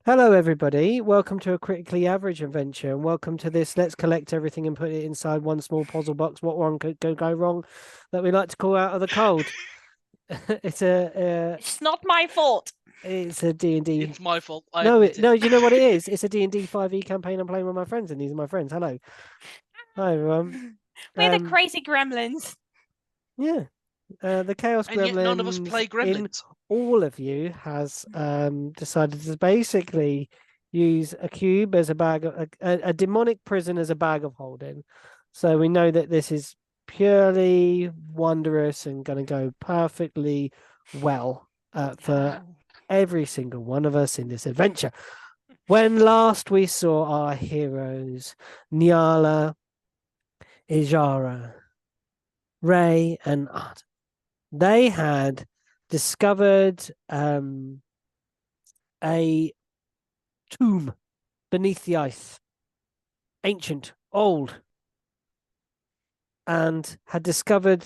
Hello, everybody. Welcome to a critically average adventure, and welcome to this. Let's collect everything and put it inside one small puzzle box. What one could go wrong that we like to call out of the cold? it's a It's not my fault. it's a D&D. It's my fault. I No, admit it. no. You know what it is? It's a D&D 5e campaign. I'm playing with my friends, and these are my friends. Hello, hi everyone. We're the crazy gremlins. Yeah, the Chaos And yet none of us Gremlins play in Gremlins. all of you has decided to basically use a cube as a bag of a demonic prison as a bag of holding. So we know that this is purely wondrous and going to go perfectly well for every single one of us in this adventure. When last we saw our heroes, Nyala, Ijara, Ray, and Art, they had discovered a tomb beneath the ice, ancient, old, and had discovered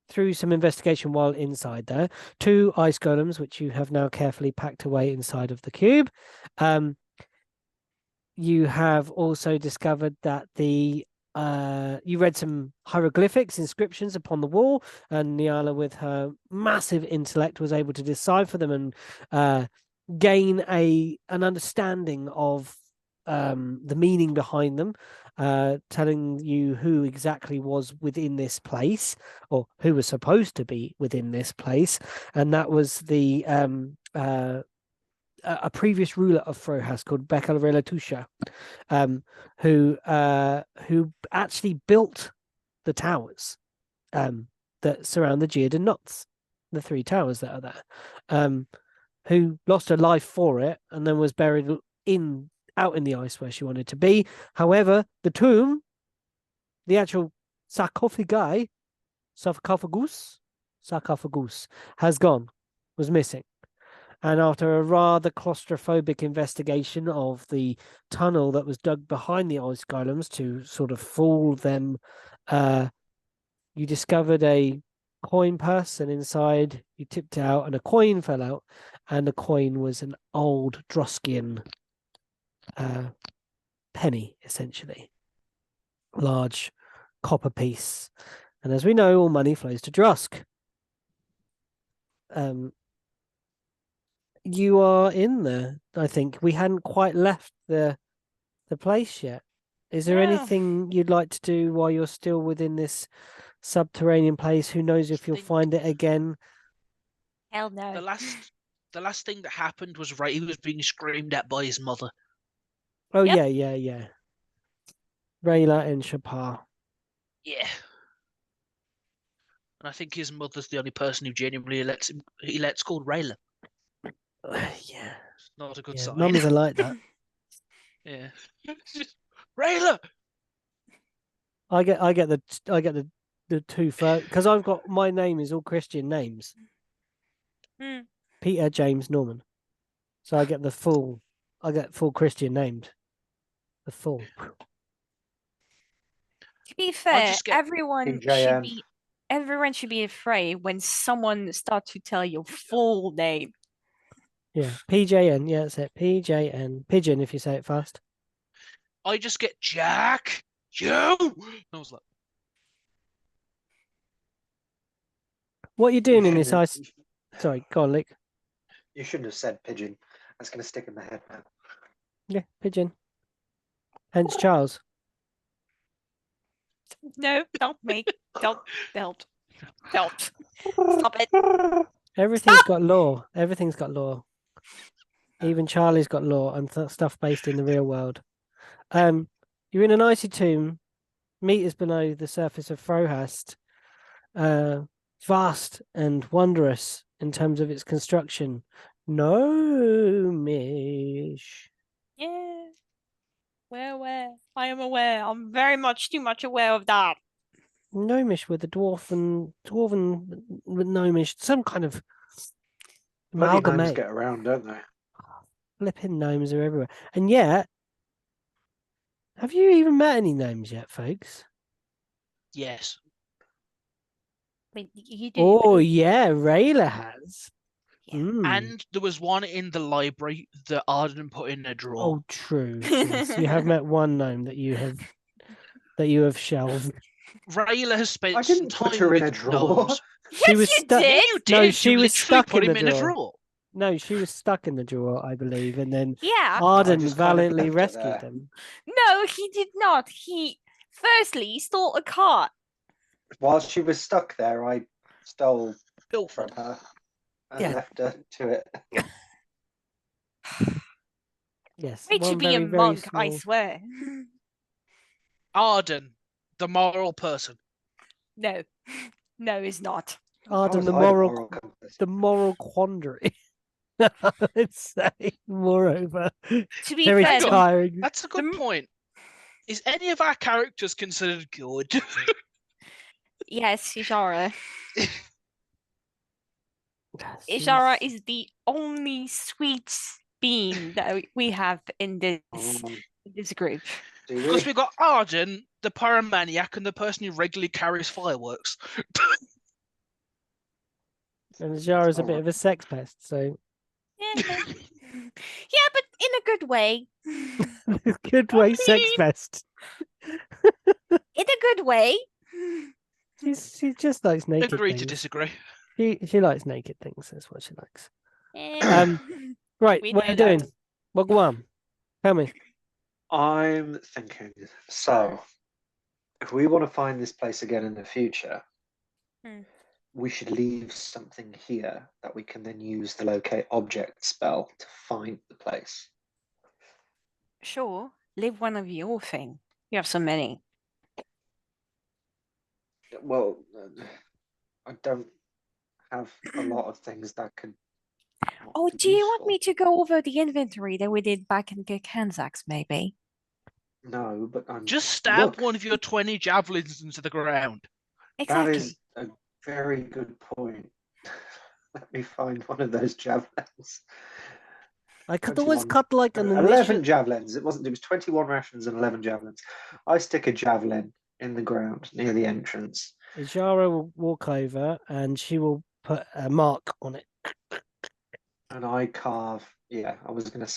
through some investigation while inside there two ice golems, which you have now carefully packed away inside of the cube. You have also discovered that you read some hieroglyphics, inscriptions upon the wall, and Niala, with her massive intellect, was able to decipher them and gain an understanding of the meaning behind them, telling you who exactly was within this place, or who was supposed to be within this place, and that was a previous ruler of Frohas called Beccalarilla Tusha, who actually built the towers that surround the Geodan knots, the three towers that are there, who lost her life for it and then was buried out in the ice where she wanted to be. However, the tomb, the actual sarcophagus, has gone, was missing. And after a rather claustrophobic investigation of the tunnel that was dug behind the ice golems to sort of fool them, you discovered a coin purse, and inside you tipped it out and a coin fell out, and the coin was an old Droskian penny, essentially. Large copper piece. And as we know, all money flows to Drosk. You are in there. I think we hadn't quite left the place yet. Is there anything you'd like to do while you're still within this subterranean place? Who knows if you'll find it again? Hell no. The last thing that happened was he was being screamed at by his mother. Oh, yep. yeah. Rayla and Shapar. Yeah. And I think his mother's the only person who genuinely lets called Rayla. Yeah. It's not a good sign. Mummies are like that. Yeah. Rayla! I get the two first, because I've got, my name is all Christian names. Peter, James, Norman. So I get full Christian names. The full. To be fair, everyone should be afraid when someone starts to tell your full name. Yeah, PJN. Yeah, that's it. PJN. Pigeon, if you say it fast. I just get Jack. Joe. I was like, what are you doing in this ice? Sorry, go on, Luke. You shouldn't have said pigeon. That's going to stick in my head now. Yeah, pigeon. Hence Charles. No, don't make. Don't. Stop it. Everything's got lore. Everything's got lore. Even Charlie's got lore and stuff based in the real world. You're in an icy tomb, meters below the surface of Frohast. Vast and wondrous in terms of its construction. Gnomish. Yeah. We're aware. I am aware. I'm very much too much aware of that. Gnomish with the dwarven gnomish, some kind of amalgamate. Gnomes get around, don't they? Flipping gnomes are everywhere. And yet, have you even met any gnomes yet, folks? yes. I mean, you do. Oh, yeah, Rayla has. And there was one in the library that Arden put in a drawer. Oh, true. Yes, you have met one gnome that you have shelved. Rayla has spent I didn't some put time her in with a drawer. gnomes. She was you stuck. did. You No, did. she You was literally stuck put in him the in a drawer. drawer. No, she was stuck in the drawer, I believe, and then Yeah. Arden just kind of valiantly left it rescued there. them. No, he did not. Firstly, stole a cart. While she was stuck there, I stole from Pilfered. her and Yeah. left her to it. Yes, Way to one be a very, very monk, I small. swear. Arden, the moral person. No. No, he's not. Arden, How was I moral compass? the moral quandary. I'd say, moreover, To be very fair, tiring. That's a good point. Is any of our characters considered good? yes, Ishara. She's- Ishara is the only sweet bean that we have in this group. Do Because we? we've got Arden, the pyromaniac, and the person who regularly carries fireworks. And Jara's a all bit right. of a sex pest, so Yeah, but in a good way. good way, sex mean- pest. In a good way. She just likes naked Agree things. to disagree. She likes naked things. That's what she likes. Eh, Right, we what are know you that. doing? Wagwan, tell me. I'm thinking, so if we want to find this place again in the future, we should leave something here that we can then use the locate object spell to find the place. Sure, leave one of your thing. You have so many. Well, I don't have a lot of things that could. Oh, do you want me to go over the inventory that we did back in Kanzax, maybe? No, but I'm Just stab look, one of your 20 javelins into the ground. Exactly. That is a very good point. Let me find one of those javelins. I could always 21 cut like an 11 initial. javelins. It was 21 rations and 11 javelins. I stick a javelin in the ground near the entrance. Jara will walk over and she will put a mark on it. And I carve. Yeah, I was going to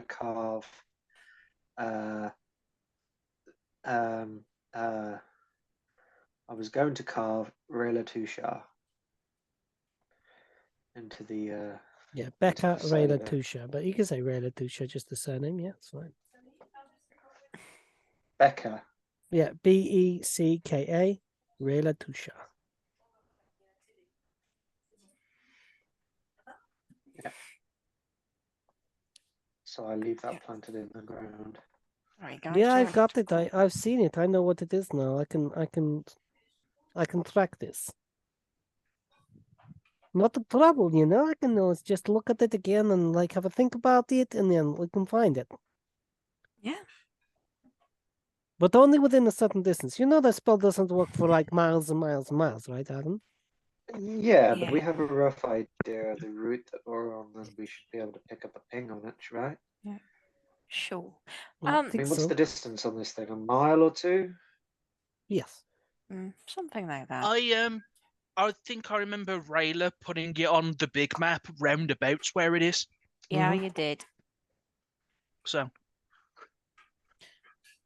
carve. I was going to carve Rela Tushar into the. Yeah, Becca the Rayla soda. Tusha, but you can say Rayla Tusha, just the surname. Yeah, it's fine. Becca. Yeah, Becka, Rayla Tusha. Yeah. So I leave that planted in the ground. Yeah, I've got it. I've seen it. I know what it is now. I can track this. Not a problem, you know. I can always just look at it again and like have a think about it, and then we can find it. Yeah. But only within a certain distance. You know that spell doesn't work for like miles and miles and miles, right, Adam? Yeah, but we Yeah. have a rough idea of the route that we're on, and we should be able to pick up a ping on it, right? Sure. Yeah, I mean, what's the distance on this thing? A mile or two? Yes. Something like that. I think I remember Rayla putting it on the big map roundabouts where it is. Yeah, you did. So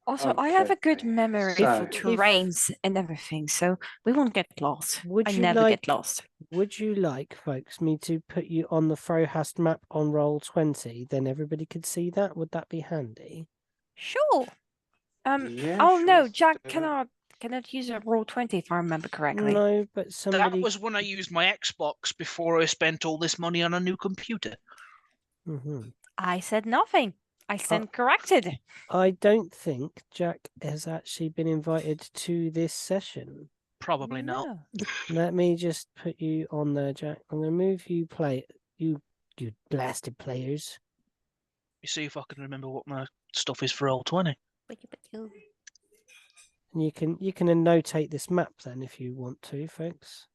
Also, I have a good Okay, memory so- for terrains and everything, so we won't get lost. Would I you never like- get lost. Would you like, folks, me to put you on the Frohast map on roll 20? Then everybody could see that. Would that be handy? Sure. Yeah, Oh sure, no, let's Jack do it. cannot use a roll 20 if I remember correctly. No, but somebody. that was when I used my Xbox before I spent all this money on a new computer. Mhm. I said nothing. I stand corrected. I don't think Jack has actually been invited to this session. Probably not. No. Let me just put you on there, Jack. I'm going to move you you blasted players. You see if I can remember what my stuff is for Roll20. And you can annotate this map then if you want to, folks.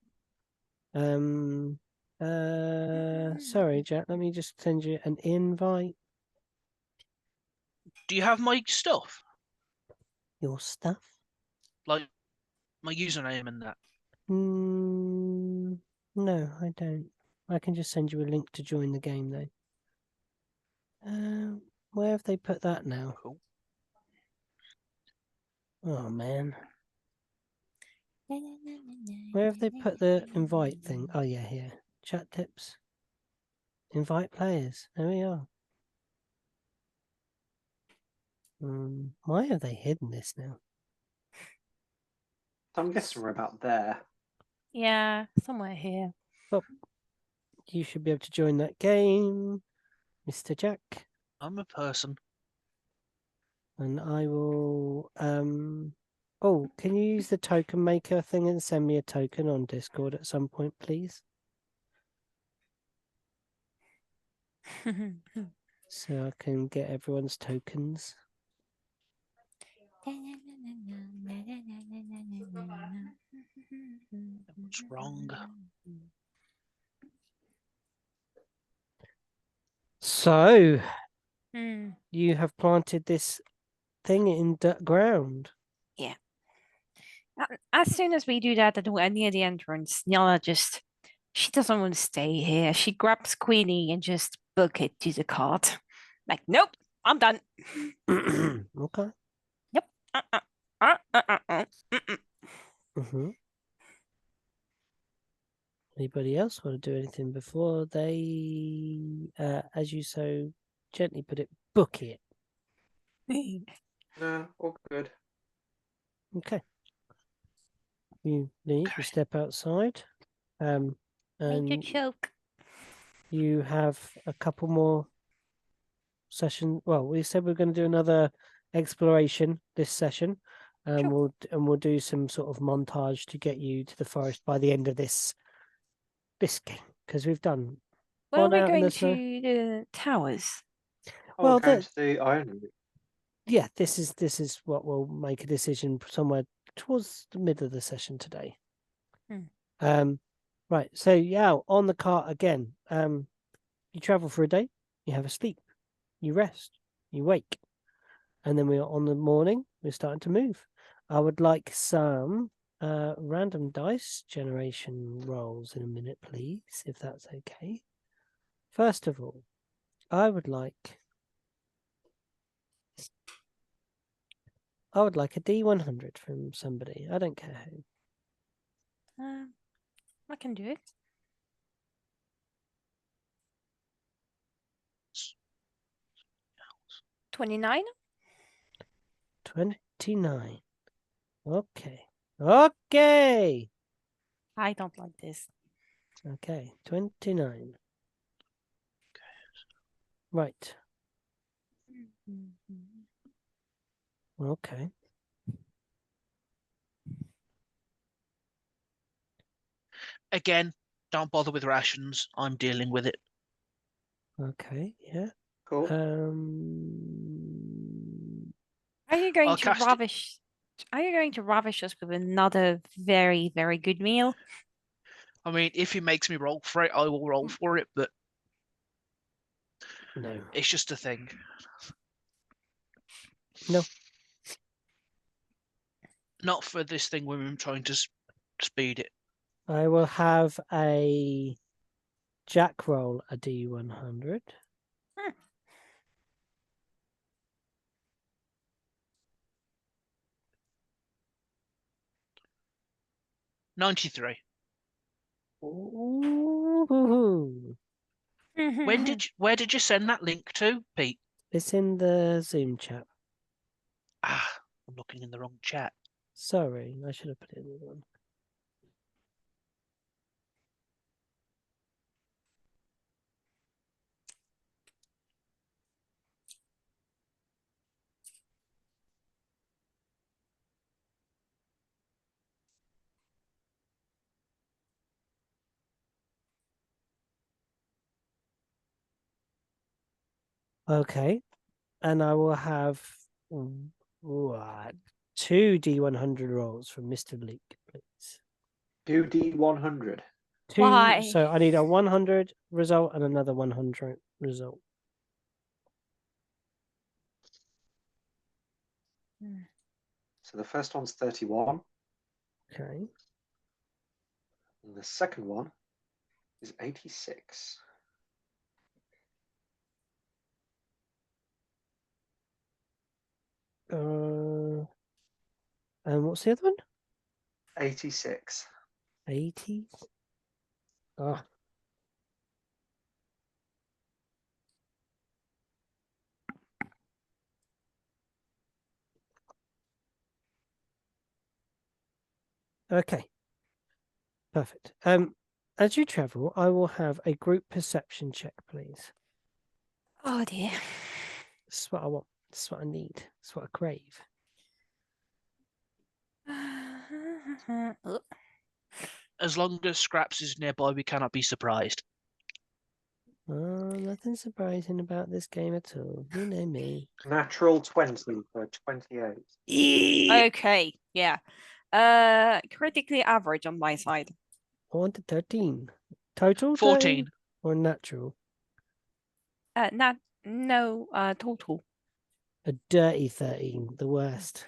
Sorry, Jack. Let me just send you an invite. Do you have my stuff? Your stuff? Like my username and that? No, I don't. I can just send you a link to join the game, though. Where have they put that now? Cool. Oh, man. Where have they put the invite thing? Oh, yeah, here. Chat tips. Invite players. There we are. Why have they hidden this now? I'm guessing we're about there. Yeah, somewhere here. Oh, you should be able to join that game, Mr. Jack. I'm a person. And I will. Oh, can you use the token maker thing and send me a token on Discord at some point, please? So I can get everyone's tokens. What's wrong? So, you have planted this thing in ground. Yeah. As soon as we do that, and we're near the entrance, Nyala she doesn't want to stay here. She grabs Queenie and just book it to the cart. Like, nope, I'm done. Okay. Yep. Anybody else want to do anything before they, as you so gently put it, book it? No, all good. Okay. You leave, you step outside. And Major choke. you have a couple more sessions. Well, we said we're going to do another exploration this session. Sure. We'll do some sort of montage to get you to the forest by the end of this game, because we've done. Well, we're going to the towers. Well, going to the Einroot. Yeah, this is what we'll make a decision somewhere towards the middle of the session today. Right. So yeah, on the cart again. You travel for a day. You have a sleep. You rest. You wake, and then we're on the morning. We're starting to move. I would like some random dice generation rolls in a minute, please, if that's okay. First of all, I would like a D100 from somebody. I don't care who. I can do it. 29. 29. Okay. Okay. I don't like this. Okay. 29. Right. Okay. Again, don't bother with rations. I'm dealing with it. Okay. Yeah. Cool. Are you going to ravish? Are you going to ravish us with another very, very good meal? I mean, if he makes me roll for it, I will roll for it, but no, it's just a thing. No. Not for this thing when I'm trying to speed it. I will have a Jack roll a D100. 93. Ooh. Where did you send that link to, Pete? It's in the Zoom chat. I'm looking in the wrong chat. Sorry, I should have put it in the one. Okay, and I will have two D100 rolls from Mr. Luke, please. 2D100. Why? So I need a 100 result and another 100 result. So the first one's 31. Okay. And the second one is 86. And what's the other one? 86. 80. Ah. Okay. Perfect. As you travel, I will have a group perception check, please. Oh dear. This is what I want. This is what I need. This is what I crave. As long as Scraps is nearby, we cannot be surprised. Oh, nothing surprising about this game at all. You know me. Natural 20 for 28. Okay, yeah. Critically average on my side. 1 to 13. Total 14. 13 or natural? Total. A dirty 13, the worst.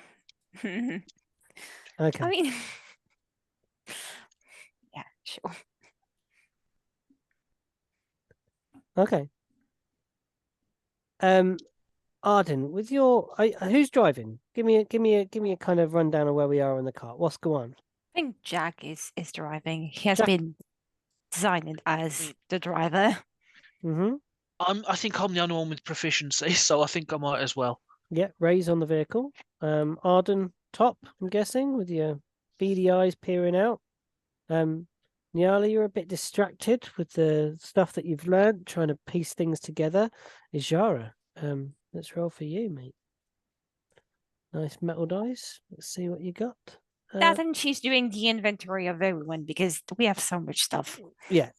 I Okay. mean, yeah, sure. Okay. Arden, with your who's driving? Give me a kind of rundown of where we are in the car. What's going on? I think Jack is driving. He has Jack. been designed as the driver. Mm-hmm. I think I'm the only one with proficiency, so I think I might as well. Yeah, Ray's on the vehicle. Arden top, I'm guessing, with your beady eyes peering out. Nyala, you're a bit distracted with the stuff that you've learned, trying to piece things together. Ijara, let's roll for you, mate. Nice metal dice. Let's see what you got. That and she's doing the inventory of everyone because we have so much stuff. Yeah.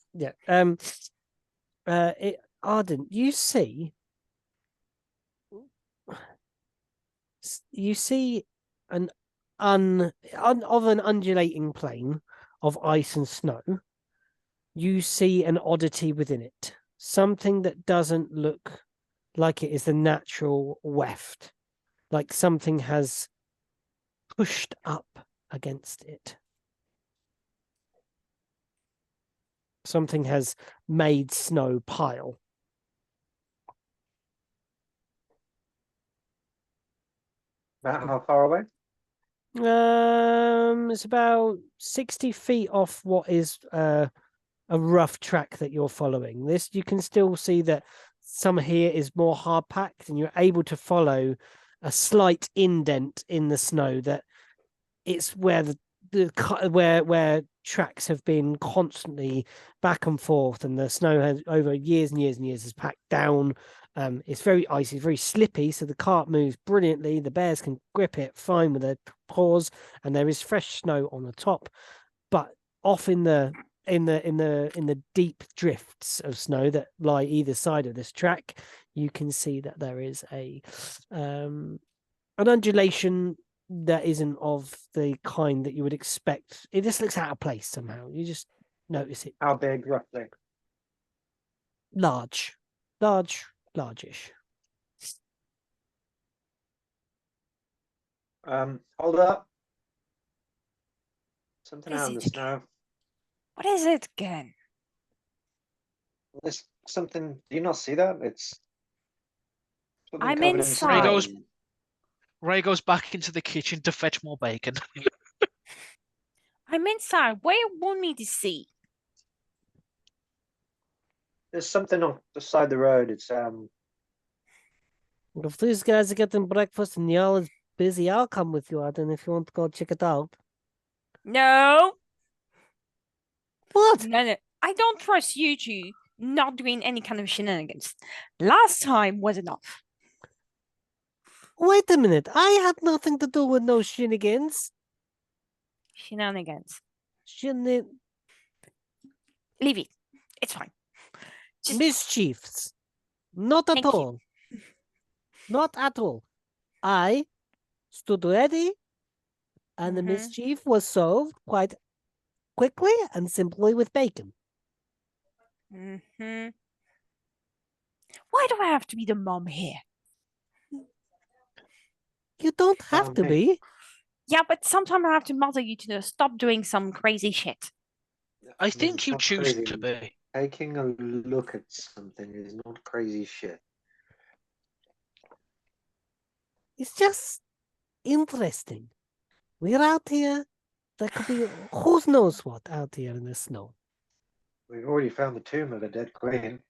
Arden, you see an an undulating plain of ice and snow. You see an oddity within it, something that doesn't look like it is the natural weft, like something has pushed up against it. Something has made snow pile. About how far away? It's about 60 feet off what is a rough track that you're following. This, you can still see that some here is more hard packed, and you're able to follow a slight indent in the snow that it's where where tracks have been constantly back and forth, and the snow has over years and years and years has packed down. It's very icy, very slippy, so the cart moves brilliantly. The bears can grip it fine with their paws, and there is fresh snow on the top. But off in the deep drifts of snow that lie either side of this track, you can see that there is an undulation that isn't of the kind that you would expect. It just looks out of place somehow. You just notice it. How big, roughly? Largish. Hold up. Something Is out in it the snow. What is it again? There's something. Do you not see that? It's something I'm covered in inside. snow. Ray goes back into the kitchen to fetch more bacon. I'm inside. What do you want me to see? There's something on the side of the road. It's If these guys are getting breakfast and y'all is busy, I'll come with you, Arden, if you want to go check it out. No. What? No. I don't trust you two not doing any kind of shenanigans. Last time was enough. Wait a minute. I had nothing to do with no shenanigans. Shenanigans. Leave it. It's fine. Mischiefs. Not at Thank you. all. Not at all. I stood ready, and the mischief was solved quite quickly and simply with bacon. Why do I have to be the mom here? You don't have to be. Yeah, but sometimes I have to mother you to stop doing some crazy shit. I think you not choose crazy. to be. Taking a look at something is not crazy shit. It's just interesting. We're out here. There could be who knows what out here in the snow. We've already found the tomb of a dead queen.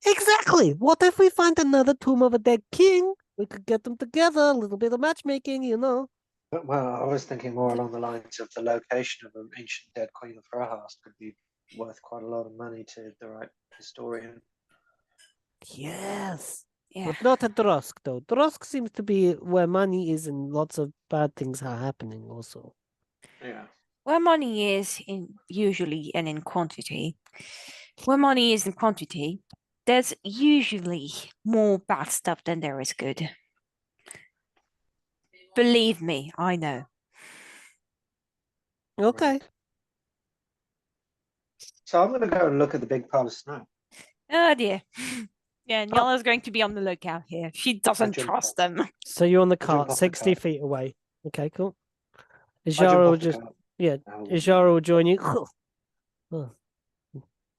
Exactly. What if we find another tomb of a dead king? We could get them together, a little bit of matchmaking, you know. But, well, I was thinking more along the lines of the location of an ancient dead queen of Thrahast could be worth quite a lot of money to the right historian. Yes. Yeah. But not at Drosk, though. Drosk seems to be where money is and lots of bad things are happening also. Yeah. Where money is in usually and in quantity. Where money is in quantity, there's usually more bad stuff than there is good. Believe me, I know. Okay. Right. So I'm going to go and look at the big pile of snow. Oh dear. Yeah, Nyala's going to be on the lookout here. She doesn't jump trust off. them. So you're on the jump cart, off the 60 cart. feet away. Okay, cool. I jump Ijara will off the just, cart. yeah, Now, Ijara will join you. Oh.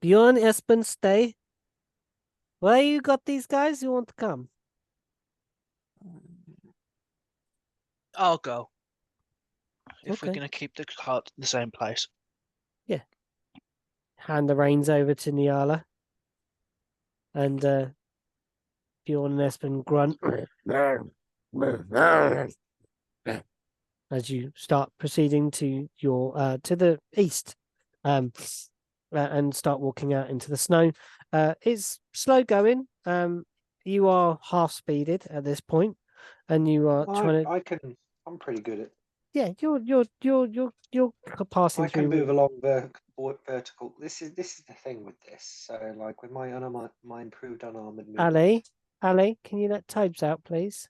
Bjorn, Espen, stay. Where you got these guys who want to come? I'll go. If we're Okay. going to keep the cart in the same place. Hand the reins over to Nyala. And Bjorn and Espen grunt. As you start proceeding to your to the east, and start walking out into the snow. It's slow going. You are half speeded at this point, and you are trying to. I'm pretty good at. Yeah, you're passing I can through. move along vertical. This is the thing with this. So like with my improved unarmored movement. Ali, can you let Tobes out, please?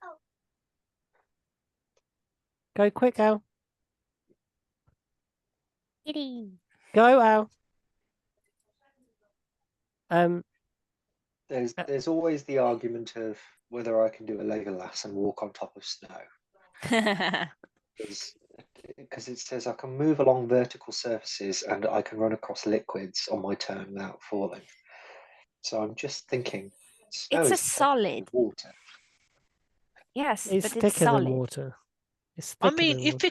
Go quick, Al. Go, Al. There's always the argument of whether I can do a Legolas and walk on top of snow. Because it says I can move along vertical surfaces and I can run across liquids on my turn without falling. So I'm just thinking, snow It's a is solid. water. Yes, It's but it's thicker than solid. water. It's I thicker mean, than if water.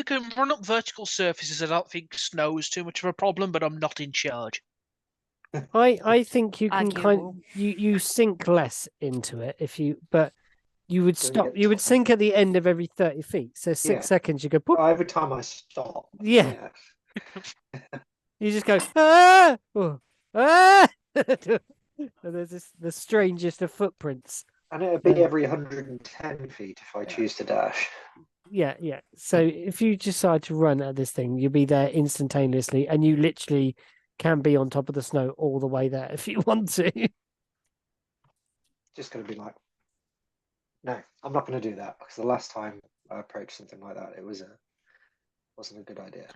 it can run up vertical surfaces, I don't think snow is too much of a problem. But I'm not in charge. I think you can Arguable. you sink less into it but you would So you stop. get You would top sink at the end of every 30 feet. So 6 Yeah. seconds, you go. Boop. Every time I stop. Yeah. You just go ah, oh, ah. And there's the strangest of footprints. And it'll be every 110 feet if I choose to dash. Yeah. So if you decide to run at this thing, you'll be there instantaneously, and you literally can be on top of the snow all the way there if you want to. Just going to be like, no, I'm not going to do that because the last time I approached something like that, it wasn't a good idea.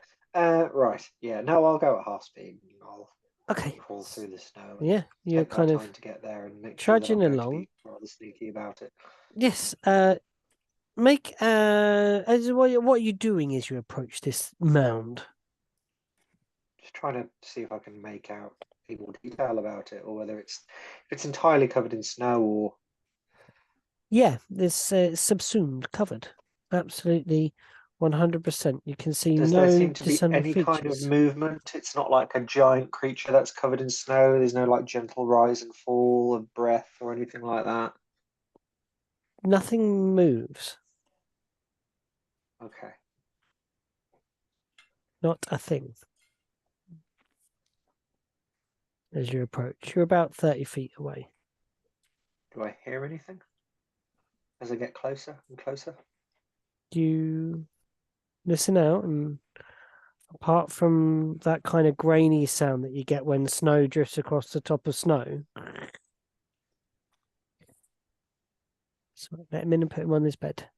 Right, yeah. No, I'll go at half speed. And I'll crawl through the snow. And Yeah, you're take kind my of time to get there and make trudging sure that I'm going along. to be rather sneaky about it. Yes. Make what are you doing as you approach this mound? Just trying to see if I can make out any more detail about it, or whether if it's entirely covered in snow, or Yeah, this subsumed, covered, absolutely, 100%. You can see does there no seem to be discernible any kind of features. movement? It's not like a giant creature that's covered in snow. There's no like gentle rise and fall of breath or anything like that. Nothing moves. Okay. Not a thing. As you approach, you're about 30 feet away. Do I hear anything as I get closer and closer? You listen out, and apart from that kind of grainy sound that you get when snow drifts across the top of snow, so let him in and put him on his bed.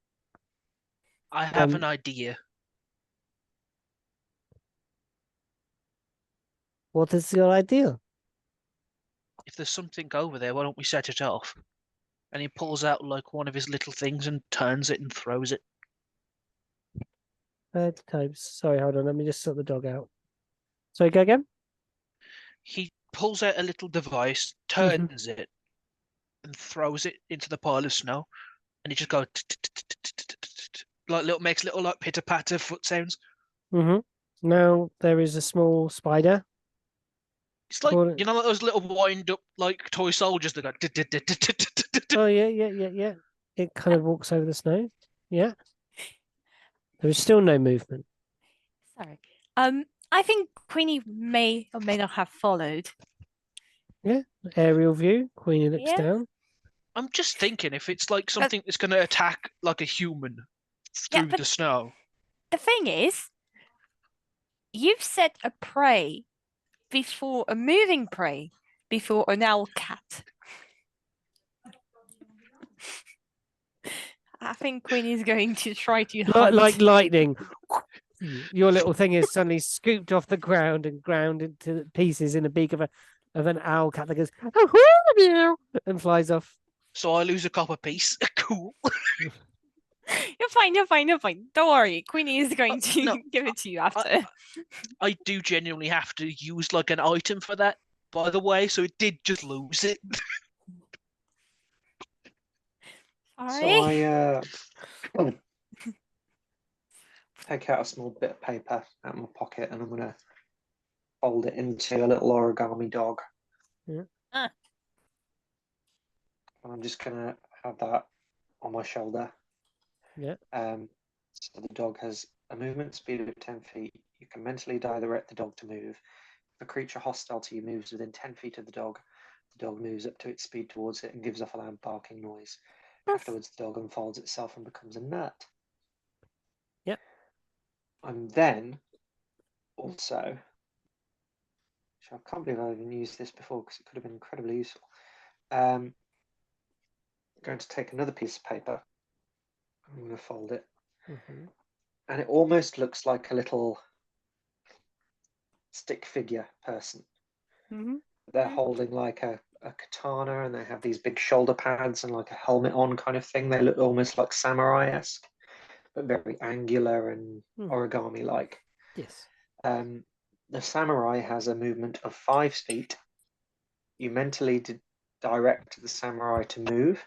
I have an idea. What is your idea? If there's something over there, why don't we set it off? And he pulls out like one of his little things and turns it and throws it. Times. Sorry, hold on. Let me just sort the dog out. Sorry, go again. He pulls out a little device, turns it, and throws it into the pile of snow, and it just goes like makes little like pitter patter foot sounds. Now there is a small spider. It's like you know, like those little wind up like toy soldiers that go. Oh yeah. It kind of walks over the snow. Yeah. There is still no movement. Sorry. I think Queenie may or may not have followed. Yeah. Aerial view. Queenie looks down. I'm just thinking if it's like something that's going to attack like a human through the snow. The thing is, you've set a prey before a moving prey before an owl cat. I think Queenie's going to try to hunt. Like lightning. Your little thing is suddenly scooped off the ground and ground into pieces in the beak of an owl cat that goes and flies off. So I lose a copper piece. Cool. You're fine. Don't worry. Queenie is going to give it to you after. I do genuinely have to use like an item for that, by the way, so it did just lose it. Sorry. So I take out a small bit of paper out of my pocket and I'm going to fold it into a little origami dog. Yeah. Ah. And I'm just going to have that on my shoulder. Yeah. So the dog has a movement speed of 10 feet. You can mentally direct the dog to move. If a creature hostile to you moves within 10 feet of the dog moves up to its speed towards it and gives off a loud barking noise. Afterwards, the dog unfolds itself and becomes a nut. Yep. I'm then also, I can't believe I even used this before because it could have been incredibly useful. I'm going to take another piece of paper. I'm going to fold it. And it almost looks like a little stick figure person. They're holding like a katana and they have these big shoulder pads and like a helmet on kind of thing. They look almost like samurai-esque, but very angular and origami-like. Yes. The samurai has a movement of 5 feet. You mentally direct the samurai to move.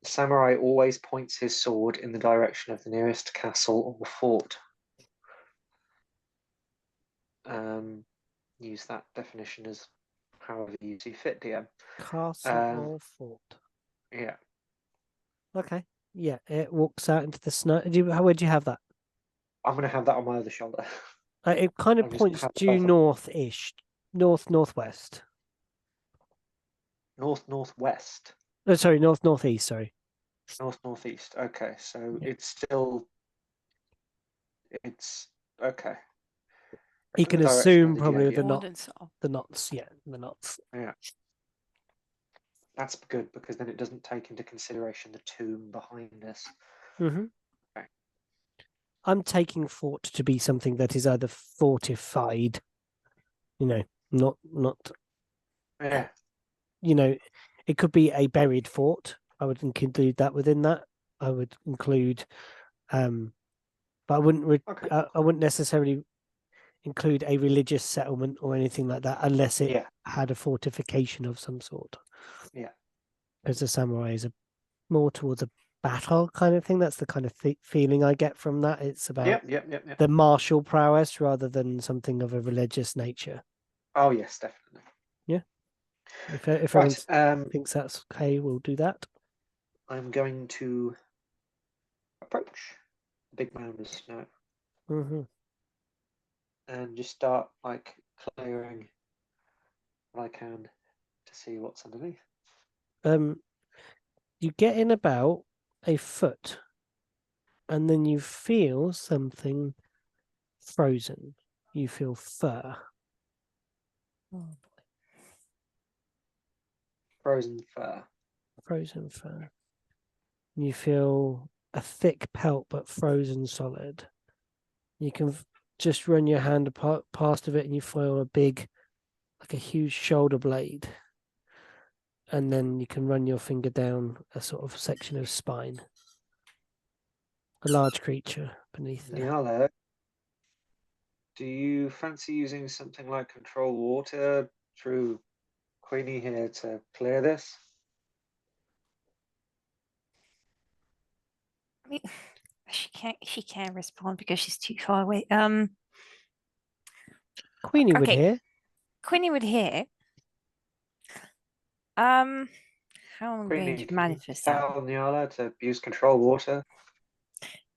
The samurai always points his sword in the direction of the nearest castle or fort. Use that definition as however you see fit, DM. Castle or fort. Yeah. Okay. Yeah, it walks out into the snow. Where'd you have that? I'm going to have that on my other shoulder. It kind of points due north-ish, northwest. Northwest. Oh, sorry, northeast. Sorry. Northeast. Okay, so it's okay. You can assume probably the knots. Yeah, the knots. Yeah. That's good because then it doesn't take into consideration the tomb behind us. Okay. I'm taking fort to be something that is either fortified, not. Yeah. It could be a buried fort. I would include that within that. I would include, but I wouldn't. I wouldn't necessarily include a religious settlement or anything like that unless it had a fortification of some sort. Yeah. Because the samurai is more towards a battle kind of thing. That's the kind of feeling I get from that. It's about the martial prowess rather than something of a religious nature. Oh yes, definitely. Yeah. If everyone thinks that's okay, we'll do that. I'm going to approach the big mound of snow. And just start like clearing what I can to see what's underneath. You get in about a foot and then you feel something frozen. You feel fur. Oh boy. Frozen fur. Frozen fur. You feel a thick pelt but frozen solid. You can just run your hand past of it and you feel like a huge shoulder blade. And then you can run your finger down a sort of section of spine. A large creature beneath there. Niala, do you fancy using something like control water through Queenie here to clear this? I mean, she can't respond because she's too far away. Queenie would Okay. hear. Queenie would hear. How am I going Queenie, to can you manifest that? tell Nyala to use control water?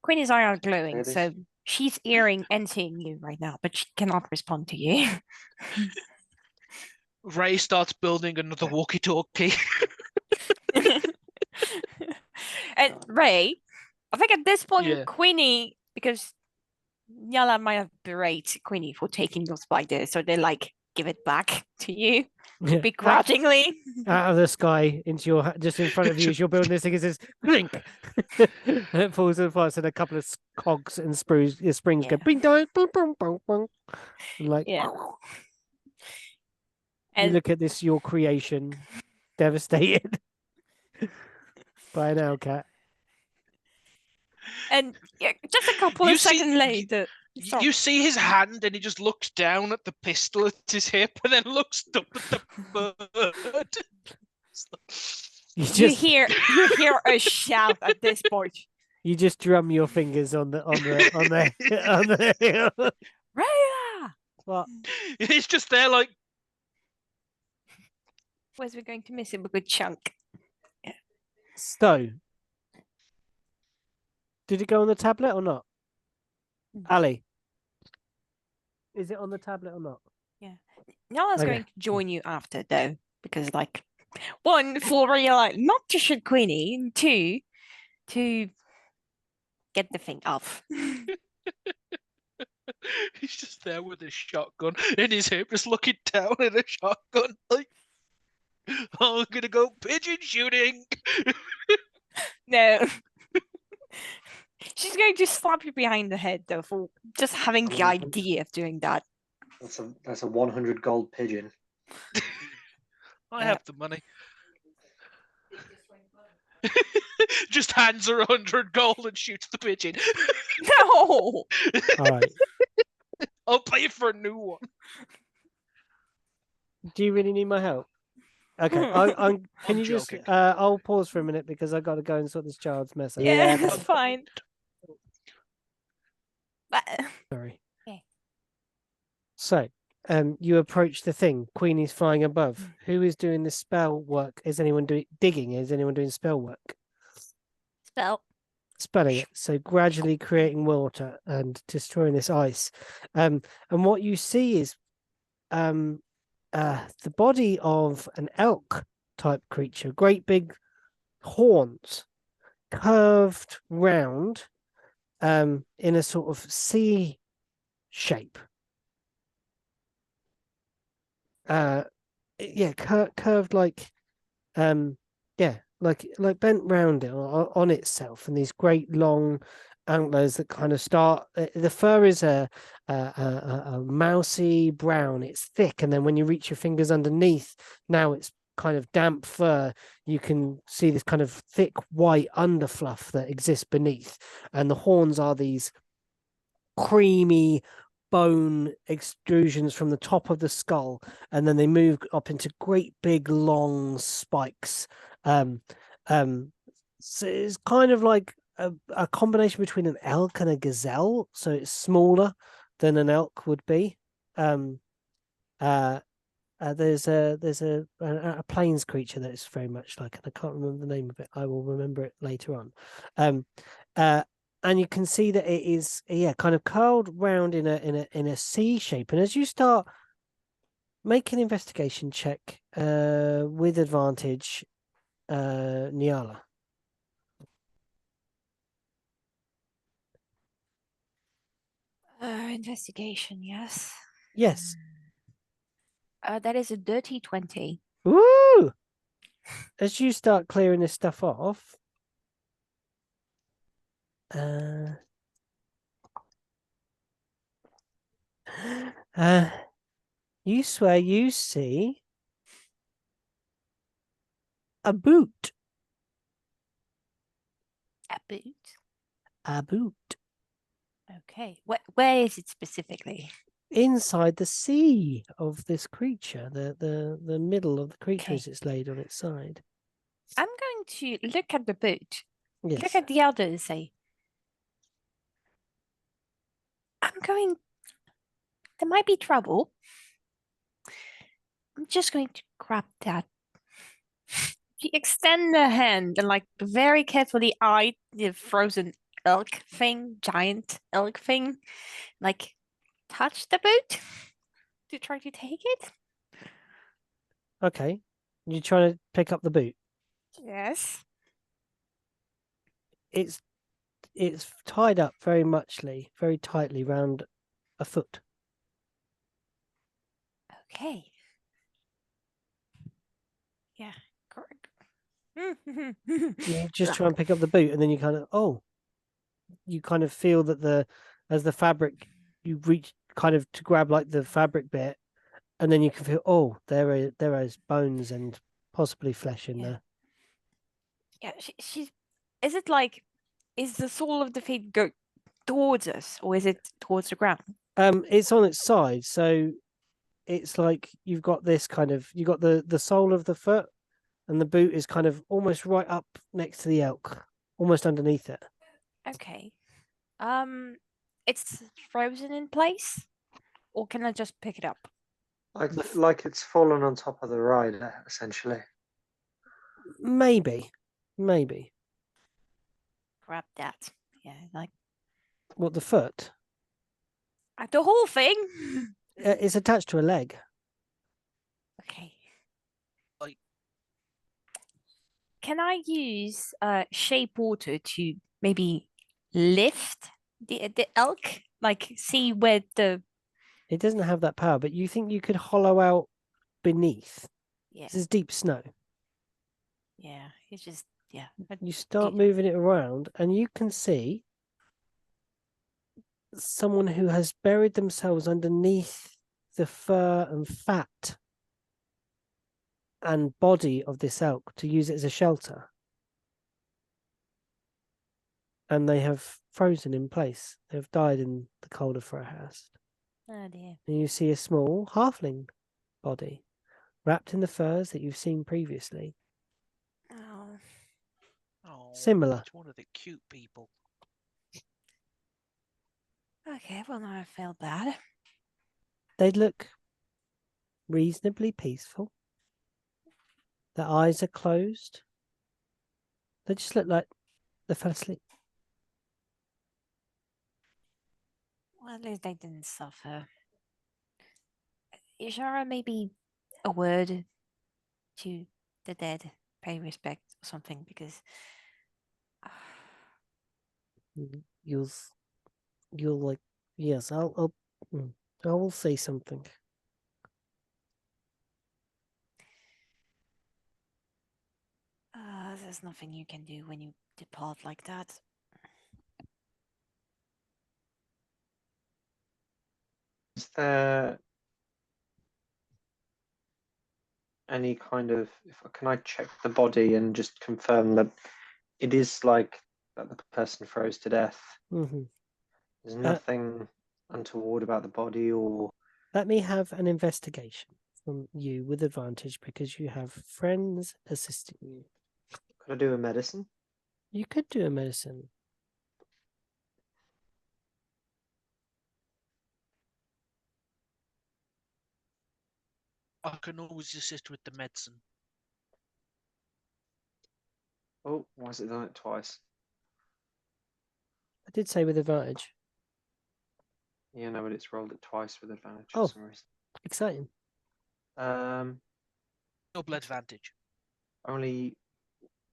Queenie's eyes are glowing, Clear this? so she's hearing and seeing you right now, but she cannot respond to you. Ray starts building another walkie-talkie. And Ray, I think at this point, Yeah. Queenie, because Nyala might have berated Queenie for taking your spider, so they like give it back to you Yeah. begrudgingly. Out of the sky into your just in front of you as you're building this thing, it says clink, and it falls apart. And a couple of cogs and springs go Yeah. bing dong, boom, boom, boom, boom. And like Yeah. you And look at this, your creation, devastated by an owl cat. and yeah, just a couple You of see- seconds later, sorry. You see his hand, and he just looks down at the pistol at his hip, and then looks up at the bird. You you just hear a shout at this point. you just drum your fingers on the on the Raya! What? He's just there, like, Where's we going to miss him a good chunk? So, did it go on the tablet or not? Ali, is it on the tablet or not? Nyala's Okay. going to join you after though, because like one, for real, like not to shoot Queenie, and two, to get the thing off. he's just there with his shotgun in his hip, just looking down at a shotgun, like, oh, I'm gonna go pigeon shooting. No. She's going to slap you behind the head though for just having the idea of doing that. That's a 100 gold pigeon. I have the money. Just hands her 100 gold and shoots the pigeon. No. All right. I'll pay for a new one. Do you really need my help? Okay. Can I'm you joking. just? I'll pause for a minute because I got to go and sort this child's mess out. Yeah, Yeah, that's fine. But, Sorry. Okay. So, you approach the thing. Queenie's flying above. Who is doing the spell work? Is anyone doing digging? Is anyone doing spell work? spell. Spelling it. So gradually creating water and destroying this ice. And what you see is the body of an elk type creature, great big horns, curved round, in a sort of C shape. Yeah, curved like, like bent round it on itself, and these great long antlers that kind of start. The fur is a mousy brown. It's thick, and then when you reach your fingers underneath, now it's kind of damp fur. You can see this kind of thick white underfluff that exists beneath, and the horns are these creamy bone extrusions from the top of the skull, and then they move up into great big long spikes. So it's kind of like a combination between an elk and a gazelle, so it's smaller than an elk would be. There's a plains creature that is very much like, and I can't remember the name of it. I will remember it later on. And you can see that it is, kind of curled round in a C shape. And as you start, make an investigation check with advantage, Nyala. Investigation, yes. Yes. That is a dirty 20. Woo! As you start clearing this stuff off, you swear you see a boot. A boot. A boot. Okay. Where is it specifically? inside the sea of this creature, the middle of the creature Okay. as it's laid on its side. I'm going to look at the boat, look Yes. at the elder and say, there might be trouble. I'm just going to grab that. She extend her hand and like very carefully eye the frozen elk thing, giant elk thing, like touch the boat to try to take it. Okay. You're trying to pick up the boot. Yes. It's tied up very tightly round a foot. Okay. Yeah. Correct. You just try and pick up the boot, and then you kind of feel that as the fabric, you reach kind of to grab like the fabric bit, and then you can feel there is bones and possibly flesh in there. Yeah, she's. Is it like, is the sole of the feet go towards us, or is it towards the ground? It's on its side, so it's like you've got this kind of the sole of the foot, and the boot is kind of almost right up next to the elk, almost underneath it. Okay. It's frozen in place, or can I just pick it up? Like it's fallen on top of the rider, essentially. Maybe. Grab that. Yeah, like What, the foot? the whole thing. It's attached to a leg. Okay. Like- Can I use shape water to maybe lift the elk? Like see where the It doesn't have that power, but you think you could hollow out beneath? yeah This is deep snow. yeah it's just yeah. You start that. moving it around, and you can see someone who has buried themselves underneath the fur and fat and body of this elk to use it as a shelter. And they have frozen in place. They have died in the cold of Frohast. Oh dear. And you see a small halfling body wrapped in the furs that you've seen previously. Oh. Oh, Similar. it's one of the cute people. Okay, well now I feel bad. They look reasonably peaceful. Their eyes are closed. They just look like they fell asleep. Well, at least they didn't suffer. Ishara, maybe a word to the dead, pay respect or something, because You'll like, yes, I will say something. there's nothing you can do when you depart like that. Is there any kind of? Can I check the body and just confirm that it is like that the person froze to death? Mm-hmm. There's nothing untoward about the body, or Let me have an investigation from you with advantage because you have friends assisting you. could I do a medicine? You could do a medicine. I can always assist with the medicine. Oh, why is it done it twice? I did say with advantage. Yeah, no, but it's rolled it twice with advantage Oh. for some reason. Exciting. Double advantage. Only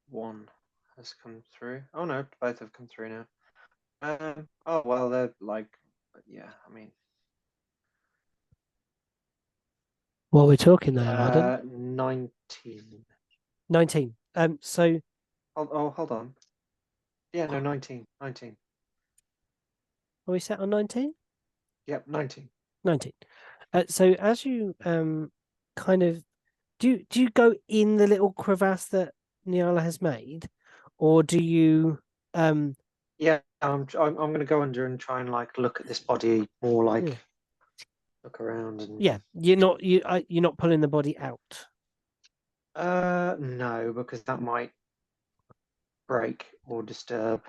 one has come through. Oh no, both have come through now. Oh well, they're like, yeah. I mean, What we're talking there, Arden? 19. 19. So Hold on. Yeah, no, 19. 19. are we set on 19? Yep, 19. 19. So as you kind of do you go in the little crevasse that Niala has made, or do you Yeah, I'm going to go under and try and like look at this body more like Yeah. look around and Yeah, you're not pulling the body out. no, because that might break or disturb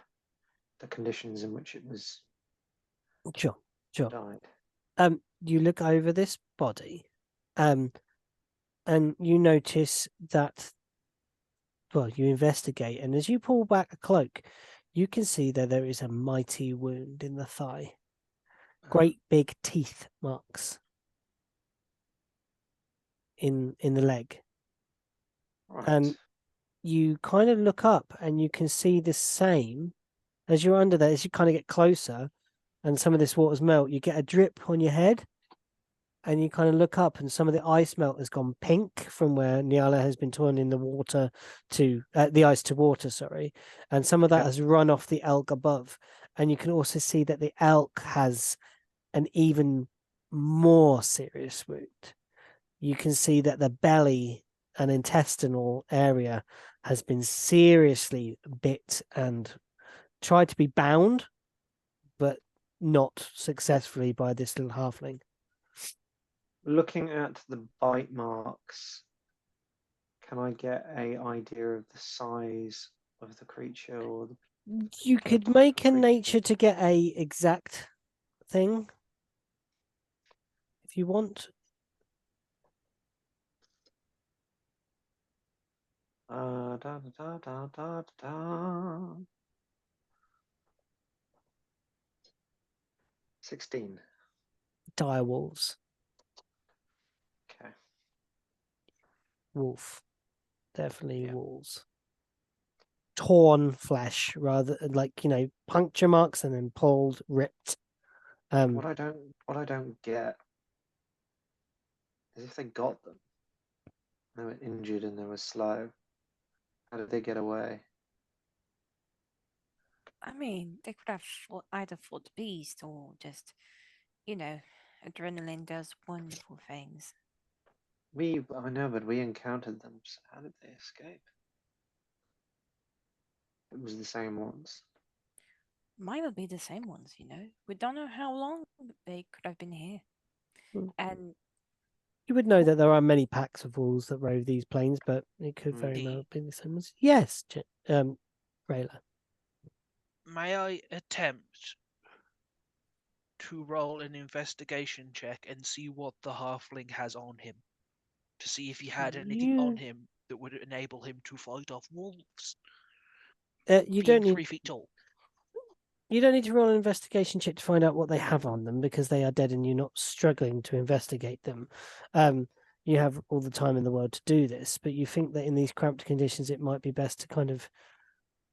the conditions in which it was Sure. died. You look over this body, and you notice that. Well, you investigate, and as you pull back a cloak, you can see that there is a mighty wound in the thigh. Great big teeth marks in the leg. Right. And you kind of look up and you can see the same as you're under there, as you kind of get closer and some of this water's melt, you get a drip on your head and you kind of look up and some of the ice melt has gone pink from where Nyala has been turning the water to the ice to water, sorry. And some of that has run off the elk above. And you can also see that the elk has an even more serious wound. You can see that the belly and intestinal area has been seriously bit and tried to be bound, but not successfully by this little halfling. Looking at the bite marks, can I get an idea of the size of the creature or the You could make a nature to get a exact thing if you want. Da, da, da, da, da, da. 16. Dire wolves. Okay. Wolf. Definitely Yeah. wolves. Torn flesh, rather like, puncture marks and then pulled, ripped. What I don't get is if they got them, they were injured and they were slow. How did they get away? I mean, they could have either fought the beast or just, adrenaline does wonderful things. I know, but we encountered them. So how did they escape? It was the same ones. Might not be the same ones, We don't know how long they could have been here. And you would know that there are many packs of wolves that rove these plains, but it could very well be the same ones. Yes, Rayla. May I attempt to roll an investigation check and see what the halfling has on him? To see if he had anything on him that would enable him to fight off wolves. You don't need 3 feet tall. You don't need to roll an investigation check to find out what they have on them because they are dead and you're not struggling to investigate them. You have all the time in the world to do this, but you think that in these cramped conditions, it might be best to kind of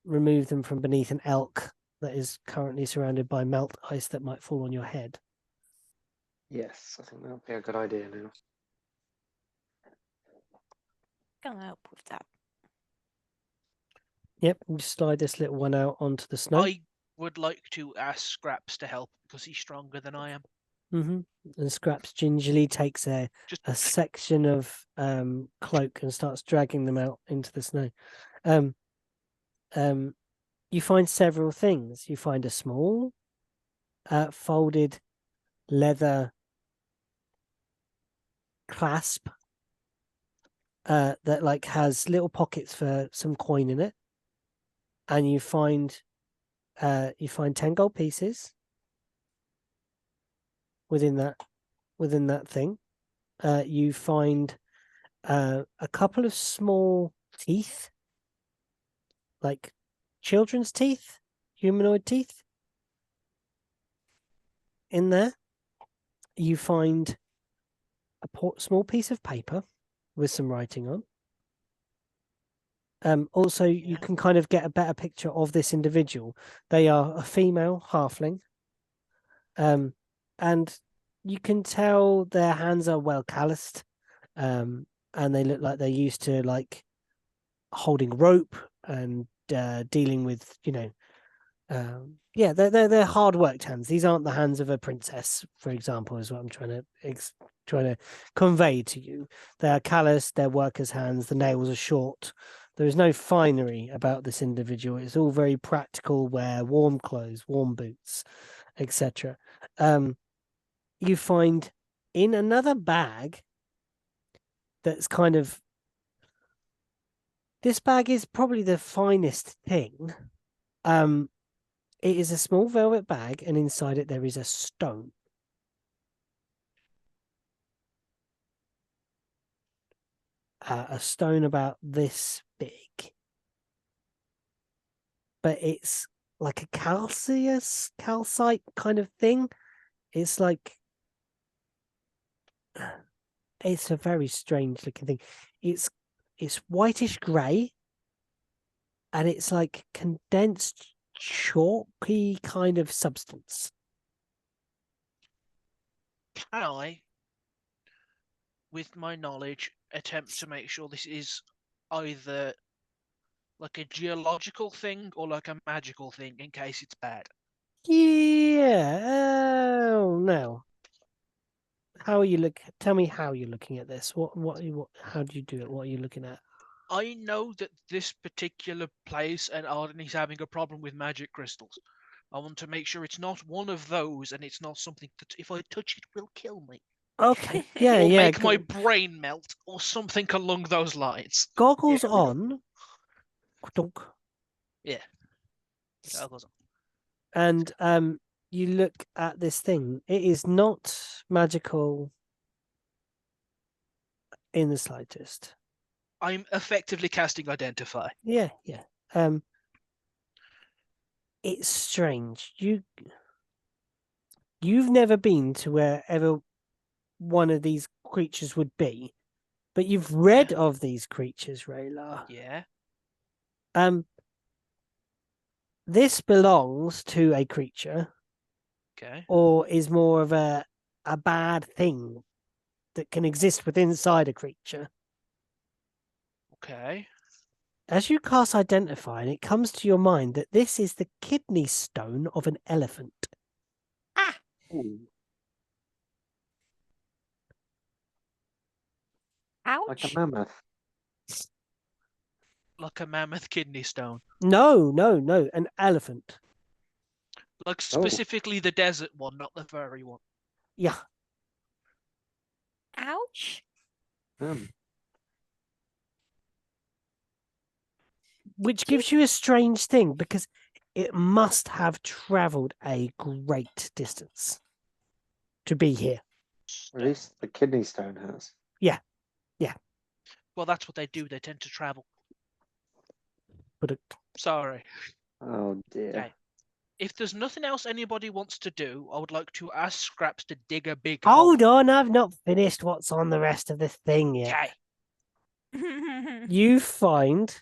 remove them from beneath an elk that is currently surrounded by melt ice that might fall on your head. Yes, I think that would be a good idea now. Gonna help with that. Yep, and just slide this little one out onto the snow. I would like to ask Scraps to help because he's stronger than I am. And Scraps gingerly takes a section of cloak and starts dragging them out into the snow. You find several things. You find a small folded leather clasp that has little pockets for some coin in it, and you find 10 gold pieces within that thing. You find a couple of small teeth, like children's teeth, humanoid teeth in there. You find a small piece of paper with some writing on. Also, you can kind of get a better picture of this individual. They are a female halfling. And you can tell their hands are well calloused. And they look like they're used to holding rope and dealing with, they're hard worked hands. These aren't the hands of a princess, for example, is what I'm trying to convey to you. They are calloused, they're workers' hands, the nails are short. There is no finery about this individual. It's all very practical wear, warm clothes, warm boots, etc. You find in another bag that's kind of... This bag is probably the finest thing. It is a small velvet bag, and inside it there is a stone. A stone about this big. But it's like a calcite kind of thing. It's like... It's a very strange looking thing. It's whitish grey, and it's like condensed chalky kind of substance. Can I, with my knowledge, attempt to make sure this is either like a geological thing or like a magical thing in case it's bad? Yeah. Oh no. How are you look? Tell me how you're looking at this. What? How do you do it? What are you looking at? I know that this particular place and Arden is having a problem with magic crystals. I want to make sure it's not one of those, and it's not something that if I touch it will kill me. Okay. Yeah. Or yeah. make my brain melt, or something along those lines. Goggles Yeah, on. Donk. Yeah. Goggles on. And you look at this thing. It is not magical in the slightest. I'm effectively casting Identify. Yeah. It's strange. You've never been to wherever one of these creatures would be, but you've read of these creatures, Rayla. Yeah. This belongs to a creature, Okay. or is more of a bad thing that can exist within inside a creature. Okay. As you cast Identify, and it comes to your mind that this is the kidney stone of an elephant. Ooh, like a Ouch. mammoth. Like a mammoth kidney stone. No, an elephant. Like specifically the desert one, not the furry one. Yeah. Ouch. Which gives you a strange thing, because it must have travelled a great distance to be here. At least the kidney stone has. Well, that's what they do. They tend to travel. But Sorry. Oh dear. Okay. If there's nothing else anybody wants to do, I would like to ask Scraps to dig a big hold hole. on, I've not finished what's on the rest of this thing yet. Okay. You find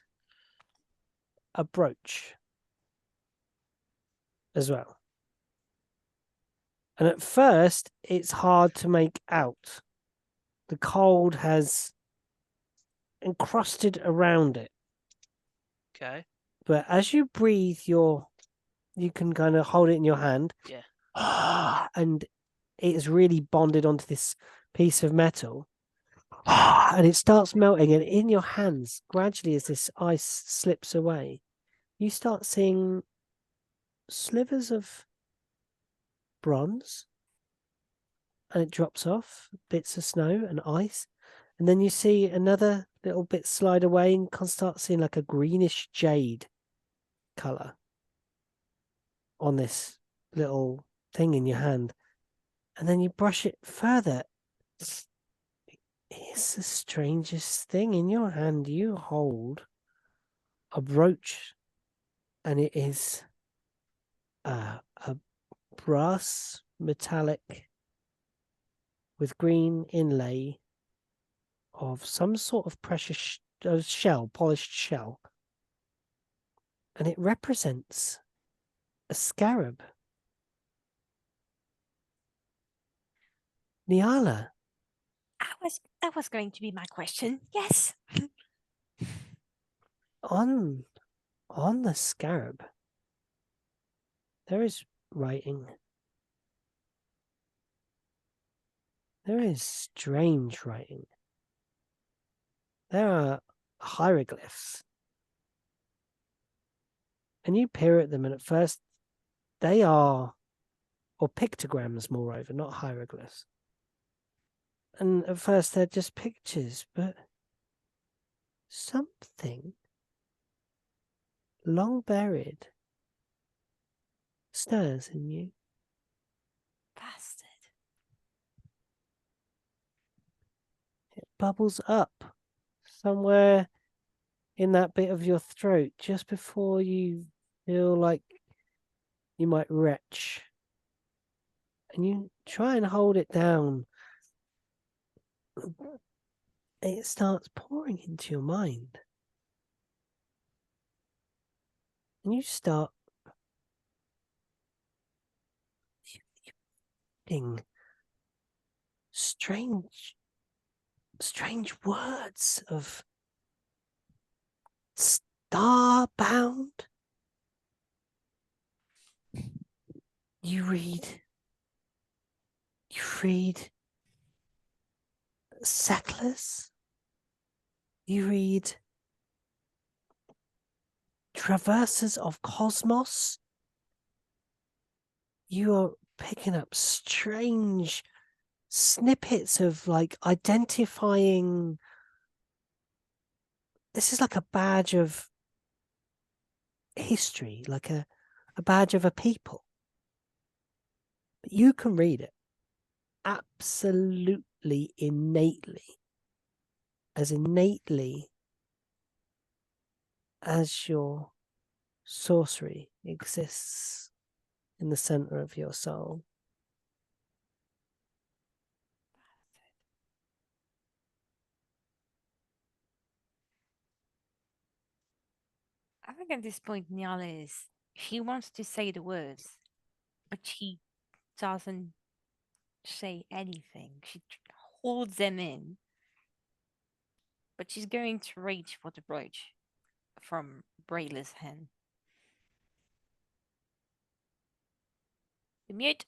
a brooch as well. And at first, it's hard to make out. The cold has encrusted around it. Okay. But as you breathe, you can kind of hold it in your hand. Yeah. And it is really bonded onto this piece of metal. And it starts melting. And in your hands, gradually, as this ice slips away, you start seeing slivers of bronze. And it drops off, bits of snow and ice. And then you see another little bit slide away and can start seeing like a greenish jade colour on this little thing in your hand. And then you brush it further. It's the strangest thing. In your hand, you hold a brooch, and it is a brass metallic with green inlay of some sort of precious shell, polished shell. And it represents a scarab. Niala. That was going to be my question. Yes. On the scarab, there is writing. There is strange writing. There are hieroglyphs. And you peer at them, and at first they are, or pictograms moreover, not hieroglyphs. And at first they're just pictures, but something long buried stirs in you. Bastard. It bubbles up somewhere in that bit of your throat just before you feel like you might retch. And you try and hold it down. It starts pouring into your mind. And you start feeling strange words of starbound. You read settlers. You read traversers of cosmos. You are picking up strange snippets of like identifying. This is like a badge of history, like a badge of a people. But you can read it absolutely innately, as innately as your sorcery exists in the center of your soul. I think at this point, Nyala she wants to say the words, but she doesn't say anything. She holds them in, but she's going to reach for the brooch from Brayla's hand. You mute?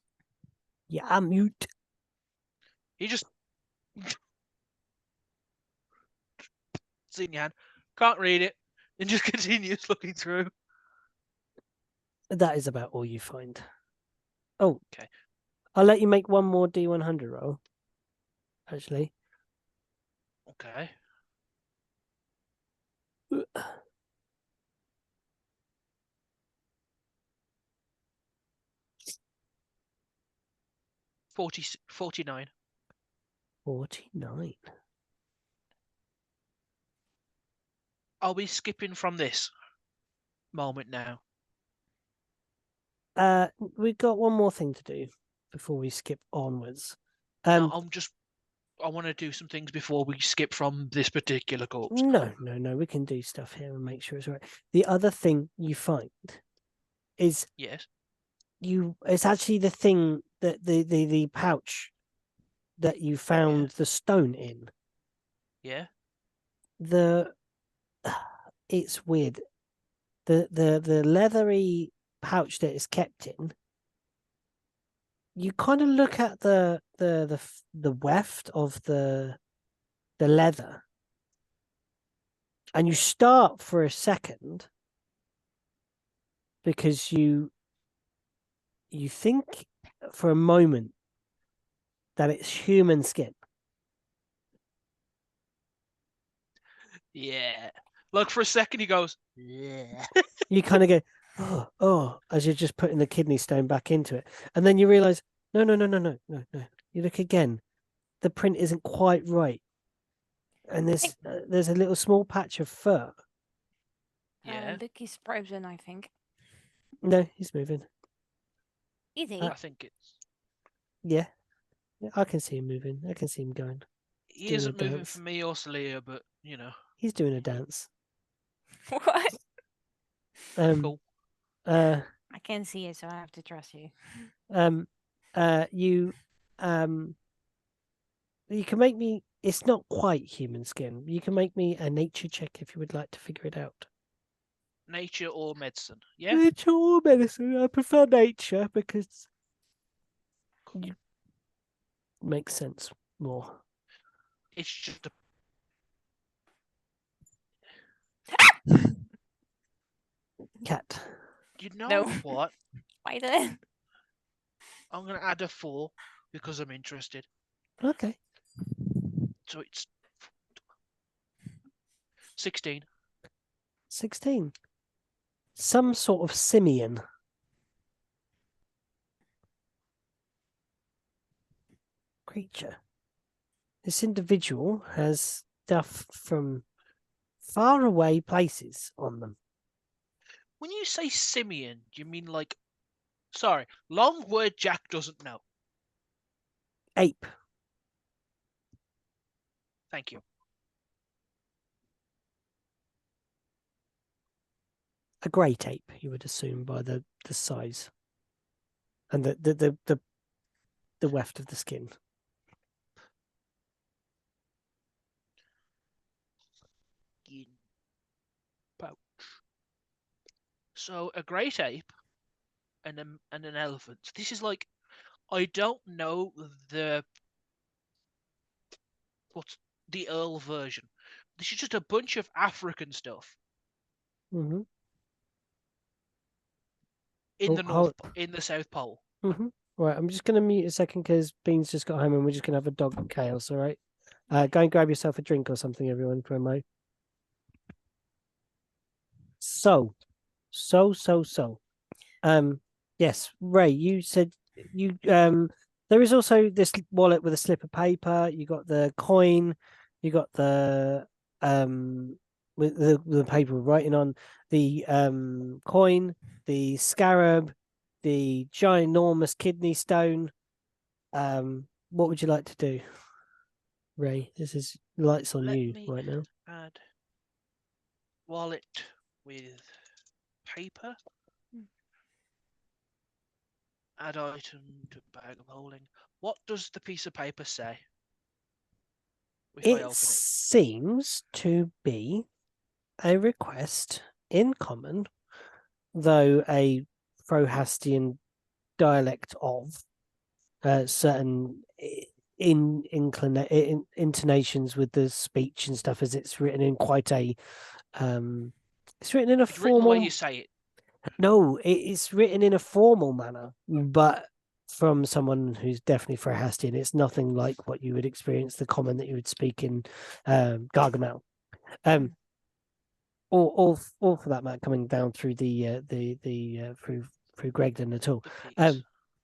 Yeah, I'm mute. He just it's in your hand. Can't read it. And just continues looking through. That is about all you find. Oh, okay. I'll let you make one more D100 roll. Actually. Okay. $49. 49. Are we skipping from this moment now? We've got one more thing to do before we skip onwards. No, I want to do some things before we skip from this particular corpse. No. We can do stuff here and make sure it's right. The other thing you find is Yes. It's actually the thing that the pouch that you found the stone in. Yeah. It's weird. The leathery pouch that it's kept in. You kind of look at the weft of the leather, and you start for a second because you think for a moment that it's human skin. Yeah. Like for a second he goes, yeah. You kind of go, oh, as you're just putting the kidney stone back into it. And then you realize, no. You look again. The print isn't quite right. And there's a little small patch of fur. Yeah. Lucky's frozen, I think. No, he's moving. Is he? I think it's... Yeah, I can see him moving. I can see him going. He isn't moving for me or Celia, but, you know. He's doing a dance. What? Cool. I can't see it, so I have to trust you. You can make me... It's not quite human skin. You can make me a nature check if you would like to figure it out. Nature or medicine? Yeah? Nature or medicine. I prefer nature because it makes sense more. It's just a... Cat. You know No. what? Why then? I'm going to add a 4 because I'm interested. Okay. So it's 16. 16. Some sort of simian. Creature. This individual has stuff from far away places on them. When you say simian, do you mean like... Sorry, long word Jack doesn't know. Ape. Thank you. A great ape, you would assume, by the size. And the weft of the skin. Pouch. So a great ape and an elephant. This is like, I don't know what's the Earl version. This is just a bunch of African stuff Mm-hmm. in the South Pole. Mm-hmm. Right, I'm just going to mute a second because Bean's just got home and we're just going to have a dog chaos, all right? Go and grab yourself a drink or something, everyone, for a mo. So. Yes, Ray, you said you there is also this wallet with a slip of paper. You got the coin, you got the with the paper writing on the coin, the scarab, the ginormous kidney stone. What would you like to do, Ray? This is lights on Let you me right now. add wallet with paper. Add item to bag of holding. What does the piece of paper say? If I It open it. seems to be a request in common, though a Frohastian dialect of certain intonations with the speech and stuff, as it's written in quite a it's written in a It's written the way formal. you say it. No, it's written in a formal manner, but from someone who's definitely Frohastian. It's nothing like what you would experience, the common that you would speak in Gargamel. Or for that matter, coming down through the through Gregdon at all.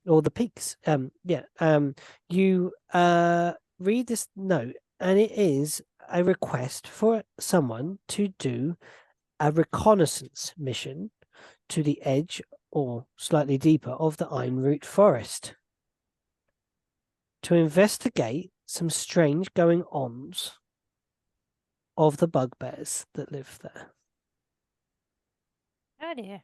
Or the peaks. You read this note, and it is a request for someone to do a reconnaissance mission to the edge or slightly deeper of the Einroot forest to investigate some strange going-ons of the bugbears that live there. Oh dear.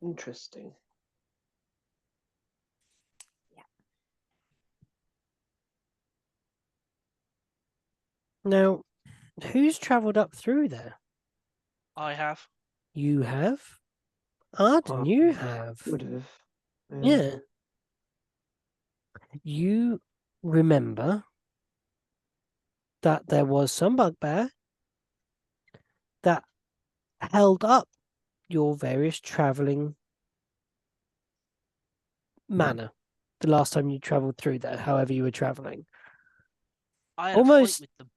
Interesting. Now, who's travelled up through there? I have. You have? Arden, you have. Would have. Yeah. You remember that there was some bugbear that held up your various travelling manner the last time you travelled through there, however you were travelling. I had a fight with them.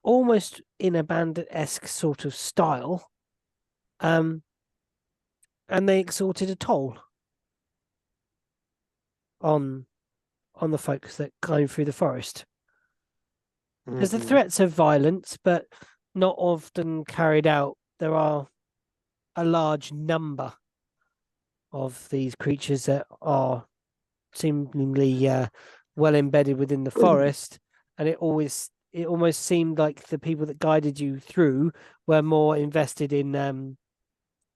Almost in a bandit-esque sort of style. And they extorted a toll on the folks that climb through the forest. Because the threats of violence, but not often carried out. There are a large number of these creatures that are seemingly well embedded within the forest, and it almost seemed like the people that guided you through were more invested in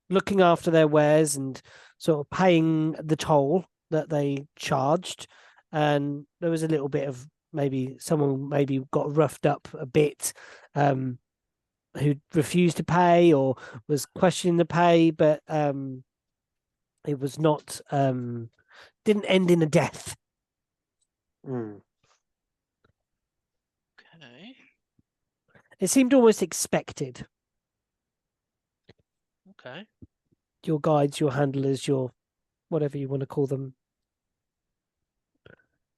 looking after their wares and sort of paying the toll that they charged. And there was a little bit of someone got roughed up a bit, who refused to pay or was questioning the pay, but it was not didn't end in a death. Okay. It seemed almost expected. Okay. Your guides, your handlers, your whatever you want to call them.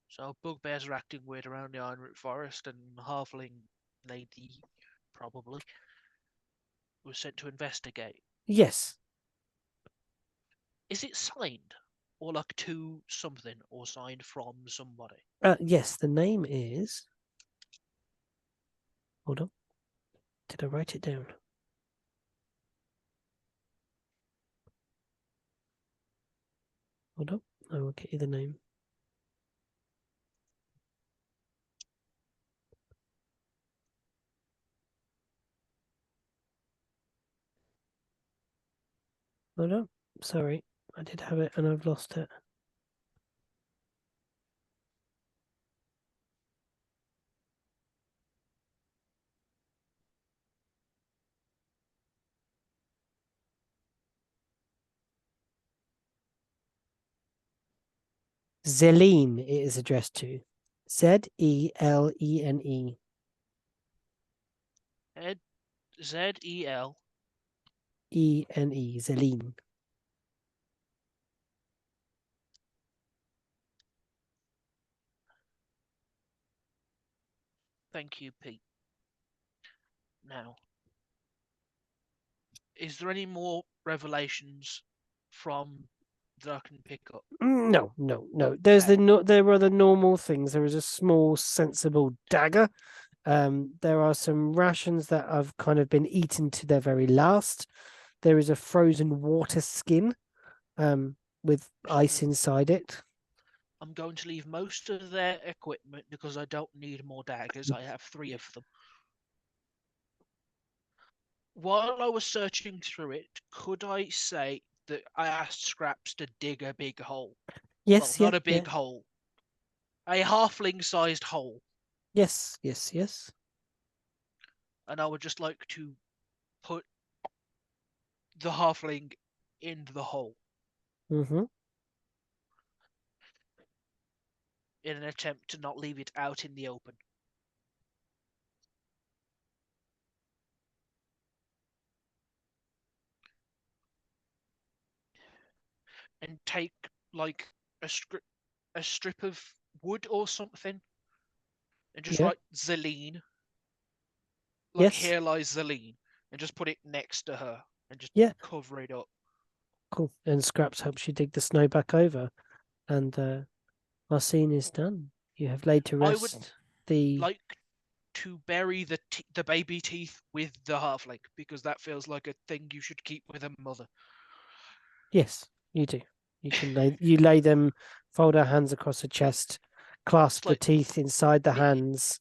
So bugbears are acting weird around the Einroot forest, and halfling lady, probably, was sent to investigate. Yes. Is it signed? Or like to something, or signed from somebody? Yes, the name is... Hold on. Did I write it down? Hold on. I will get you the name. Hold on. Sorry. I did have it and I've lost it. Zelene it is addressed to. Zelene. Z-E-L. E-N-E. Zelene. Thank you, Pete. Now, is there any more revelations from that I can pick up? No. There's Okay. there are the normal things. There is a small, sensible dagger. There are some rations that have kind of been eaten to their very last. There is a frozen water skin, with ice inside it. I'm going to leave most of their equipment because I don't need more daggers. I have 3 of them. While I was searching through it, could I say that I asked Scraps to dig a big hole? Yes, Well, not a yeah. big hole. A halfling-sized hole. Yes. And I would just like to put the halfling in the hole Mm-hmm. in an attempt to not leave it out in the open. And take, like, a strip of wood or something and just Yeah. write Zelene. Like, Yes. here lies Zelene. And just put it next to her and just cover it up. Cool. And Scraps helps you dig the snow back over. And our scene is done. You have laid to I would rest the... like to bury the baby teeth with the halfling, because that feels like a thing you should keep with a mother. Yes, you do. You lay them, fold our hands across the chest, clasp the teeth inside the hands.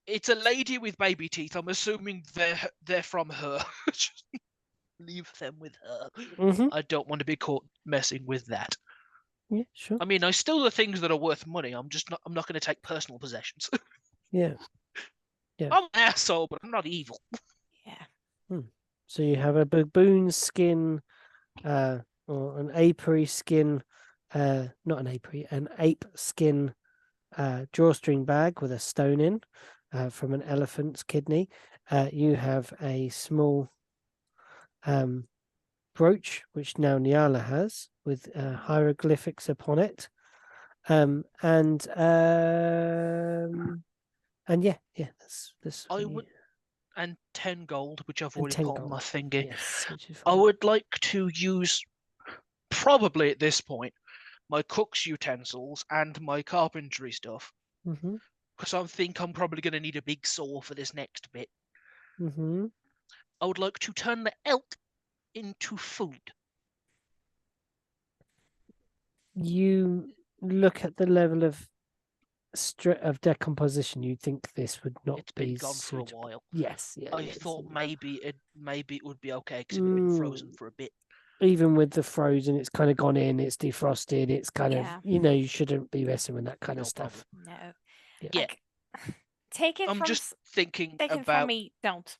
It's a lady with baby teeth. I'm assuming they're from her. Just leave them with her. Mm-hmm. I don't want to be caught messing with that. Yeah, sure. I mean, I steal the things that are worth money. I'm not going to take personal possessions. Yeah. I'm an asshole, but I'm not evil. Yeah. So you have a baboon skin, or an apiary skin, not an apiary, an ape skin drawstring bag with a stone in, from an elephant's kidney. You have a small brooch, which now Nyala has, with hieroglyphics upon it. And yeah, that's I would, and 10 gold, which I've already 10 put on my gold. thingy. Yes, which is I fine. would like to use, probably at this point, my cook's utensils and my carpentry stuff. Mm-hmm. Because I think I'm probably going to need a big saw for this next bit. Mm-hmm. I would like to turn the elk into food. You look at the level of decomposition. You think this would not It's be been gone for a suitable. while. Yes, yeah. I yes. thought maybe it would be okay because it had been frozen for a bit. Even with the frozen, it's kind of gone in. It's defrosted. It's kind of, Yeah. you shouldn't be messing with that kind No of stuff. No. Yeah. Like, take it I'm from just thinking take it about. from me. Don't.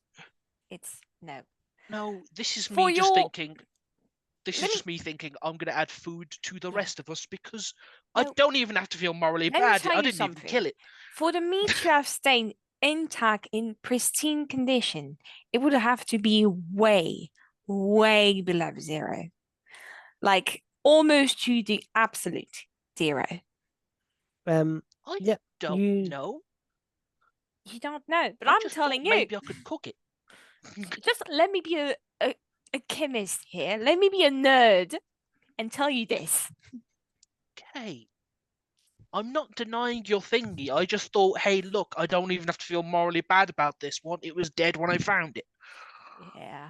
It's no. No, this is For me just your- thinking. This is Let me- just me thinking I'm going to add food to the Yeah. rest of us because I No. don't even have to feel morally Let me bad. tell I you didn't even something. kill it. For the meat to have stayed intact in pristine condition, it would have to be way, way below zero. Like almost to the absolute zero. I I don't know. You don't know, but I I'm just telling thought you. maybe I could cook it. Just let me be a chemist here. Let me be a nerd and tell you this. Okay. I'm not denying your thingy. I just thought, hey, look, I don't even have to feel morally bad about this one. It was dead when I found it. Yeah.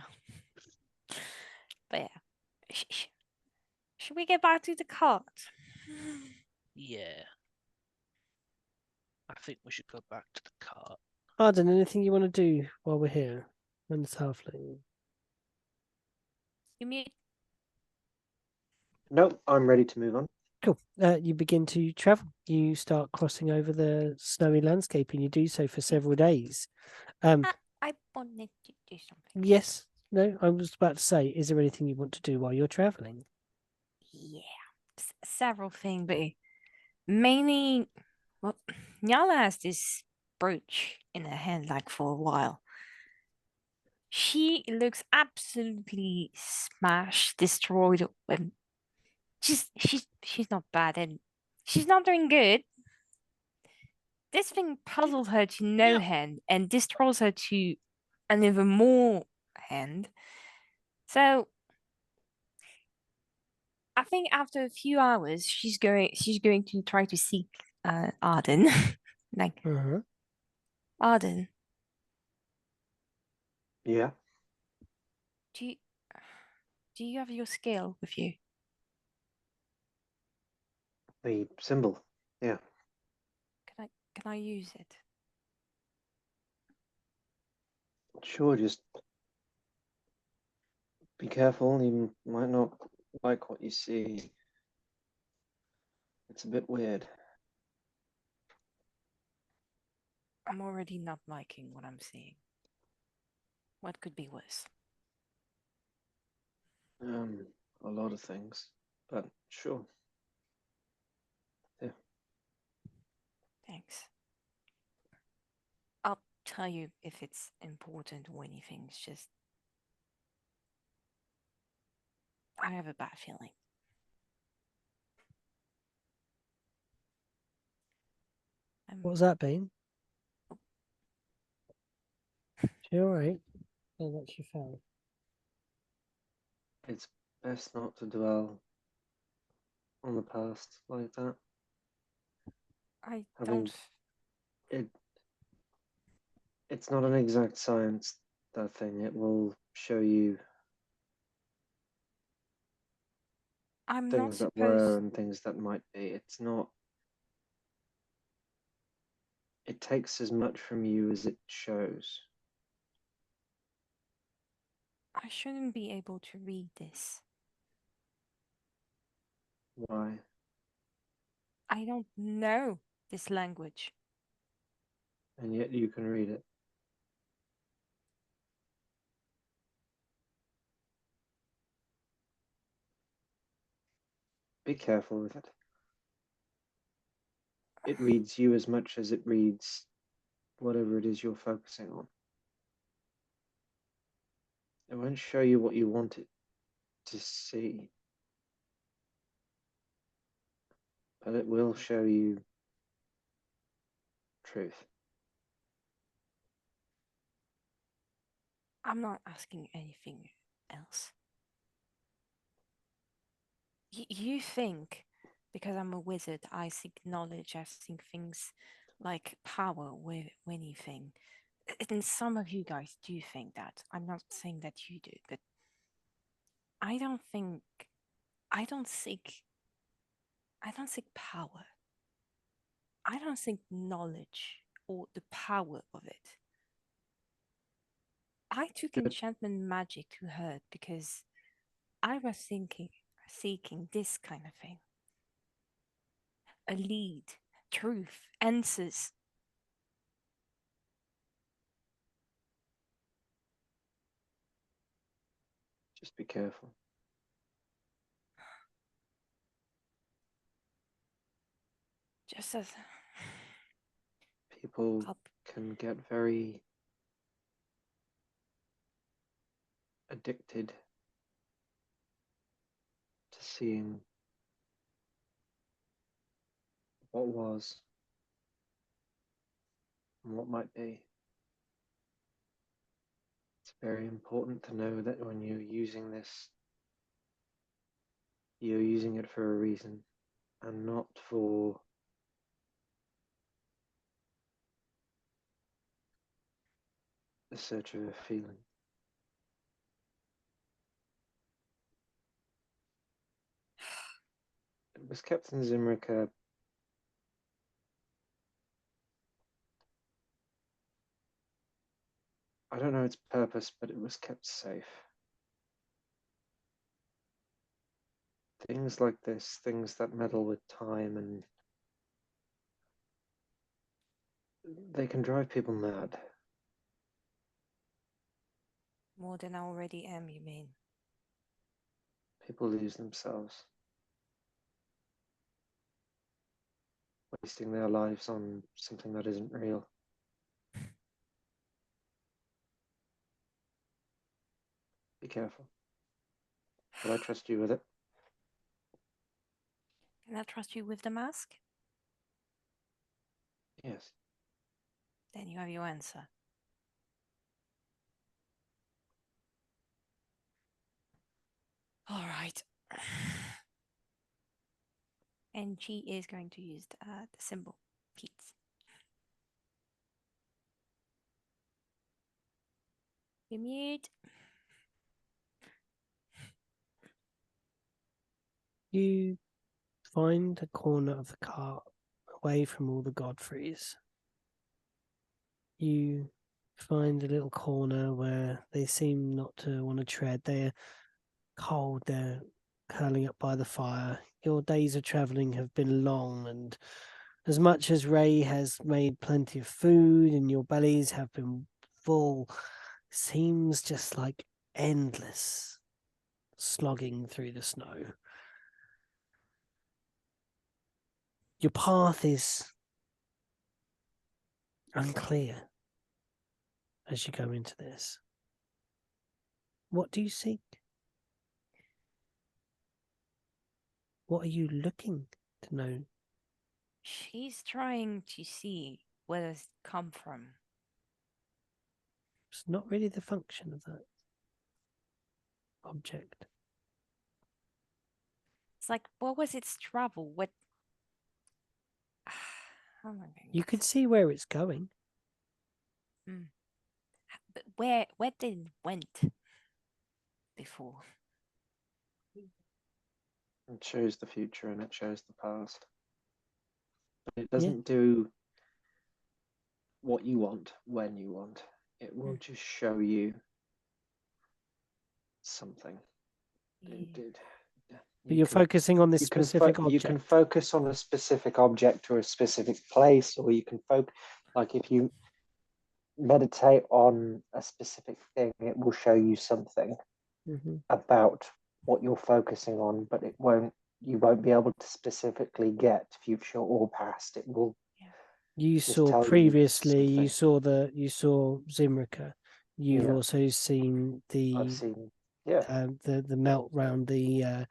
But yeah. Should we get back to the cart? Yeah. I think we should go back to the cart. Arden, anything you want to do while we're here? On the halfling. You mute. Nope, I'm ready to move on. Cool. You begin to travel. You start crossing over the snowy landscape, and you do so for several days. I wanted to do something. Yes. No, I was about to say, is there anything you want to do while you're traveling? Yeah. Several things, but mainly, well, Nyala has this brooch in her hand like for a while. She looks absolutely smashed, destroyed, and she's not bad, and she's not doing good. This thing puzzles her to no hand and destroys her to an even more hand. So I think after a few hours, she's going to try to seek Arden. Like Arden, Yeah, do you have your scale with you? the symbol. Yeah. Can I use it? Sure, just be careful. You might not like what you see. It's a bit weird. I'm already not liking what I'm seeing. What could be worse? A lot of things, but sure. Yeah. Thanks. I'll tell you if it's important or anything. It's just I have a bad feeling. What's that been? You all right? Oh, that's your phone. It's best not to dwell on the past like that. I Having don't. it, it's not an exact science. That thing. It will show you I'm not things that were supposed. and things that might be. It's not. It takes as much from you as it shows. I shouldn't be able to read this. Why? I don't know this language. And yet you can read it. Be careful with it. It reads you as much as it reads whatever it is you're focusing on. It won't show you what you want it to see, but it will show you truth. I'm not asking anything else. You think because I'm a wizard, I seek knowledge, I seek things like power with anything. And some of you guys do think that. I'm not saying that you do, but I don't think I don't seek power. I don't seek knowledge or the power of it. I took Good. enchantment magic to hurt because I was seeking this kind of thing. A lead, truth, answers. Just be careful. Just as People can get very addicted to seeing what was and what might be. It's very important to know that when you're using this, you're using it for a reason and not for the search of a feeling. It was kept in Zimrica I don't know its purpose, but it was kept safe. Things like this, things that meddle with time, and they can drive people mad. More than I already am, you mean? People lose themselves, wasting their lives on something that isn't real. Be careful. But I trust you with it. Can I trust you with the mask? Yes. Then you have your answer. All right. And she is going to use the symbol, Pete's. You mute. You find a corner of the cart away from all the Godfreys. You find a little corner where they seem not to want to tread. They're cold, they're curling up by the fire. Your days of travelling have been long, and as much as Ray has made plenty of food and your bellies have been full, seems just like endless slogging through the snow. Your path is unclear as you go into this. What do you seek? What are you looking to know? She's trying to see where it's come from. It's not really the function of that object. It's like, what was its travel? What? Oh my goodness. You could see where it's going. But where did it went before? It shows the future and it shows the past. But it doesn't do what you want when you want. It will just show you something. But you're focusing on this specific object. You can focus on a specific object or a specific place, or you can focus, like if you meditate on a specific thing, it will show you something about what you're focusing on, but you won't be able to specifically get future or past. It will. You saw previously, you saw Zimrica. You've also seen the melt round the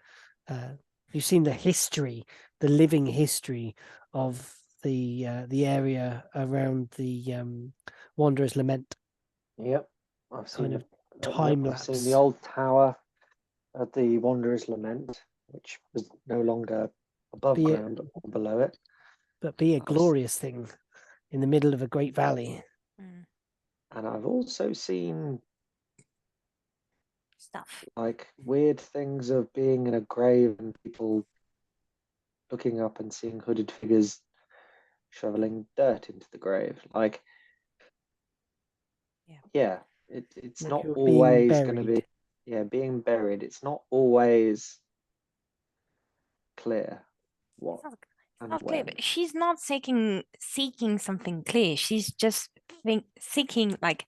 you've seen the history, the living history of the area around the Wanderer's Lament. Yep, I've seen kind of time lapse. I've seen the old tower at the Wanderer's Lament, which was no longer above ground or below it. But be a glorious thing in the middle of a great valley. And I've also seen stuff like weird things of being in a grave and people looking up and seeing hooded figures shoveling dirt into the grave. Like, it's like not always going to be, being buried. It's not always clear what. It's not clear, but she's not seeking something clear. She's just seeking like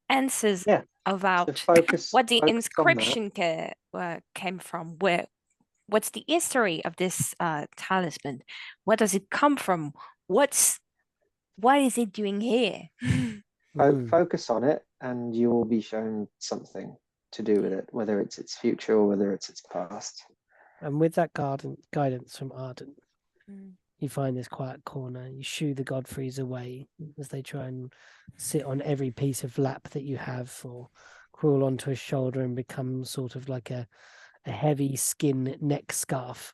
answers about what the inscription came from. What's the history of this talisman? Where does it come from? What is it doing here? Focus on it, and you will be shown something to do with it, whether it's its future or whether it's its past. And with that guidance from Arden, Mm. you find this quiet corner. You shoo the Godfreys away as they try and sit on every piece of lap that you have, or crawl onto a shoulder and become sort of like a heavy skin neck scarf.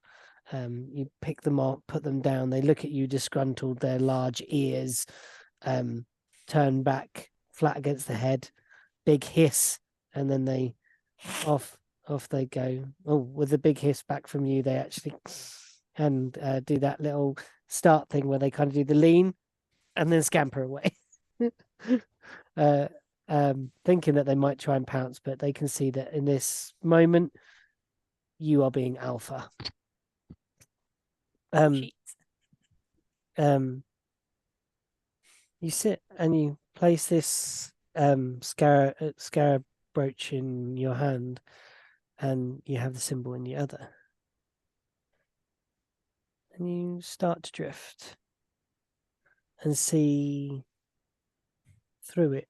You pick them up, put them down. They look at you disgruntled. Their large ears turn back flat against the head. Big hiss, and then they off they go. Oh, with a big hiss back from you, they actually and do that little start thing where they kind of do the lean and then scamper away. Thinking that they might try and pounce, but they can see that in this moment you are being alpha. Jeez. You sit and you place this scarab brooch in your hand, and you have the symbol in the other. And you start to drift and see through it.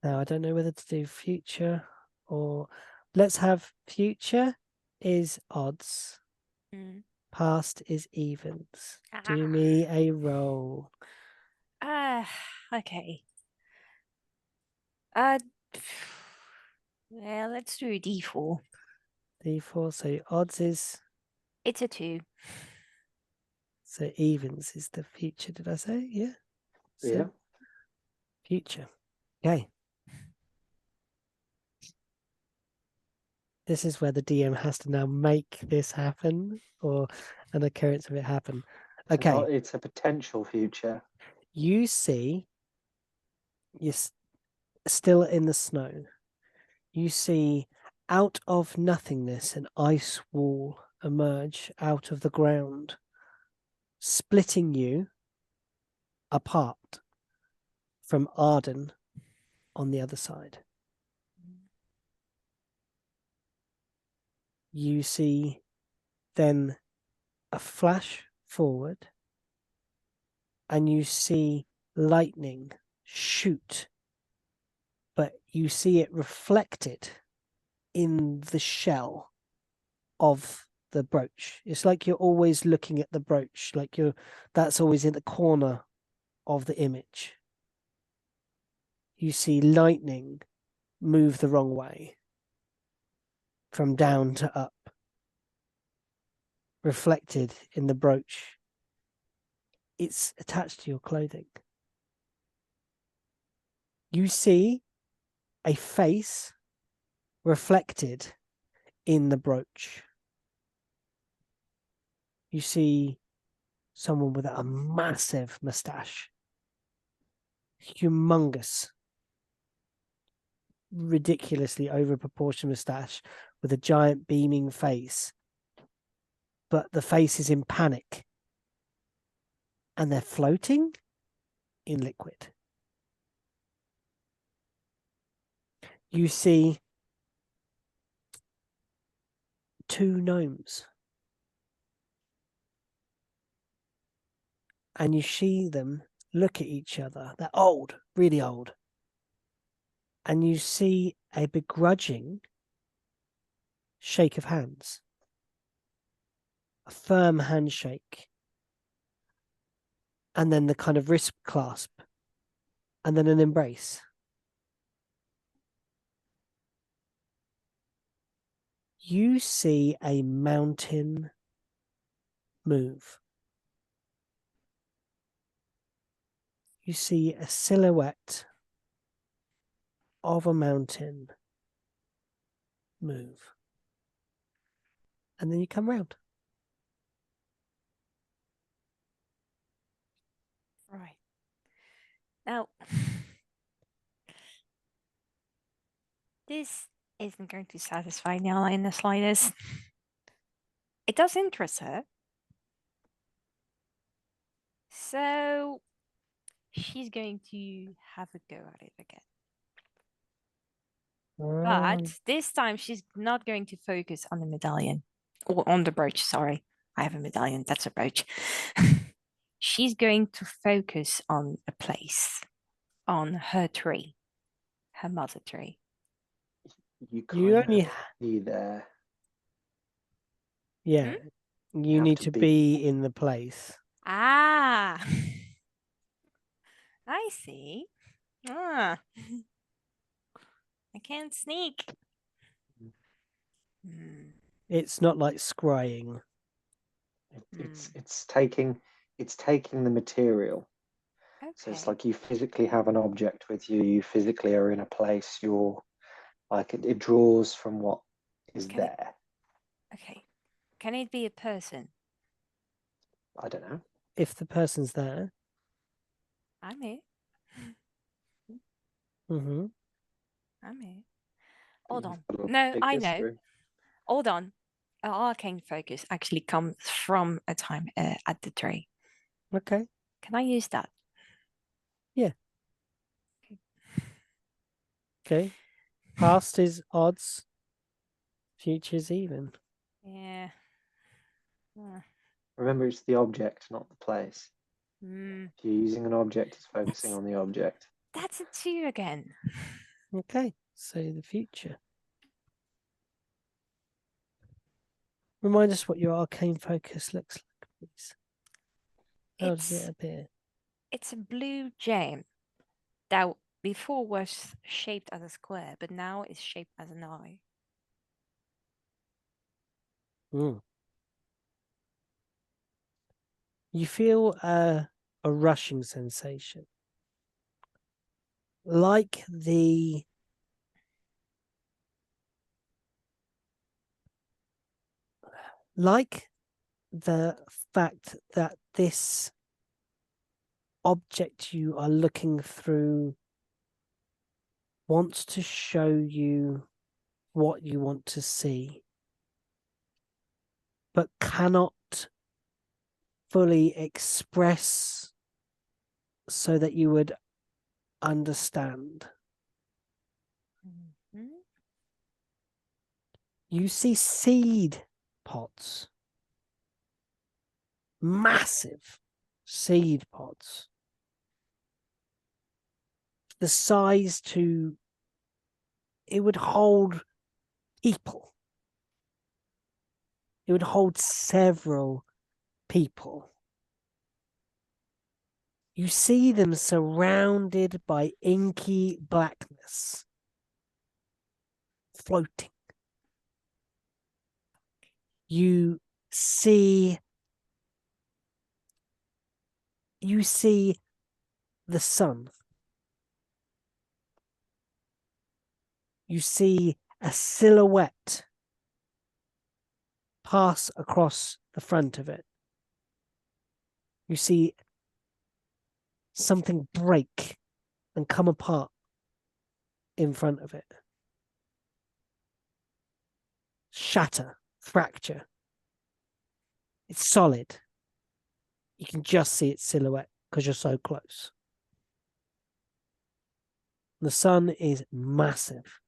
Now, I don't know whether to do future or let's have future is odds, Mm. past is evens. Ah. Do me a roll. Okay. Well, let's do a D4. D4, so odds is, It's a 2. so evens is the future, did I say? Yeah. So Yeah. future. Okay. This is where the DM has to now make this happen, or an occurrence of it happen. Okay. It's a potential future. You see, you're still in the snow. You see out of nothingness an ice wall emerge out of the ground, splitting you apart from Arden on the other side. You see then a flash forward, and you see lightning shoot, but you see it reflected in the shell of the brooch. It's like you're always looking at the brooch, like that's always in the corner of the image. You see lightning move the wrong way, from down to up, reflected in the brooch. It's attached to your clothing. You see a face reflected in the brooch. You see someone with a massive mustache, humongous, ridiculously overproportioned mustache with a giant beaming face, but the face is in panic, and they're floating in liquid. You see 2 gnomes, and you see them look at each other. They're old, really old, and you see a begrudging shake of hands, a firm handshake, and then the kind of wrist clasp, and then an embrace. You see a mountain move. You see a silhouette of a mountain move. And then you come round. Right. Now, this isn't going to satisfy Nella in the slightest. It does interest her. So she's going to have a go at it again. But this time she's not going to focus on the medallion or on the brooch. Sorry, I have a medallion. That's a brooch. she's going to focus on a place, on her tree, her mother tree. You You kind only, of be there. yeah, you have need to to be be in the place. Ah, I see. Ah, I can't sneak. Hmm. It's not like scrying. It's taking the material. So it's Okay. like you physically have an object with you. You physically are in a place. You're like it draws from what is Can it? there. Okay. Can it be a person? I don't know. If the person's there. I'm here. Mm-hmm. I'm here. Hold on. You've got a No, big I know. history. Hold on. Our arcane focus actually comes from a time at the tree. Okay. Can I use that? Okay. Past is odds. Future's even. Yeah. Remember, it's the object, not the place. Mm, If you're using an object, it's focusing That's- on the object. that's a 2 again. Okay. So the future. Remind us what your arcane focus looks like, please. How does it appear? It's a blue gem that before was shaped as a square, but now is shaped as an eye. Mm. You feel a rushing sensation. Like the fact that this object you are looking through wants to show you what you want to see, but cannot fully express so that you would understand. Mm-hmm. You see seed pods, massive seed pods, the size to it would hold people. It would hold several people. You see them surrounded by inky blackness, floating. You see the sun. You see a silhouette pass across the front of it. You see something break and come apart in front of it. Shatter, fracture. It's solid. You can just see its silhouette because you're so close. The sun is massive,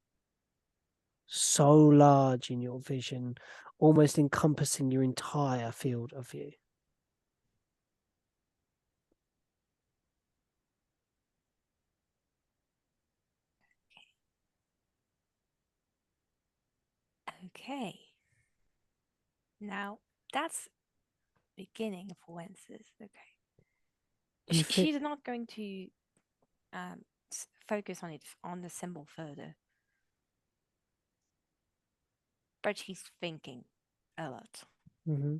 so large in your vision, almost encompassing your entire field of view. Okay. Now that's beginning of Wences. Okay. She's not going to focus on it on the symbol further, but she's thinking a lot. Mm-hmm.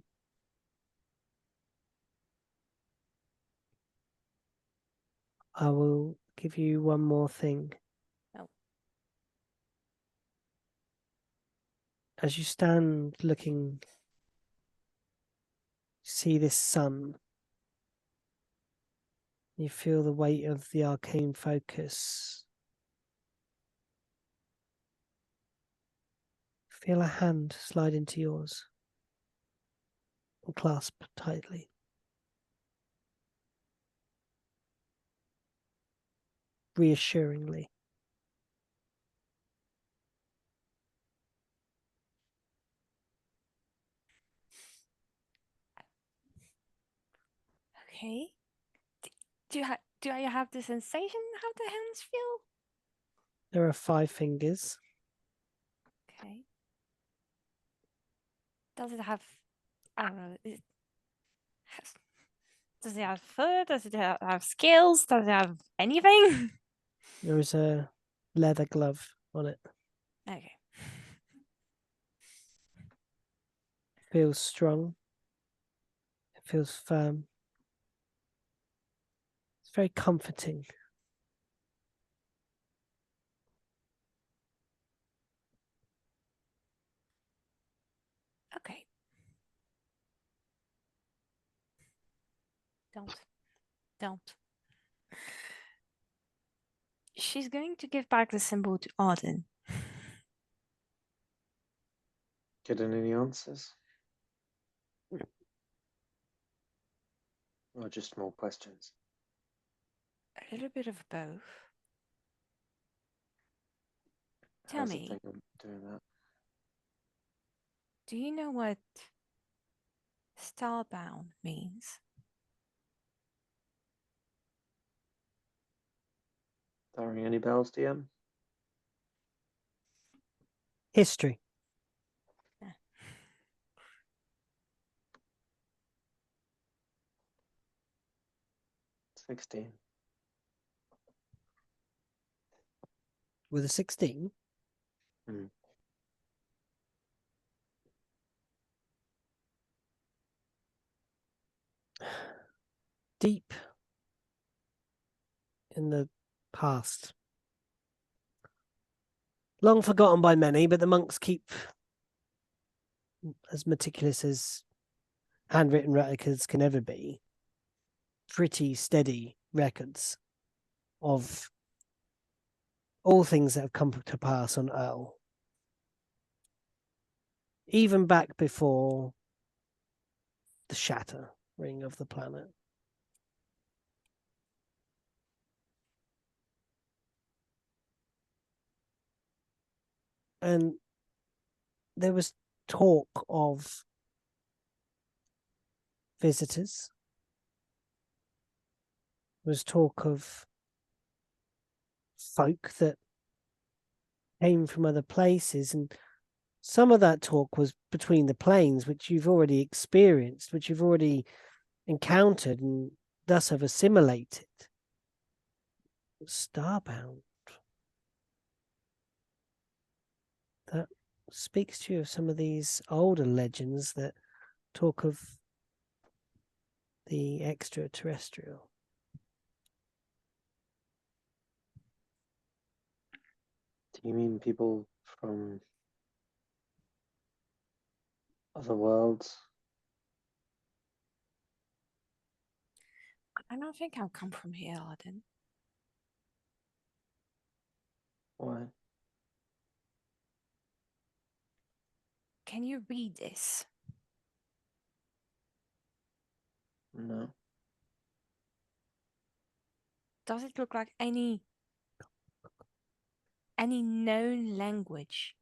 I will give you one more thing. Oh. As you stand looking, see this sun. You feel the weight of the arcane focus. Feel a hand slide into yours and clasp tightly. Reassuringly. Okay. Do I have the sensation how the hands feel? There are 5 fingers. Okay. Does it have? I don't know. Does it have fur? Does it have scales? Does it have anything? There is a leather glove on it. Okay. Feels strong. It feels firm. It's very comforting. Okay. Don't. She's going to give back the symbol to Arden. Getting any answers? Or just more questions? A little bit of both. Tell How's it me, think of doing that? do you know what starbound means? Don't ring any bells, DM? History. 16. With a 16. Hmm. Deep in the past. Long forgotten by many, but the monks keep as meticulous as handwritten records can ever be. Pretty steady records of all things that have come to pass on Earl. Even back before the shattering of the planet. And there was talk of visitors. There was talk of folk that came from other places, and some of that talk was between the planes, which you've already experienced, which you've already encountered and thus have assimilated. Starbound. That speaks to you of some of these older legends that talk of the extraterrestrial. Do you mean people from other worlds? I don't think I'll come from here, Arden. Why? Can you read this? No. Does it look like any known language?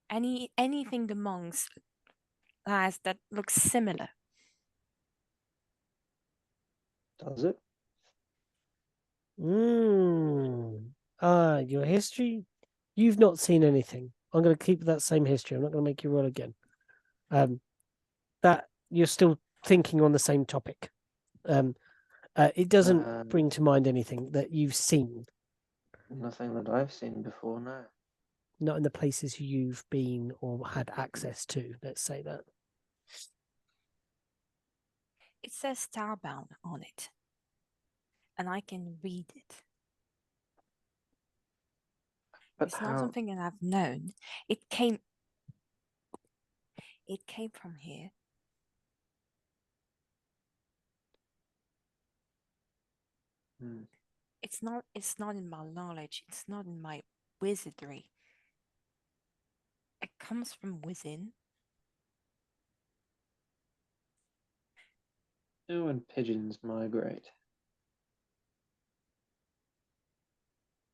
Anything the monks has that looks similar? Does it? Your history? You've not seen anything. I'm going to keep that same history. I'm not going to make you roll again. That you're still thinking on the same topic. It doesn't bring to mind anything that you've seen. Nothing that I've seen before, no. Not in the places you've been or had access to, let's say that. It says starbound on it. And I can read it. But It's how? not something that I've known. It came from here. Hmm. It's not in my knowledge. It's not in my wizardry. It comes from within. You know when pigeons migrate?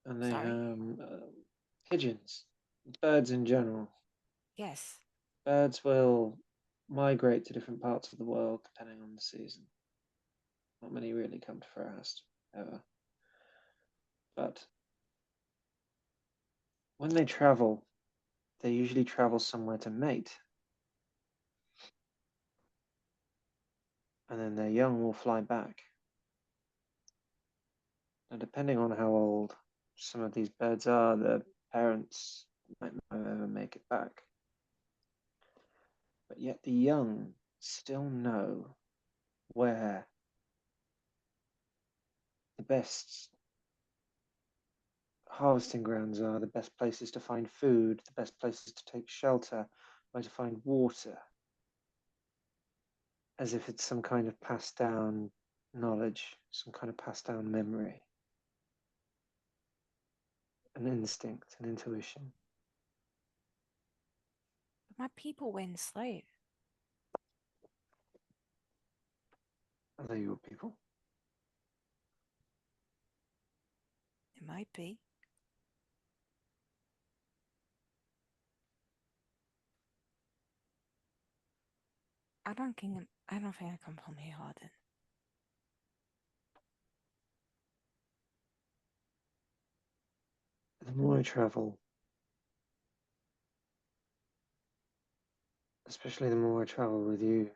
And they Sorry? pigeons, birds in general. Yes. Birds will migrate to different parts of the world depending on the season. Not many really come to Farast ever. But when they travel, they usually travel somewhere to mate. And then their young will fly back. Now, depending on how old some of these birds are, the parents might not ever make it back. But yet the young still know where the best harvesting grounds are, the best places to find food, the best places to take shelter, where to find water, as if it's some kind of passed down knowledge, some kind of passed down memory, an instinct, an intuition. But my people were enslaved. Are they your people? It might be. I don't think I come from here, Harden. The more I travel, especially the more I travel with you,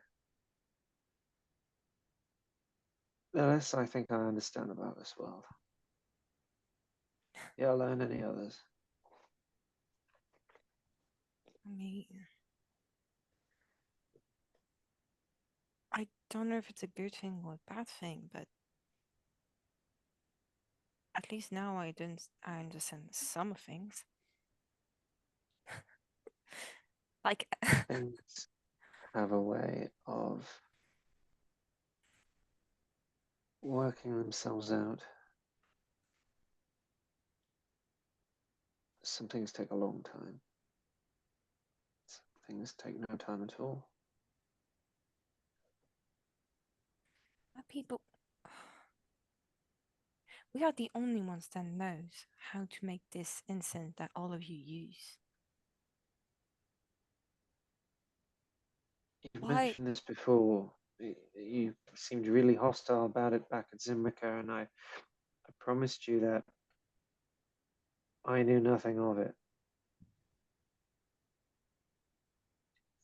the less I think I understand about this world. Yeah, I'll learn any others. I mean, I don't know if it's a good thing or a bad thing, but at least now I understand some things. Like Things have a way of working themselves out. Some things take a long time. Some things take no time at all. my people, we are the only ones that knows how to make this incense that all of you use. You Why? mentioned this before. You seemed really hostile about it back at Zimrica, and I promised you that I knew nothing of it.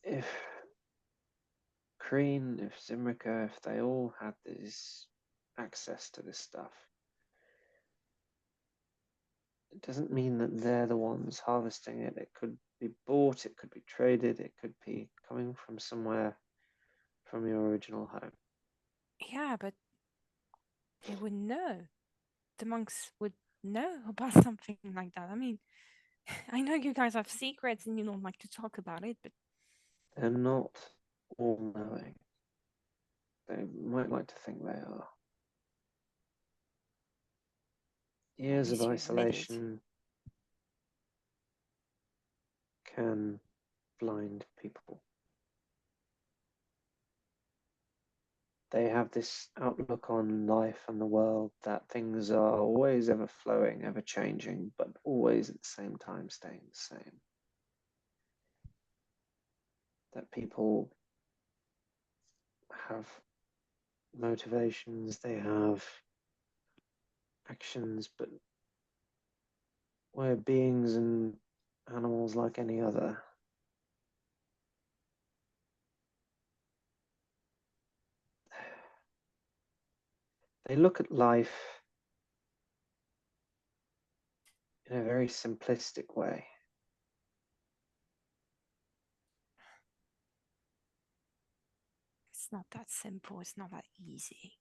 If Kreen, if Zimrica, if they all had this access to this stuff, it doesn't mean that they're the ones harvesting it. It could be bought, it could be traded, it could be coming from somewhere from your original home. Yeah, but they would know. The monks would know about something like that. I mean, I know you guys have secrets and you don't like to talk about it, but They're not all knowing. They might like to think they are. Years of least you admit it. isolation can blind people. They have this outlook on life and the world that things are always ever flowing, ever changing, but always at the same time staying the same. That people have motivations, they have actions, but we're beings and animals like any other. They look at life in a very simplistic way. It's not that simple. It's not that easy.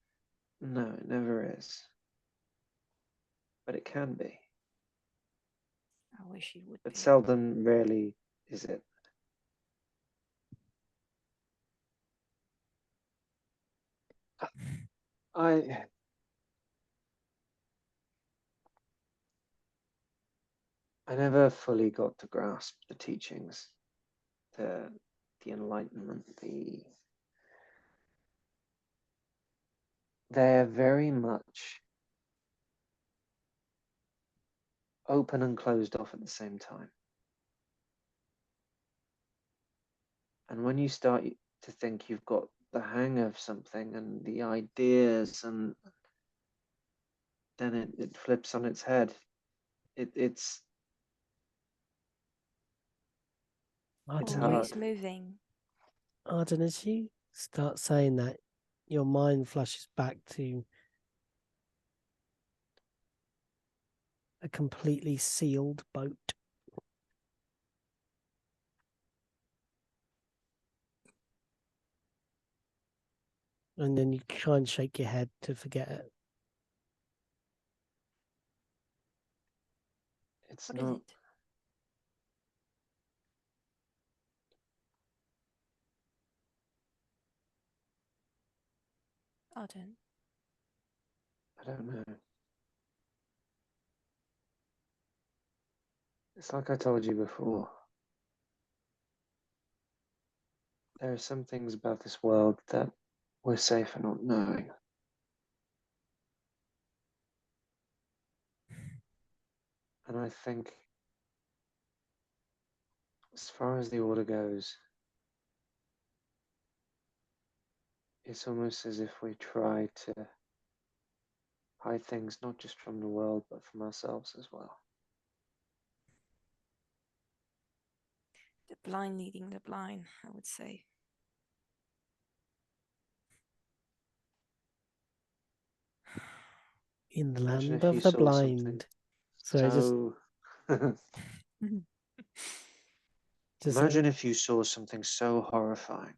No, it never is. But it can be. I wish it would But be. seldom, rarely is it. I never fully got to grasp the teachings, the enlightenment, they're very much open and closed off at the same time. And when you start to think you've got the hang of something and the ideas, and then it flips on its head. It's Arden, Always hard. moving. Arden, as you start saying that, your mind flashes back to a completely sealed boat. And then you try and shake your head to forget it. It's What is not. it? Arden. I don't know. It's like I told you before. There are some things about this world that we're safer not knowing. And I think, as far as the order goes, it's almost as if we try to hide things not just from the world, but from ourselves as well. The blind leading the blind, I would say. In the Imagine land if you of the saw something blind. Sorry, so. just Imagine if you saw something so horrifying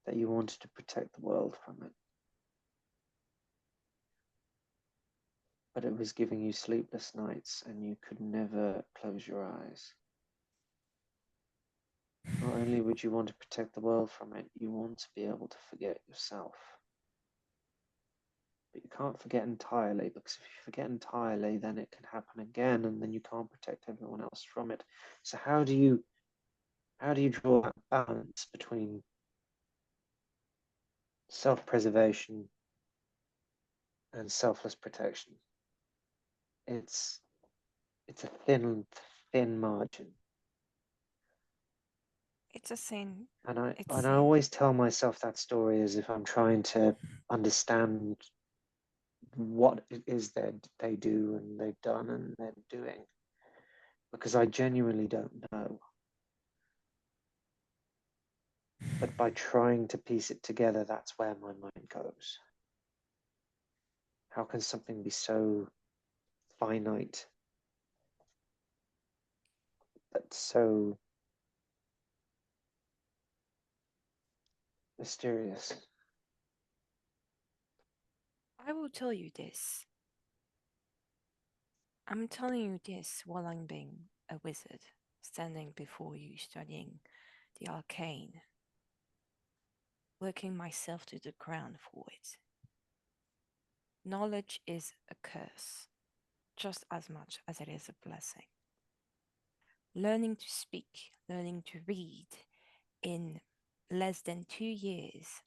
that you wanted to protect the world from it, but it was giving you sleepless nights and you could never close your eyes. Not only would you want to protect the world from it, you want to be able to forget yourself. But you can't forget entirely, because if you forget entirely, then it can happen again, and then you can't protect everyone else from it. So how do you draw that balance between self-preservation and selfless protection? It's a thin margin. It's a sin. And I It's always tell myself that story as if I'm trying to understand what it is that they do and they've done and they're doing, because I genuinely don't know. But by trying to piece it together, that's where my mind goes. How can something be so finite but so mysterious? I will tell you this. I'm telling you this while I'm being a wizard, standing before you studying the arcane, working myself to the ground for it. Knowledge is a curse, just as much as it is a blessing. Learning to speak, learning to read in less than 2 years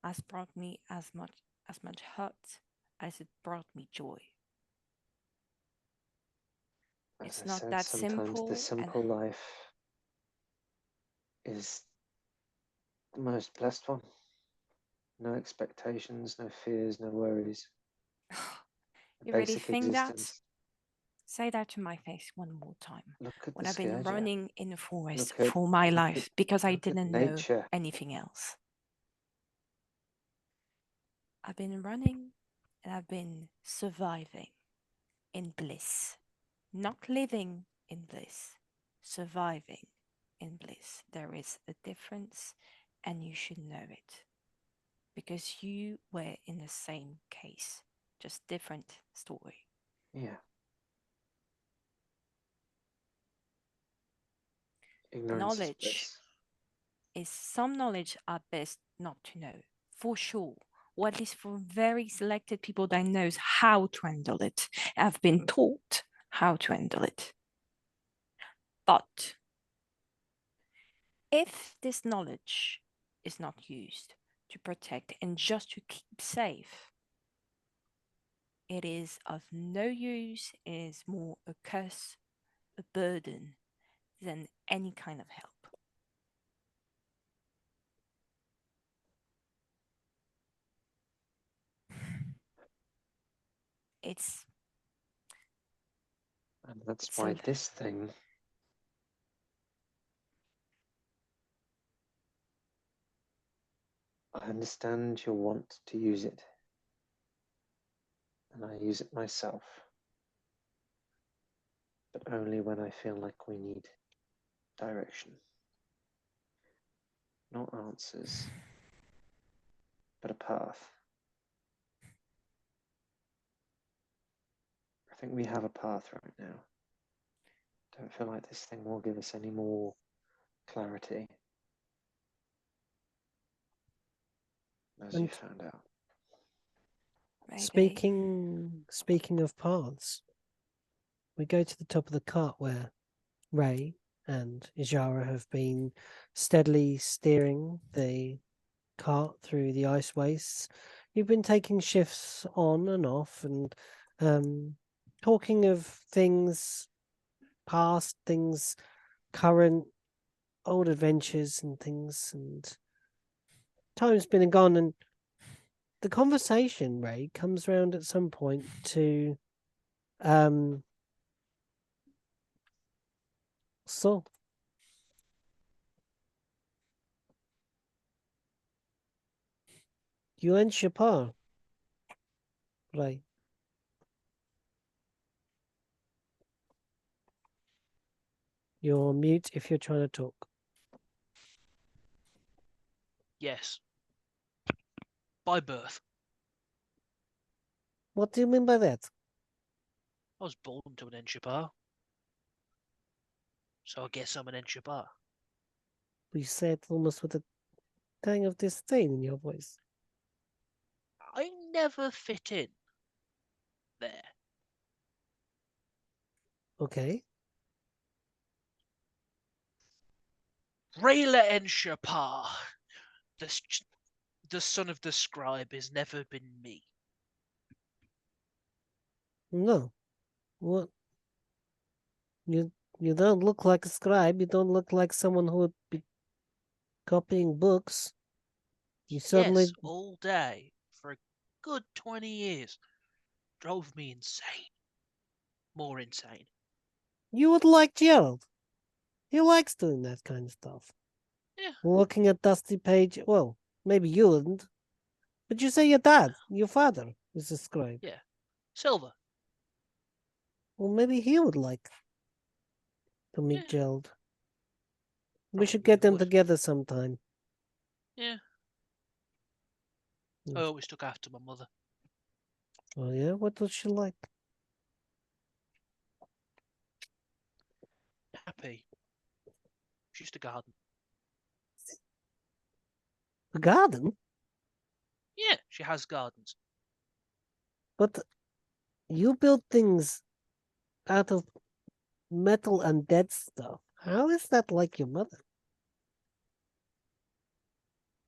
has brought me as much hurt as it brought me joy. As It's I not said, that sometimes the simple, and simple life is the most blessed one. No expectations, no fears, no worries. A you really basic think that? existence. Say that to my face one more time. Look at When the I've been scourger. running in the forest Look at for my look life at because I look at didn't know nature. anything else. I've been running and I've been surviving in bliss, not living in bliss, surviving in bliss. There is a difference, and you should know it because you were in the same case, just different story. Yeah. Ignorance is Knowledge bliss. is some knowledge are best not to know, for sure, or at least for very selected people that knows how to handle it, have been taught how to handle it. But if this knowledge is not used to protect and just to keep safe, it is of no use, it is more a curse, a burden, than any kind of help. It's And that's It's why a- this thing. I understand your want to use it, and I use it myself, but only when I feel like we need direction. Not answers, but a path. I think we have a path right now. Don't feel like this thing will give us any more clarity, as you And found out. maybe. speaking of paths, we go to the top of the cart where Ray and Ijara have been steadily steering the cart through the ice wastes. You've been taking shifts on and off and talking of things past, things current, old adventures and things, and time's been and gone, and the conversation, Ray, comes round at some point to so you and Shapar, right? You're on mute if you're trying to talk. Yes. By birth. What do you mean by that? I was born to an Enshipar. So I guess I'm an Enshipar. You said almost with a tang of disdain in your voice. I never fit in there. Okay. Rayla Enshipar, the son of the scribe, has never been me. No. What? You don't look like a scribe. You don't look like someone who would be copying books. You certainly. Yes, all day for a good 20 years. Drove me insane. More insane. You would like Gerald. He likes doing that kind of stuff. Yeah. Looking at dusty page. Well, maybe you wouldn't. But you say your dad, your father, is a scribe. Yeah. Silver. Well, maybe he would like to meet Yeah. Gerald. We should Probably get them would. together sometime. Yeah. Mm. I always took after my mother. Oh yeah? What was she like? Happy. She used to garden. A garden? Yeah, she has gardens. But you build things out of metal and dead stuff. How is that like your mother?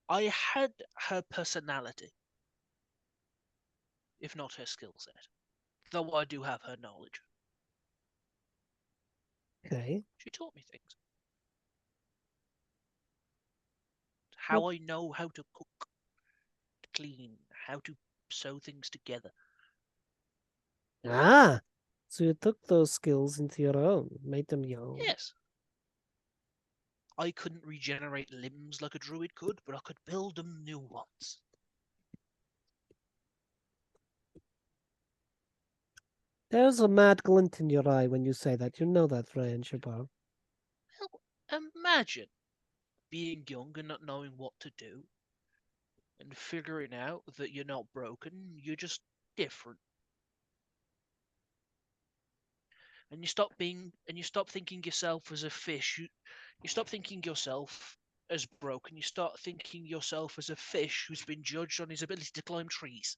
I had her personality, if not her skill set. Though I do have her knowledge. Okay. She taught me things. How What? I know how to cook, clean, how to sew things together. Ah! So you took those skills into your own, made them your own. Yes. I couldn't regenerate limbs like a druid could, but I could build them new ones. There's a mad glint in your eye when you say that. You know that, Ryan Shabar. Well, imagine being young and not knowing what to do, and figuring out that you're not broken, you're just different. And you stop thinking yourself as a fish. You stop thinking yourself as broken. You start thinking yourself as a fish who's been judged on his ability to climb trees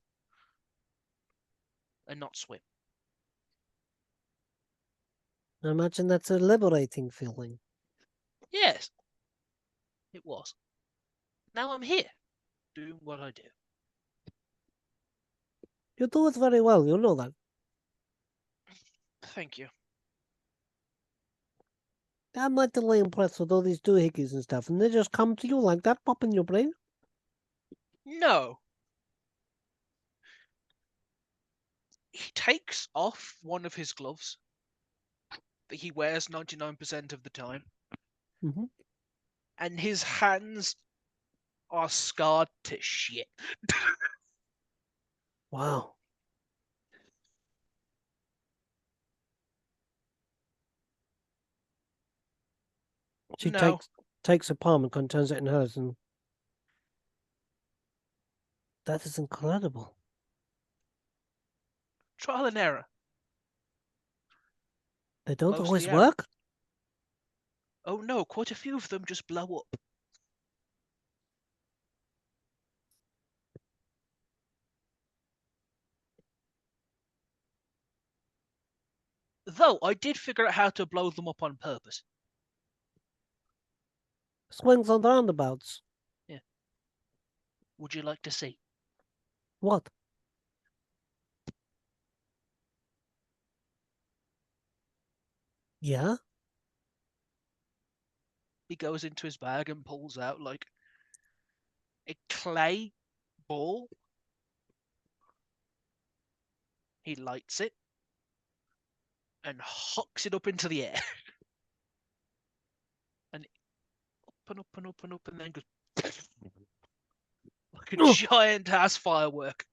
and not swim. I imagine that's a liberating feeling. Yes, it was. Now I'm here, doing what I do. You do it very well, you know that. Thank you. I'm mightily impressed with all these doohickeys and stuff, and they just come to you like that, pop in your brain. No. He takes off one of his gloves that he wears 99% of the time, and his hands are scarred to shit. Wow. She No. takes a palm and turns it in hers, and that is incredible. Trial and error. They don't Mostly always error. work. Oh no, quite a few of them just blow up. Though I did figure out how to blow them up on purpose. Swings on roundabouts. Yeah. Would you like to see? What? Yeah? He goes into his bag and pulls out like a clay ball. He lights it and hucks it up into the air. And up and up and up and up, and then goes like a giant ass firework.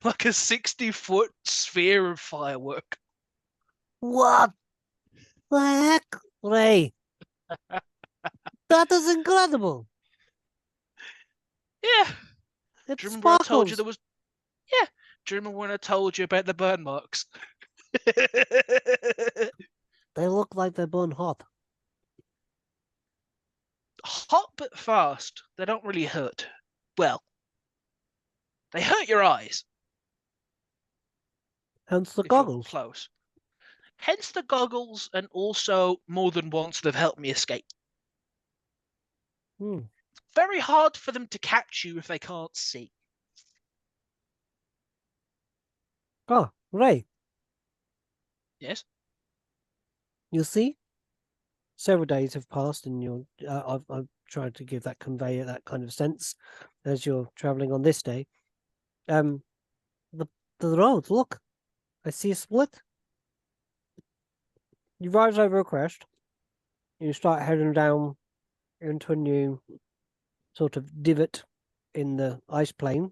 Like a 60-foot sphere of firework. What the heck, Ray? That is incredible. Yeah. It Do you remember I told you sparkles. there was... Yeah. Do you remember when I told you about the burn marks? They look like they're burnt hot. Hot but fast. They don't really hurt. Well, they hurt your eyes Hence the if you're goggles. close. Hence the goggles, and also more than once they've helped me escape. Very hard for them to catch you if they can't see. Oh, Ray, Yes? you see? Several days have passed, and you're. I've tried to give that conveyor that kind of sense as you're traveling on this day. The road. Look, I see a split. You rise over a crest. You start heading down into a new sort of divot in the ice plain.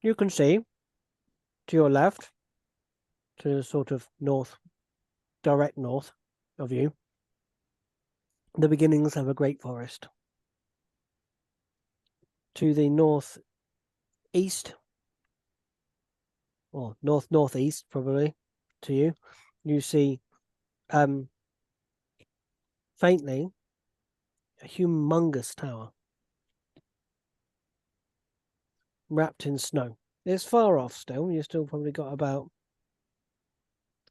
You can see to your left, to the sort of north, direct north of you, the beginnings of a great forest. To the northeast, or northeast probably, to you, you see faintly a humongous tower wrapped in snow. It's far off still. You still probably got about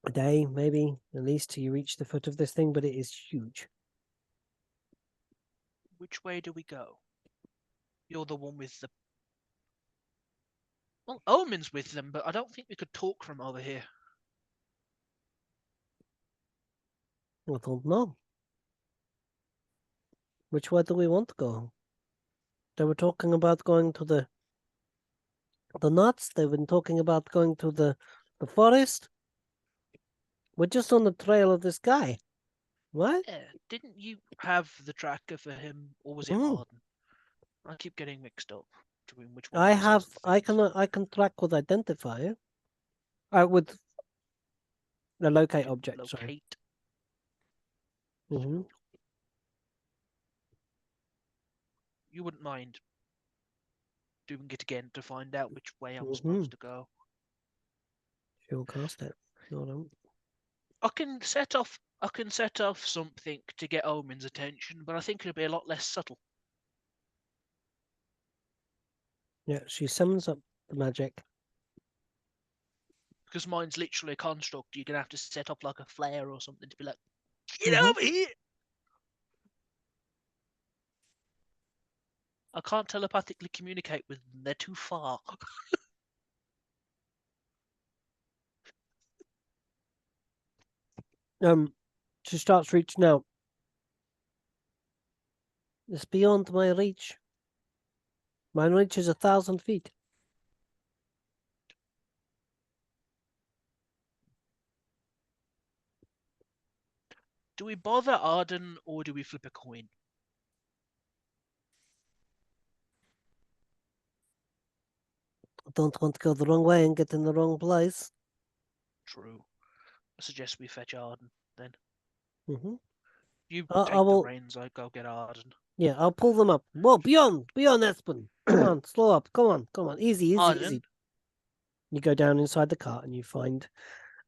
a day, maybe, at least, till you reach the foot of this thing, but it is huge. Which way do we go? You're the one with the... Well, Omen's with them, but I don't think we could talk from over here. I don't know. Which way do we want to go? They were talking about going to the nuts. They've been talking about going to the forest. We're just on the trail of this guy. What? Yeah, didn't you have the tracker for him, or was it Mm. Arden? I keep getting mixed up between which one. I of us has have. the I things. can track with identifier. With the locate object. Sorry. Locate. You wouldn't mind doing it again to find out which way I'm supposed to go. Sure, cast it. Sure don't. I can set off something to get Omen's attention, but I think it'll be a lot less subtle. Yeah, she summons up the magic. Because mine's literally a construct. You're gonna have to set up like a flare or something to be like, get over here. I can't telepathically communicate with them. They're too far. She starts reaching out. It's beyond my reach. My reach is 1,000 feet. Do we bother Arden or do we flip a coin? I don't want to go the wrong way and get in the wrong place. True. I suggest we fetch Arden then. Hmm. You I take the will. reins, I go get Arden. Yeah, I'll pull them up. Whoa, beyond, Espen. Come on, slow up. Come on. Easy. Arden, You go down inside the cart and you find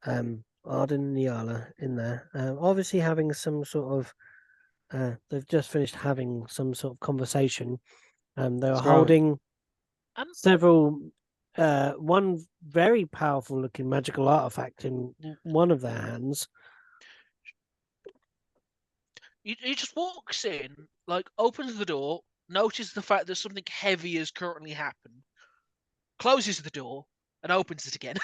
Arden and Yala in there. Obviously having some sort of they've just finished having some sort of conversation. They were What's wrong? holding Um, several one very powerful looking magical artifact in one of their hands. he just walks in, like opens the door, notices the fact that something heavy has currently happened, closes the door, and opens it again.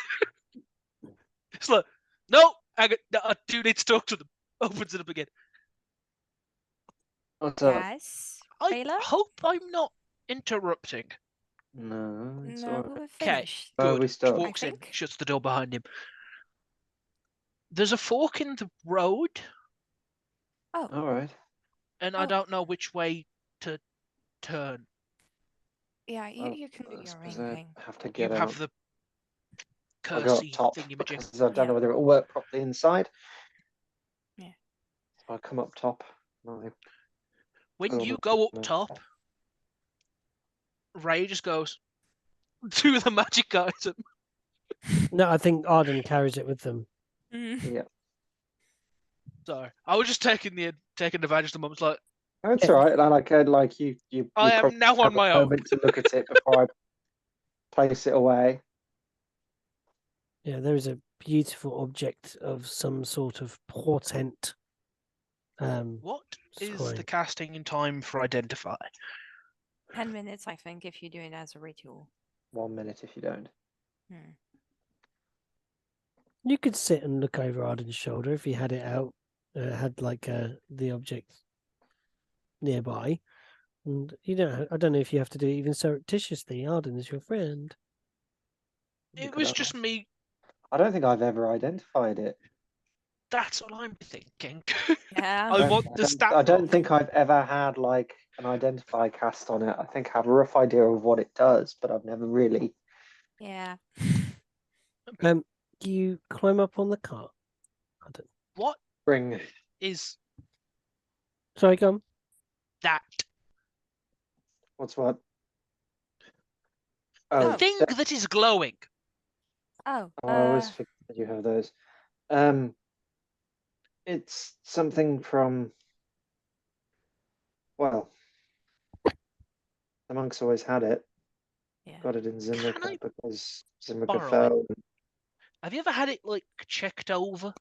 It's like, no, I do need to talk to them. Opens it up again. What's up? Yes. I Taylor? hope I'm not interrupting. No, it's No, alright. we're Okay, finished. Oh, good. we Just stopped. walks I in, think. shuts the door behind him. There's a fork in the road, Oh, Alright. and I Oh. don't know which way to turn. yeah, you, Well, you can do I your suppose ring I thing. have to You get have out. the I'll go up cursey top thingy-majig. because I don't Yeah. know whether it'll work properly inside. Yeah. So I'll come up top. and I When put all you the- go up top, Ray just goes, do the magic item. No, I think Arden carries it with them. Yeah, Sorry, I was just taking advantage of the moment. Like, that's Yeah. all right. Like you I am probably now on have my a own. moment to look at it before I place it away. Yeah, there is a beautiful object of some sort of portent. What is Sorry. the casting time for identify? 10 minutes, I think, if you do it as a ritual. 1 minute if you don't. Hmm. You could sit and look over Arden's shoulder if he had it out, had like the object nearby. And you don't. I don't know if you have to do it even surreptitiously. Arden is your friend. You It could was ask. just me. I don't think I've ever identified it. That's what I'm thinking. Yeah. I want the stat I don't block. think I've ever had like an identify cast on it. I think I have a rough idea of what it does, but I've never really. Yeah. You climb up on the cart. Arden. What Bring is Sorry, come. that what's what? Oh. thing that is glowing? Oh, I always forget that you have those. It's something from. Well, the monks always had it. yeah. Got it in I Zimrica because Zimrica borrow fell. Have you ever had it like checked over?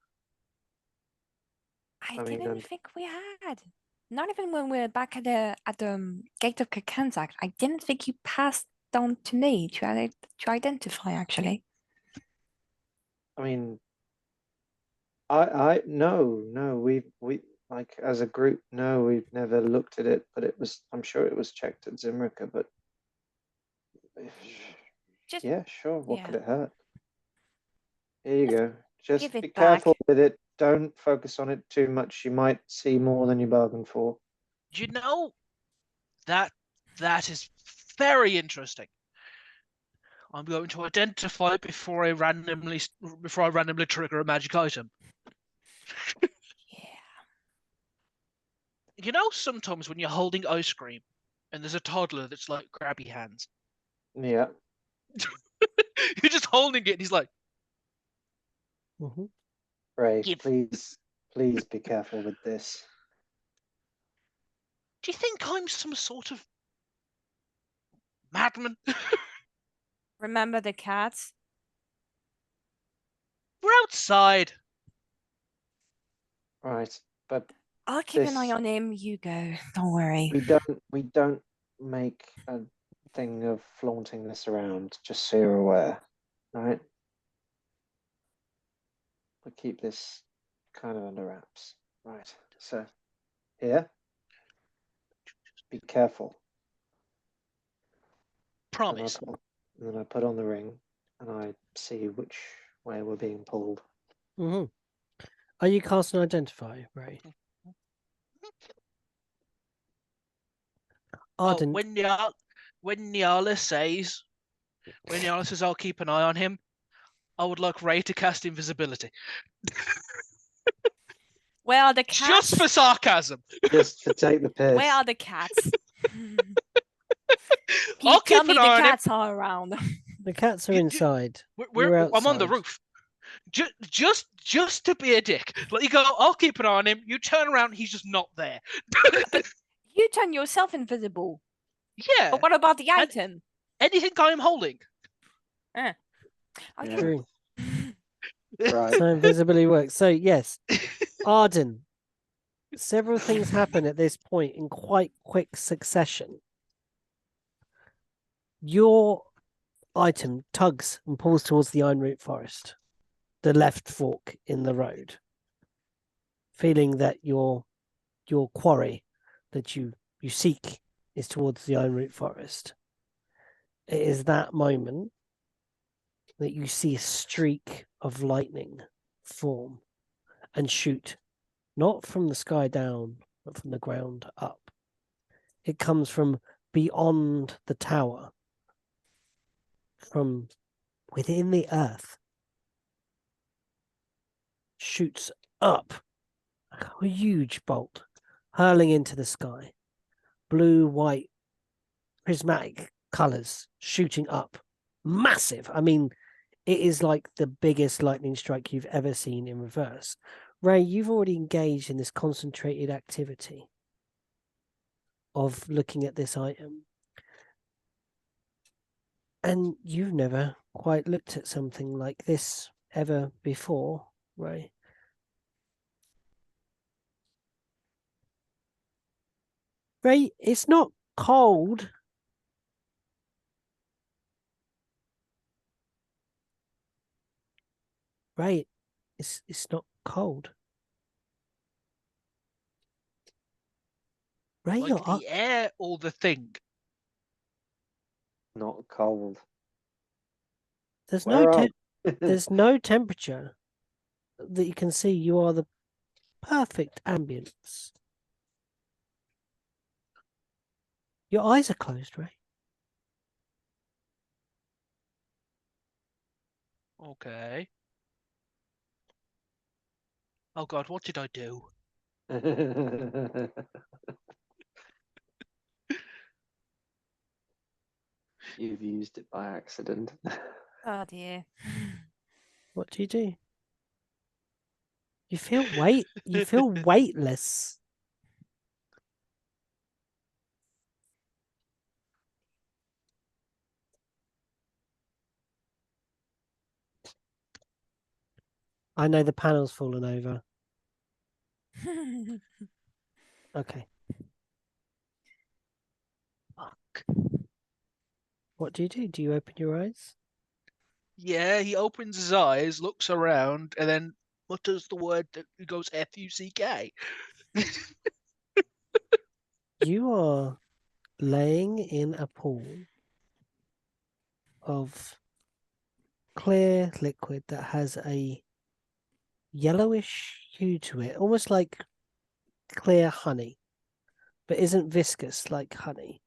I I mean, didn't think we had. Not even when we were back at the gate of Kakanzak. I didn't think you passed on to me to identify, actually. I mean, no, we like as a group, no, we've never looked at it, but I'm sure it was checked at Zimrica, but Just yeah, sure, what yeah. could it hurt? Here you Just go. Just give it be back. careful with it. Don't focus on it too much. You might see more than you bargained for. Do you know that is very interesting. I'm going to identify it before I randomly trigger a magic item. Yeah. You know, sometimes when you're holding ice cream and there's a toddler that's like grabby hands, Yeah. you're just holding it and he's like, Mm-hmm. Ray, Give. please be careful with this. do you think I'm some sort of madman? Remember the cats? We're outside. Right, but I'll keep an eye this on him. You go. Don't worry. we don't make a thing of flaunting this around, just so you're aware. Right? We keep this kind of under wraps. Right. So here. Just be careful. Promise. And then I put on the ring and I see which way we're being pulled. Mm-hmm. Are you casting Identify, Ray? Arden, Oh, when Nyala says, I'll keep an eye on him, I would like Ray to cast invisibility. Where are the cats? Just for sarcasm. Just to take the piss. Where are the cats? Can I'll you tell keep me an the eye on him. cats are around? the cats are You- inside. I'm on the outside. roof. Just to be a dick. Like you go, I'll keep an eye on him. You turn around, he's just not there. You turn yourself invisible. Yeah. But what about the And- item? Anything I'm holding. Oh, Yeah. True. Right. So invisibility works. So yes, Arden. Several things happen at this point in quite quick succession. Your item tugs and pulls towards the Einroot forest, the left fork in the road, feeling that your quarry that you seek is towards the Einroot forest. It is that moment that you see a streak of lightning form and shoot, not from the sky down, but from the ground up. It comes from beyond the tower, from within the earth, shoots up a huge bolt, hurling into the sky. Blue, white, prismatic colours shooting up. Massive. I mean, it is like the biggest lightning strike you've ever seen in reverse. Ray, you've already engaged in this concentrated activity of looking at this item. And you've never quite looked at something like this ever before, Ray. Ray, it's not cold. Ray, it's not cold. Ray, Like you're the air or the thing. Not cold. there's Where no are there's no temperature that you can see. You are the perfect ambience. Your eyes are closed, Ray. Okay. Oh god, what did I do? You've used it by accident. Oh dear. What do? You feel you feel weightless. I know the panel's fallen over. Okay. Fuck. What do? Do you open your eyes? Yeah, he opens his eyes, looks around, and then mutters the word that goes F-U-C-K. You are laying in a pool of clear liquid that has a yellowish hue to it, almost like clear honey, but isn't viscous like honey.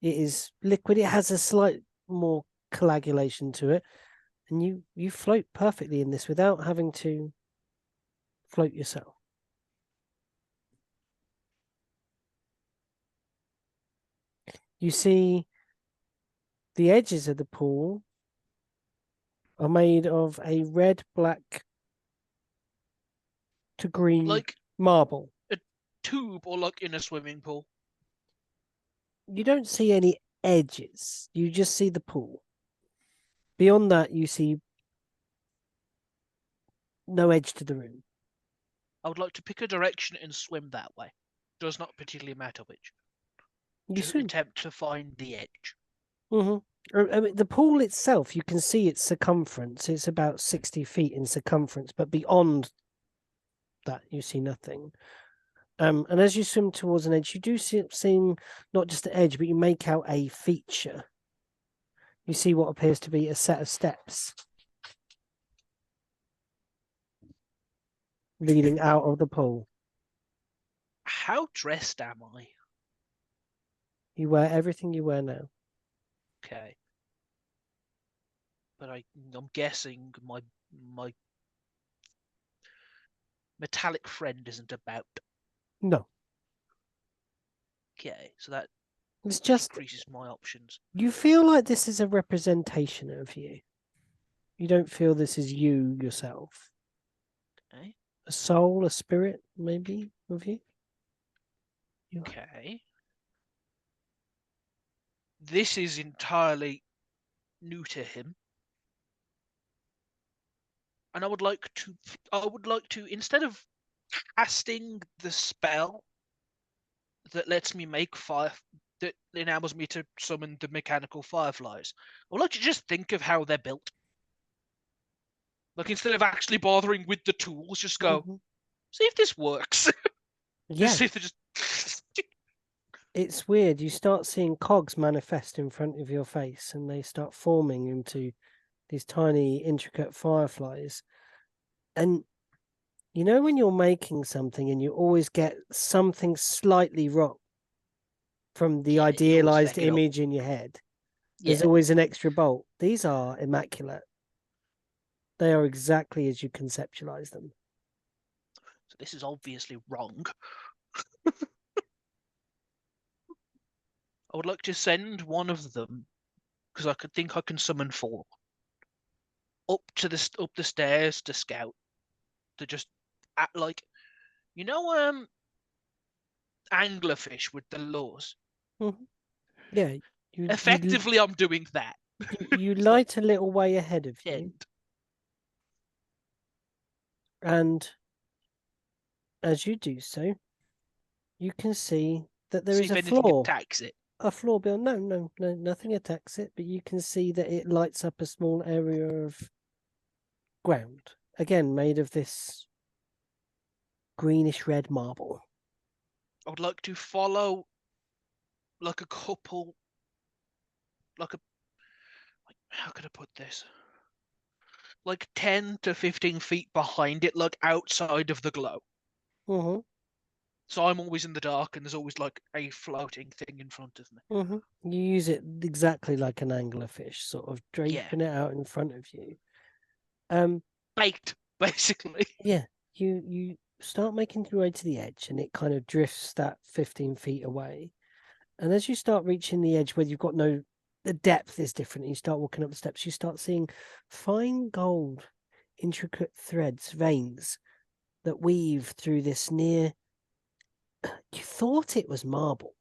It is liquid. It has a slight more coagulation to it, and you float perfectly in this without having to float yourself. You see the edges of the pool are made of a red, black to green Like marble. a tube or like in a swimming pool. You don't see any edges. You just see the pool. Beyond that, you see no edge to the room. I would like to pick a direction and swim that way. Does not particularly matter which. You Just swim. attempt to find the edge. I mean, the pool itself, you can see its circumference. It's about 60 feet in circumference, but beyond that, you see nothing. And as you swim towards an edge, you do see not just the edge, but you make out a feature. You see what appears to be a set of steps. leading out of the pool. How dressed am I? You wear everything you wear now. Okay. But I'm guessing my metallic friend isn't about. No, Okay, so that it's just increases my options. you feel like this is a representation of you. You don't feel this is you yourself. Okay. A soul, a spirit, maybe, of you. Okay. This is entirely new to him. And I would like to instead of casting the spell that lets me make fire that enables me to summon the mechanical fireflies, I would like to just think of how they're built. Like instead of actually bothering with the tools, just go see if this works. Yeah, Just see if they just it's weird. You start seeing cogs manifest in front of your face, and they start forming into these tiny, intricate fireflies. And you know when you're making something and you always get something slightly wrong from the Yeah, you always idealized fuck it up. image in your head? There's Yeah. always an extra bolt. These are immaculate. They are exactly as you conceptualize them. So this is obviously wrong. I would like to send one of them, because I could think I can summon 4, up the stairs to scout, to just act like, you know, anglerfish with the lures. Yeah, Effectively, I'm doing that. you It's like light a little way ahead of you, end. and as you do so, you can see that there See is if a anything floor. attacks it. A floor bill. No, nothing attacks it, but you can see that it lights up a small area of ground. Again, made of this greenish red marble. I would like to follow like a couple, how could I put this? Like 10 to 15 feet behind it, like outside of the glow. Mm-hmm. So I'm always in the dark and there's always like a floating thing in front of me. Mm-hmm. You use it exactly like an anglerfish, sort of draping it out in front of you. Baked, basically. Yeah, you start making your way to the edge, and it kind of drifts that 15 feet away. And as you start reaching the edge where you've got the depth is different, you start walking up the steps, you start seeing fine gold, intricate threads, veins that weave through this near. You thought it was marble,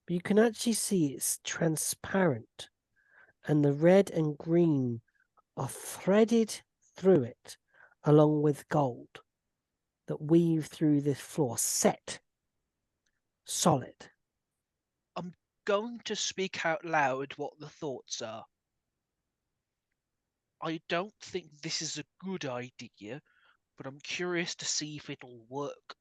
but you can actually see it's transparent, and the red and green are threaded through it along with gold that weave through this floor, set, solid. I'm going to speak out loud what the thoughts are. I don't think this is a good idea, but I'm curious to see if it'll work.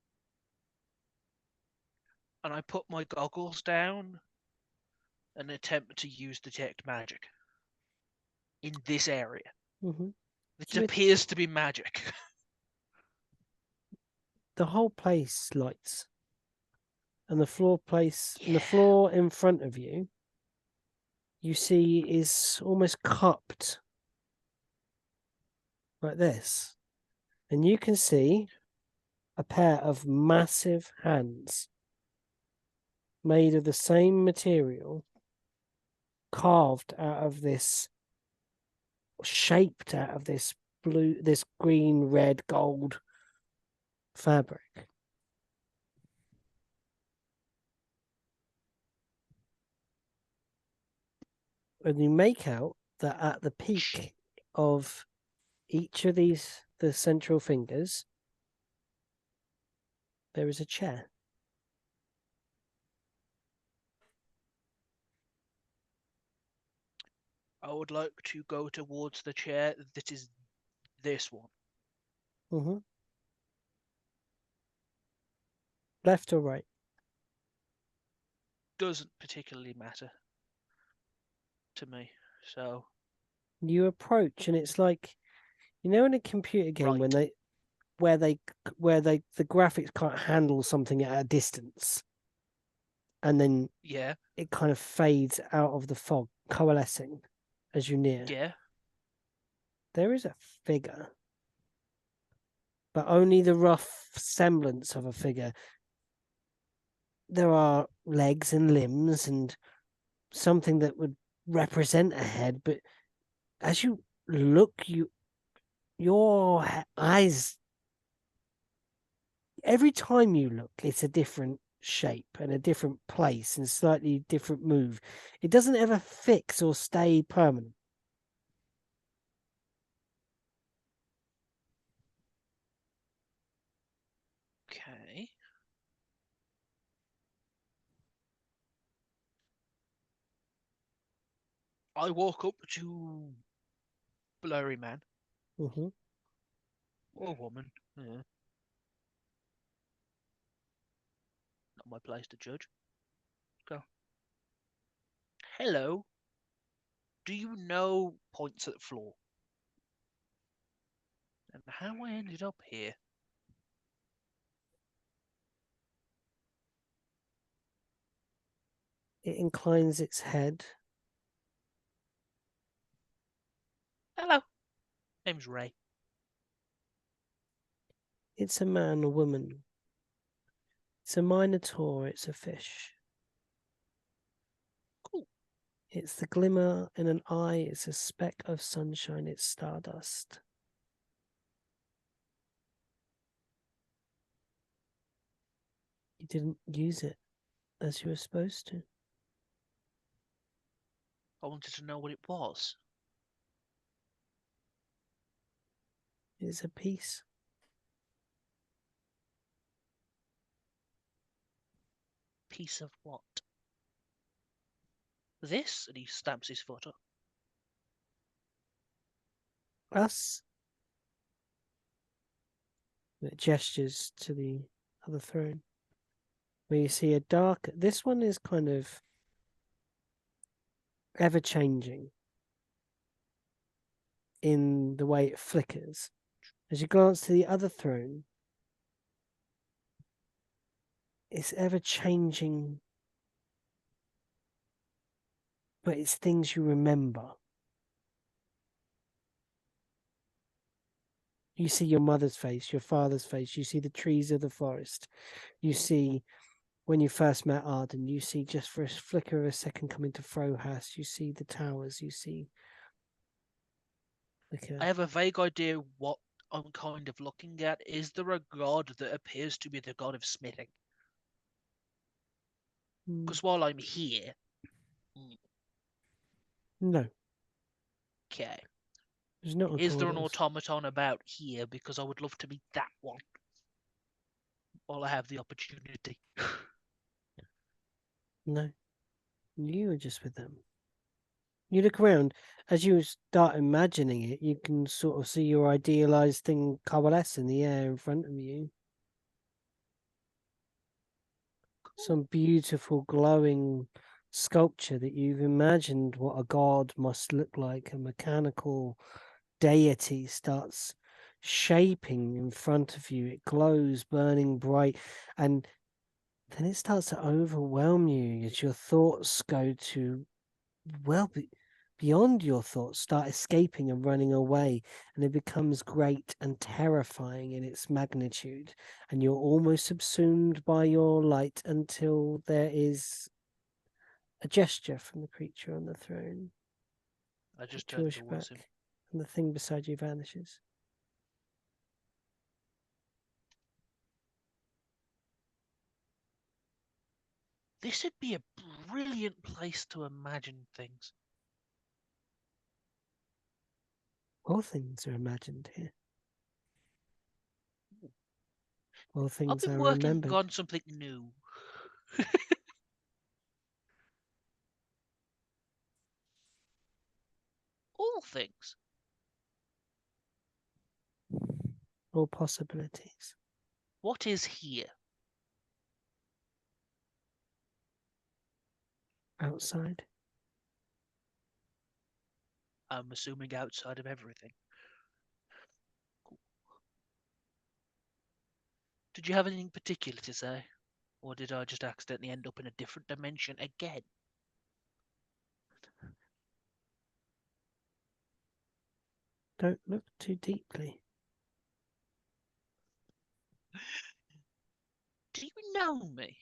And I put my goggles down and attempt to use detect magic in this area. Mm-hmm. It appears to be magic. The whole place lights, and the floor in front of you, you see is almost cupped like this, and you can see a pair of massive hands made of the same material, carved out of this, shaped out of this green, red, gold fabric. And you make out that at the peak of each of these, the central fingers, there is a chair. I would like to go towards the chair that is this one. Mm-hmm. Left or right? Doesn't particularly matter to me. So You approach, and it's like, you know, in a computer game when right. where the graphics can't handle something at a distance, and then Yeah. it kind of fades out of the fog, coalescing as you near. Yeah. There is a figure, but only the rough semblance of a figure. There are legs and limbs and something that would represent a head, but as you look, your eyes, every time you look, it's a different shape and a different place and slightly different move. It doesn't ever fix or stay permanent. Okay. I walk up to Blurry Man. Mm-hmm. Or woman. Yeah. Not my place to judge. Go. Hello. Do you know points at the floor? And how I ended up here? It inclines its head. Hello. Name's Ray. It's a man or woman. It's a minotaur. It's a fish. Cool. It's the glimmer in an eye. It's a speck of sunshine. It's stardust. You didn't use it as you were supposed to. I wanted to know what it was. It's a piece. Piece of what? This? And he stamps his foot up. Us. It gestures to the other throne, where you see a dark. This one is kind of ever changing in the way it flickers. As you glance to the other throne, it's ever changing, but it's things you remember. You see your mother's face, your father's face, you see the trees of the forest, you see when you first met Arden, you see just for a flicker of a second coming to Frohas, you see the towers, you see I have a vague idea what I'm kind of looking at. Is there a god that appears to be the god of smithing? Because while I'm here... No. Okay. There's not a Is there an goddess. automaton about here? Because I would love to meet that one. While I have the opportunity. No. You were just with them. You look around, as you start imagining it, you can sort of see your idealized thing coalesce in the air in front of you. Some beautiful glowing sculpture that you've imagined what a god must look like. A mechanical deity starts shaping in front of you. It glows, burning bright, and then it starts to overwhelm you as your thoughts go to, well, beyond your thoughts, start escaping and running away, and it becomes great and terrifying in its magnitude, and you're almost subsumed by your light until there is a gesture from the creature on the throne. I just It turn draws you towards back, him. and the thing beside you vanishes. This would be a brilliant place to imagine things. All things are imagined here. All I've things been are working remembered. on something new. All things. All possibilities. What is here? Outside. I'm assuming outside of everything. Cool. Did you have anything particular to say? Or did I just accidentally end up in a different dimension again? Don't look too deeply. Do you know me?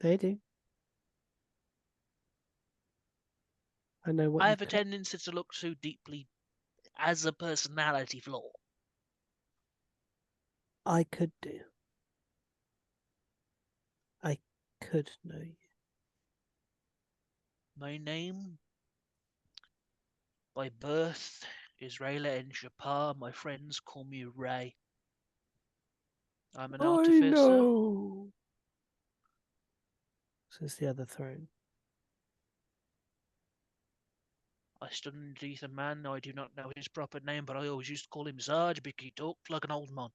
They do. I know what I you have a tendency to look too deeply as a personality flaw. I could do. I could know you. My name, by birth, is Rayla and Shapar. My friends call me Ray. I'm an artificer. know. Says the other throne. I stood underneath a man. I do not know his proper name, but I always used to call him Zarge because he talked like an old man.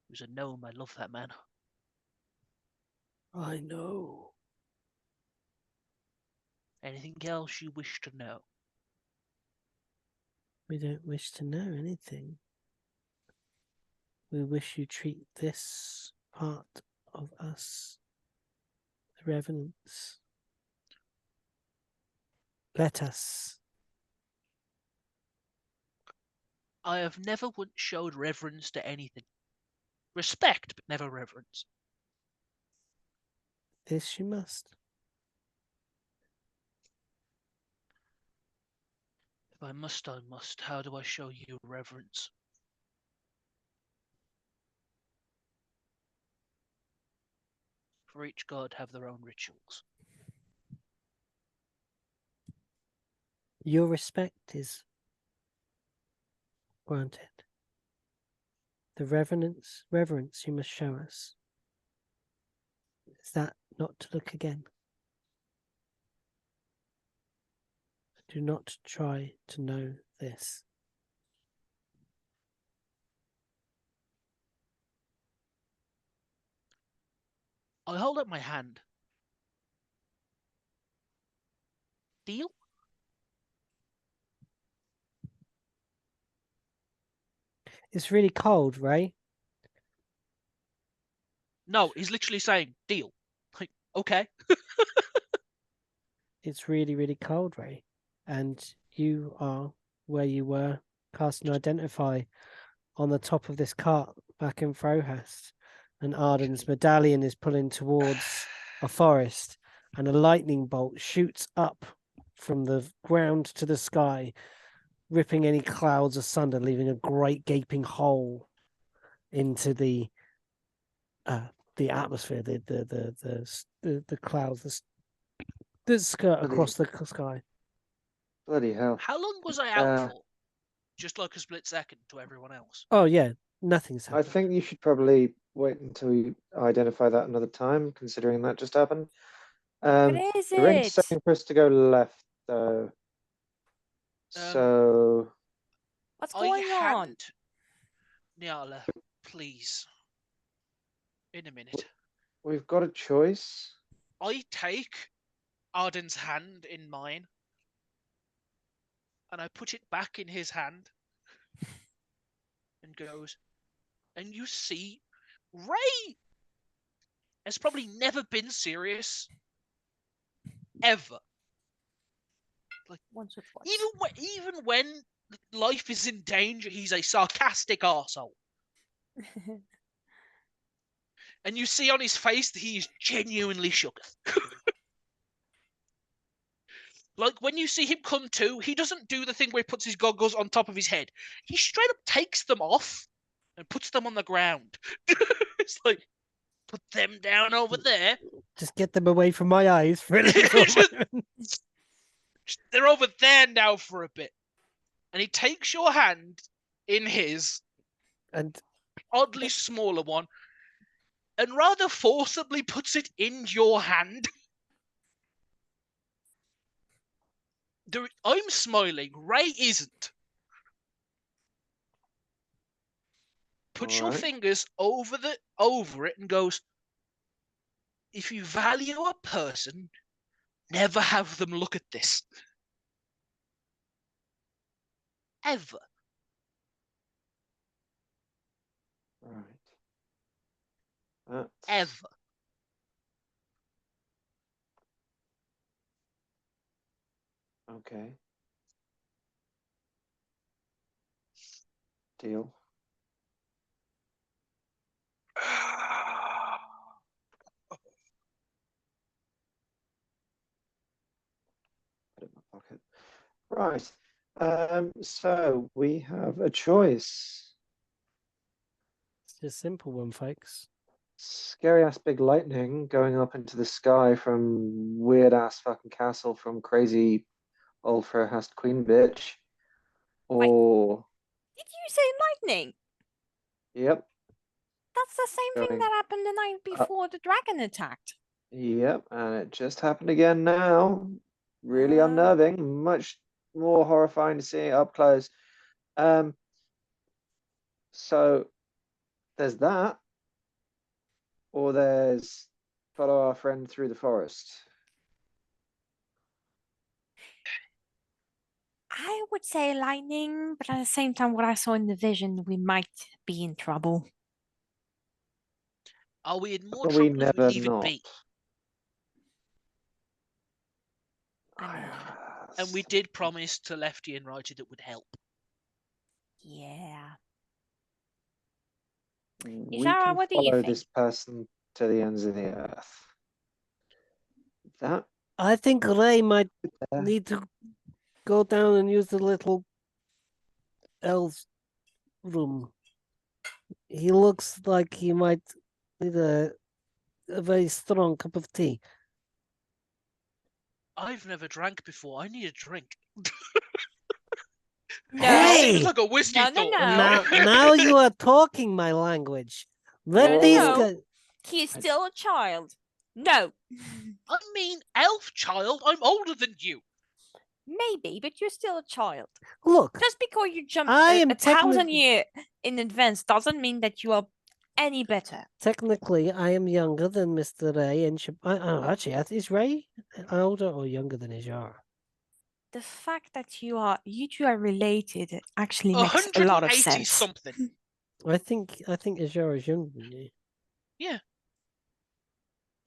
He was a gnome. I love that man. I know. Anything else you wish to know? We don't wish to know anything. We wish you treat this part of us, the revenants. Let us. I have never once showed reverence to anything. Respect, but never reverence. This you must. If I must, I must. How do I show you reverence? For each god have their own rituals. Your respect is granted. The reverence you must show us. Is that not to look again? Do not try to know this. I hold up my hand. Deal? It's really cold, Ray. No, he's literally saying, deal. Like, okay. It's really, really cold, Ray. And you are where you were casting Identify on the top of this cart back in Frohast. And Arden's medallion is pulling towards a forest, and a lightning bolt shoots up from the ground to the sky, ripping any clouds asunder, leaving a great gaping hole into the atmosphere, the clouds that skirt across the sky. Bloody hell. How long was I out for? Just like a split second to everyone else. Oh yeah, nothing's I happened. think you should probably wait until you identify that another time, considering that just happened. What is The ring's it? saying for us to go left, though. So What's going on? Nyala, please. In a minute. we've got a choice. I take Arden's hand in mine, and I put it back in his hand, and goes, and you see, Ray has probably never been serious, ever. Like, Once or twice. even when life is in danger, he's a sarcastic arsehole. And you see on his face that he is genuinely shook. Like, when you see him come to, he doesn't do the thing where he puts his goggles on top of his head. He straight up takes them off and puts them on the ground. It's like, put them down over there. Just get them away from my eyes for a little moment. They're over there now for a bit. And he takes your hand in his And oddly smaller one and rather forcibly puts it in your hand. I'm smiling. Ray isn't. Puts your Alright. fingers over it and goes, if you value a person, never have them look at this. ever. Right. That's... Ever. Okay. Deal. Put it in my pocket. Right. So we have a choice. It's a simple one, folks. Scary ass big lightning going up into the sky from weird ass fucking castle from crazy old fur-hast queen bitch. Or Did you say lightning? yep. That's the same thing Going that happened the night before the dragon attacked. Yep, and it just happened again now. Really unnerving, much more horrifying to see it up close. So there's that, or there's follow our friend through the forest. I would say lightning, but at the same time, what I saw in the vision, we might be in trouble. Are we in more But we trouble if we never leave it not. be? I mean, And we did promise to Lefty and Righty that would help. yeah. We Ishara, can what do you follow think? this person to the ends of the earth. That I think Ray might there. need to go down and use the little elf room. He looks like he might need a very strong cup of tea. I've never drank before. I need a drink. No. Hey! Seems like a whiskey No, no, thought. no. Now you are talking my language. Let No, these no. guys. He is still a child. No. I mean, elf child, I'm older than you. Maybe, but you're still a child. Look, Just because you jumped I am 1,000 years in advance doesn't mean that you are any better. technically, I am younger than Mr. Ray, and actually, is Ray older or younger than Ijar? The fact that you two are related actually makes a lot of 180 sense. something. I think Ijar is younger than you. Yeah.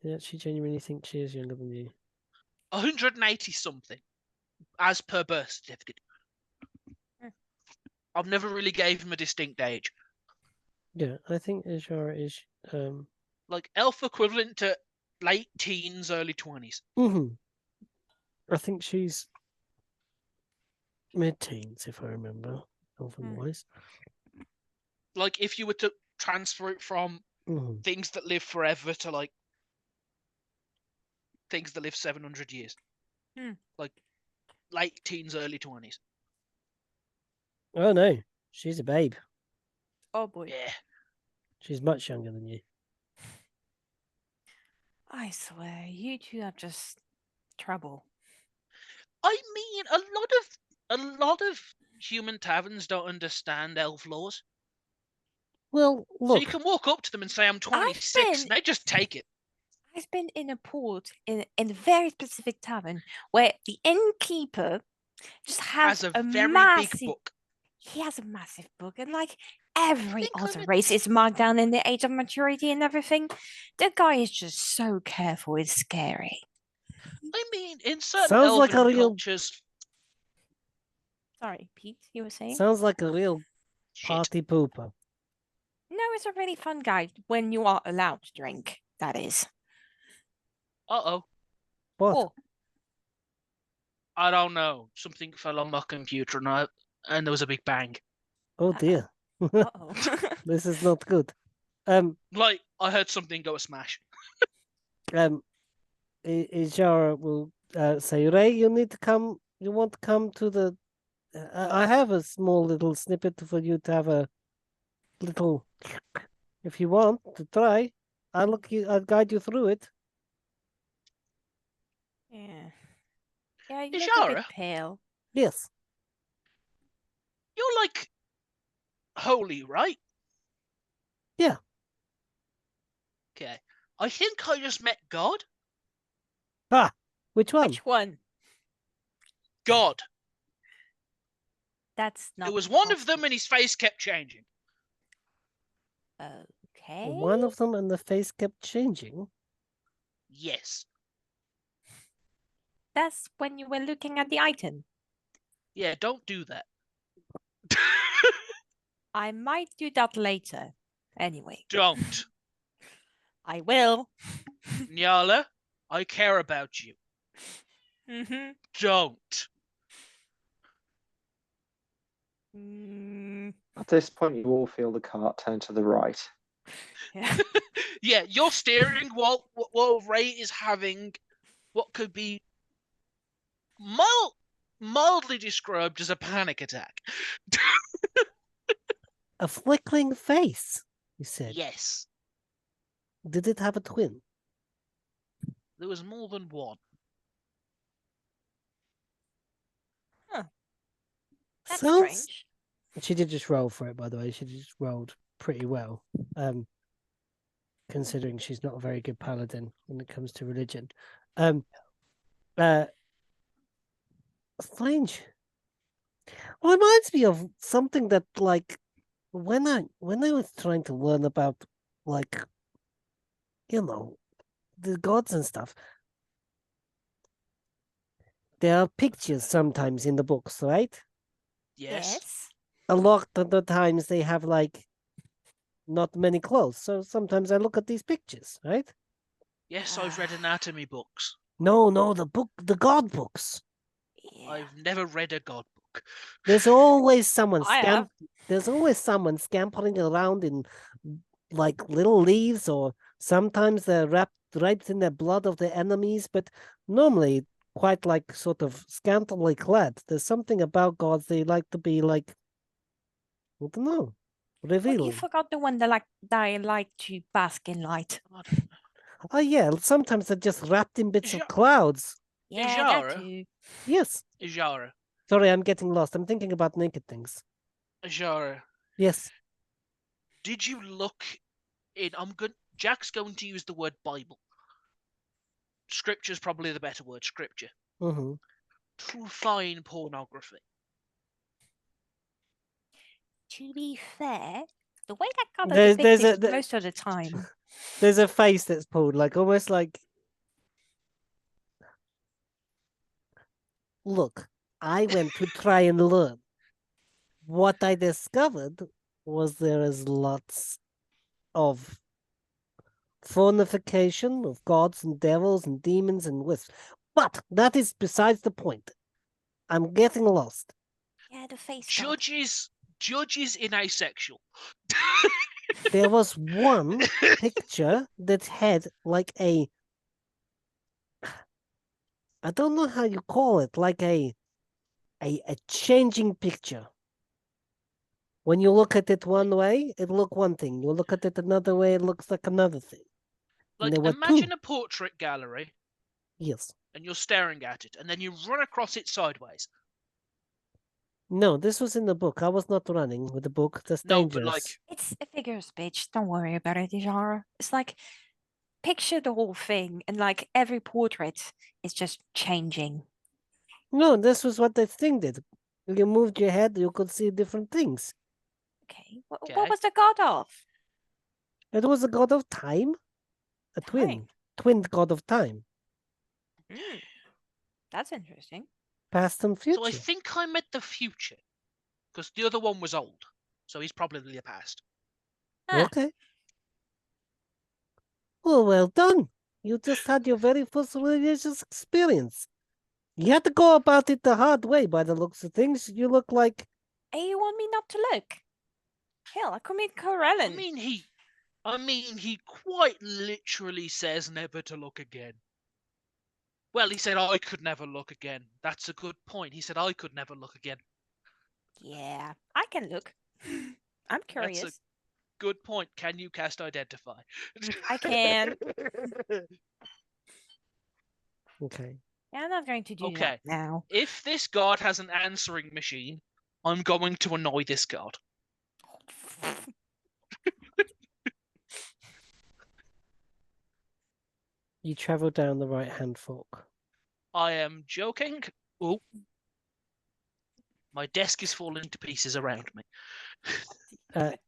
I actually genuinely think she is younger than you. 180 something. As per birth certificate. I've never really gave him a distinct age. Yeah, I think Ijar is. Like elf equivalent to late teens, early 20s. I think she's mid-teens, if I remember, wise. Like if you were to transfer it from Mhm. things that live forever to like things that live 700 years. Like late teens, early 20s. Oh no, she's a babe. Oh boy. Yeah. She's much younger than you. I swear, you two are just trouble. I mean, a lot of human taverns don't understand elf laws. Well, So you look, can walk up to them and say, I'm 26, and they just take it. I've been in a port in a very specific tavern where the innkeeper just has Has a very massive big book. He has a massive book, and like every think other I'm a- race is marked down in the age of maturity and everything. The guy is just so careful, it's scary. I mean, in certain sounds like elven a real cultures, Sorry, Pete, you were saying? sounds like a real shit. party pooper. No, it's a really fun guy when you are allowed to drink, that is. Uh-oh. What? Oh, I don't know. Something fell on my computer and there was a big bang. Oh dear. uh-oh. This is not good. Like, I heard something go a smash. Ijar will say, Ray, you need to come. You want to come to the. I have a small little snippet for you to have a little. If you want to try, I'll guide you through it. Yeah. Yeah, you look a bit Ishara, pale. Yes. you're like holy, right? Yeah. Okay. I think I just met God. Ah, which one? Which one? God. That's not It was one of possible. them, and his face kept changing. Okay. One of them, and the face kept changing. Yes. That's when you were looking at the item. Yeah, don't do that. I might do that later. Anyway, Don't. I will. Nyala, I care about you. Mm-hmm. Don't. At this point, you all feel the cart turn to the right. Yeah. Yeah, you're steering while Ray is having what could be mildly described as a panic attack. A flickering face, you said. Yes, Did it have a twin? there was more than one. That's Sounds... strange. She did just roll for it, by the way. She just rolled pretty well, considering she's not a very good paladin when it comes to religion. Strange. Well, it reminds me of something that, like, when I was trying to learn about, like, you know, the gods and stuff. There are pictures sometimes in the books, right? Yes. A lot of the times they have, like, not many clothes. So sometimes I look at these pictures, right? Yes, I've read anatomy books. No, the god books. Yeah. I've never read a god book. There's always someone I have. There's always someone scampering around in, like, little leaves, or sometimes they're wrapped right in the blood of the enemies, but normally quite, like, sort of scantily clad. There's something about gods, they like to be, like, I don't know, Well, you revealing. forgot the one that like to bask in light. I don't know. Oh yeah, sometimes they're just wrapped in bits of clouds. Yeah, that Ijara. too. Yes. Ijara. Sorry, I'm getting lost. I'm thinking about naked things. Ijara. Yes. Did you look in? Jack's going to use the word Bible. Scripture's probably the better word. Scripture. Mm-hmm. To find pornography. To be fair, the way that got There's depicted most of the time. There's a face that's pulled, like, almost like, look, I went to try and learn. What I discovered was there is lots of fornication of gods and devils and demons and wisps. But that is besides the point. I'm getting lost. Yeah, the face god. Judges in asexual. There was one picture that had, like, I don't know how you call it, like a changing picture. When you look at it one way, it look one thing. You look at it another way, it looks like another thing. And Like, there were imagine two. a portrait gallery. Yes. And you're staring at it, and then you run across it sideways. No, this was in the book. I was not running with the book. That's No, dangerous. but like, It's a figure of speech. Don't worry about it, Ijara. It's like, picture the whole thing, and like every portrait is just changing. No, this was what this thing did. You moved your head, you could see different things. Okay. What Okay. was the god of? It was a god of time. A Time. twin god of time. That's interesting. Past and future. so I think I meant the future, because the other one was old, so he's probably the past. Ah, Okay. Well done. You just had your very first religious experience. You had to go about it the hard way by the looks of things. You look like... and you want me not to look? Hell, I commit Corellin. I mean, he quite literally says never to look again. Well, he said I could never look again. That's a good point. He said I could never look again. Yeah, I can look. I'm curious. That's a good point. Can you cast Identify? I can. Okay. Yeah, I'm not going to do Okay. that now. If this god has an answering machine, I'm going to annoy this god. You travel down the right-hand fork. I am joking. Oh. My desk is falling to pieces around me.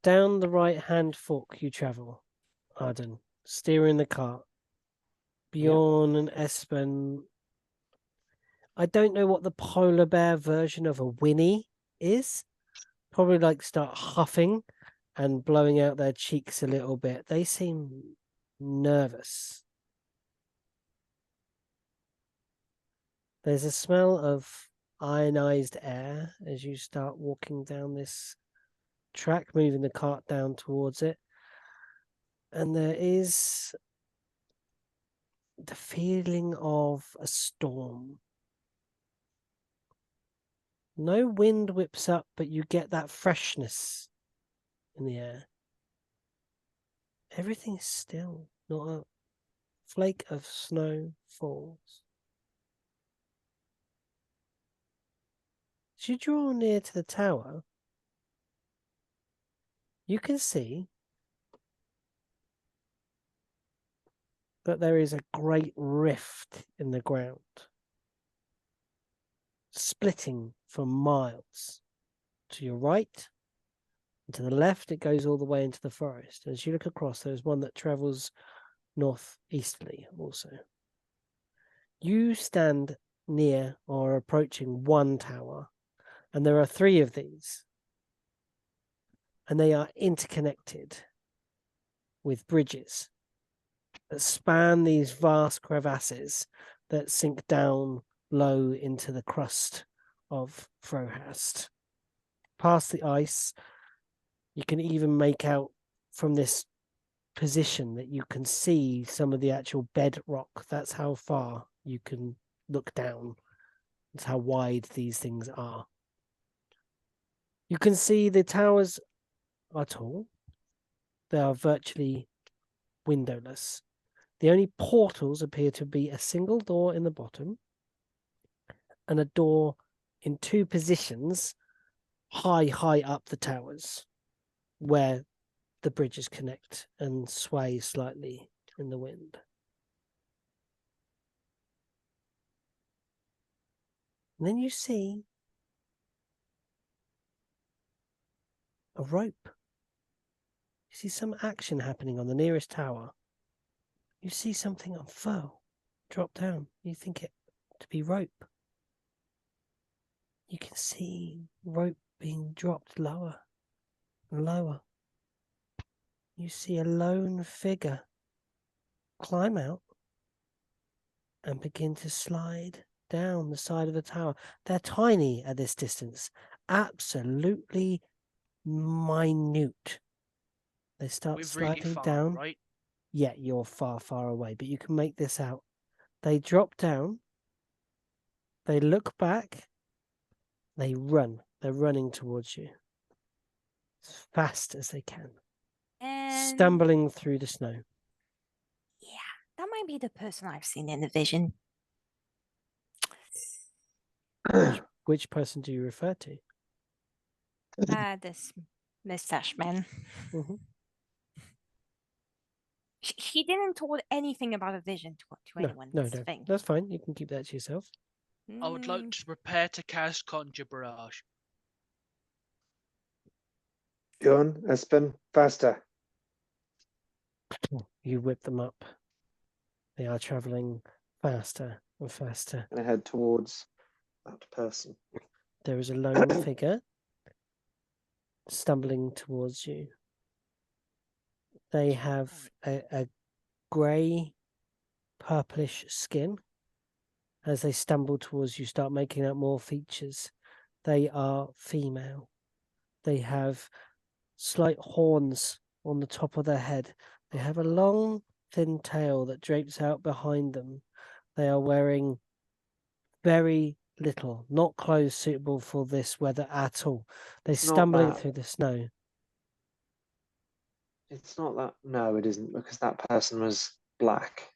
Down the right-hand fork you travel, Arden, steering the cart. Bjorn and Espen. I don't know what the polar bear version of a whinny is. Probably like start huffing and blowing out their cheeks a little bit. They seem nervous. There's a smell of ionized air as you start walking down this track, moving the cart down towards it. And there is the feeling of a storm. No wind whips up, but you get that freshness in the air. Everything is still, not a flake of snow falls. As you draw near to the tower, you can see that there is a great rift in the ground, splitting for miles. To your right and to the left, it goes all the way into the forest. As you look across, there's one that travels northeasterly also. You stand near or approaching one tower, and there are 3 of these, and they are interconnected with bridges that span these vast crevasses that sink down low into the crust of Frohast. Past the ice, you can even make out from this position that you can see some of the actual bedrock. That's how far you can look down. That's how wide these things are. You can see the towers are tall. They are virtually windowless. The only portals appear to be a single door in the bottom and a door in 2 positions high up the towers where the bridges connect and sway slightly in the wind. And then you see a rope. You see some action happening on the nearest tower. You see something unfurl, drop down. You think it to be rope. You can see rope being dropped lower and lower. You see a lone figure climb out and begin to slide down the side of the tower. They're tiny at this distance, absolutely minute. They start We're sliding really far, down. right? Yeah, you're far away, but you can make this out. They drop down. They look back. They run. They're running towards you as fast as they can, And stumbling through the snow. yeah, that might be the person I've seen in the vision. Which person do you refer to? This mustache man. Mm-hmm. He didn't told anything about a vision to anyone. No, That's the thing. that's fine. You can keep that to yourself. I would like to prepare to cast Conjure Barrage. Bjorn, Espen, faster. You whip them up. They are traveling faster and faster. And I head towards that person. There is a lone figure stumbling towards you. They have a grey, purplish skin. As they stumble towards you, start making out more features. They are female. They have slight horns on the top of their head. They have a long, thin tail that drapes out behind them. They are wearing very little, not clothes suitable for this weather at all. They're stumbling through the snow. It's not that. No, it isn't, because that person was black.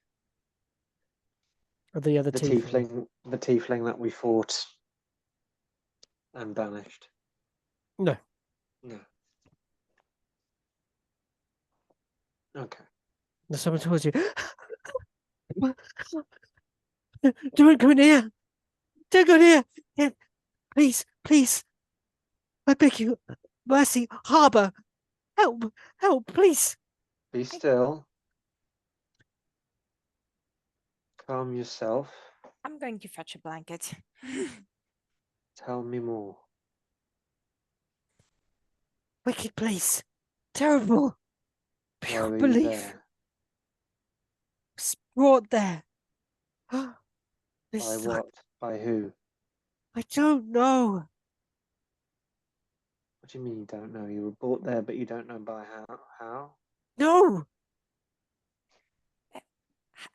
Or the other tiefling. The tiefling that we fought and banished. No. No. Okay. There's someone towards you. Don't come in here. Don't go in here. Yeah. Please. I beg you, mercy, Harbour, help, help, please. Be still. Calm yourself. I'm going to fetch a blanket. Tell me more. Wicked place, terrible, Why beyond were you belief. there? Was brought there. By This what? By who? I don't know. What do you mean you don't know? You were brought there, but you don't know by how? How? No,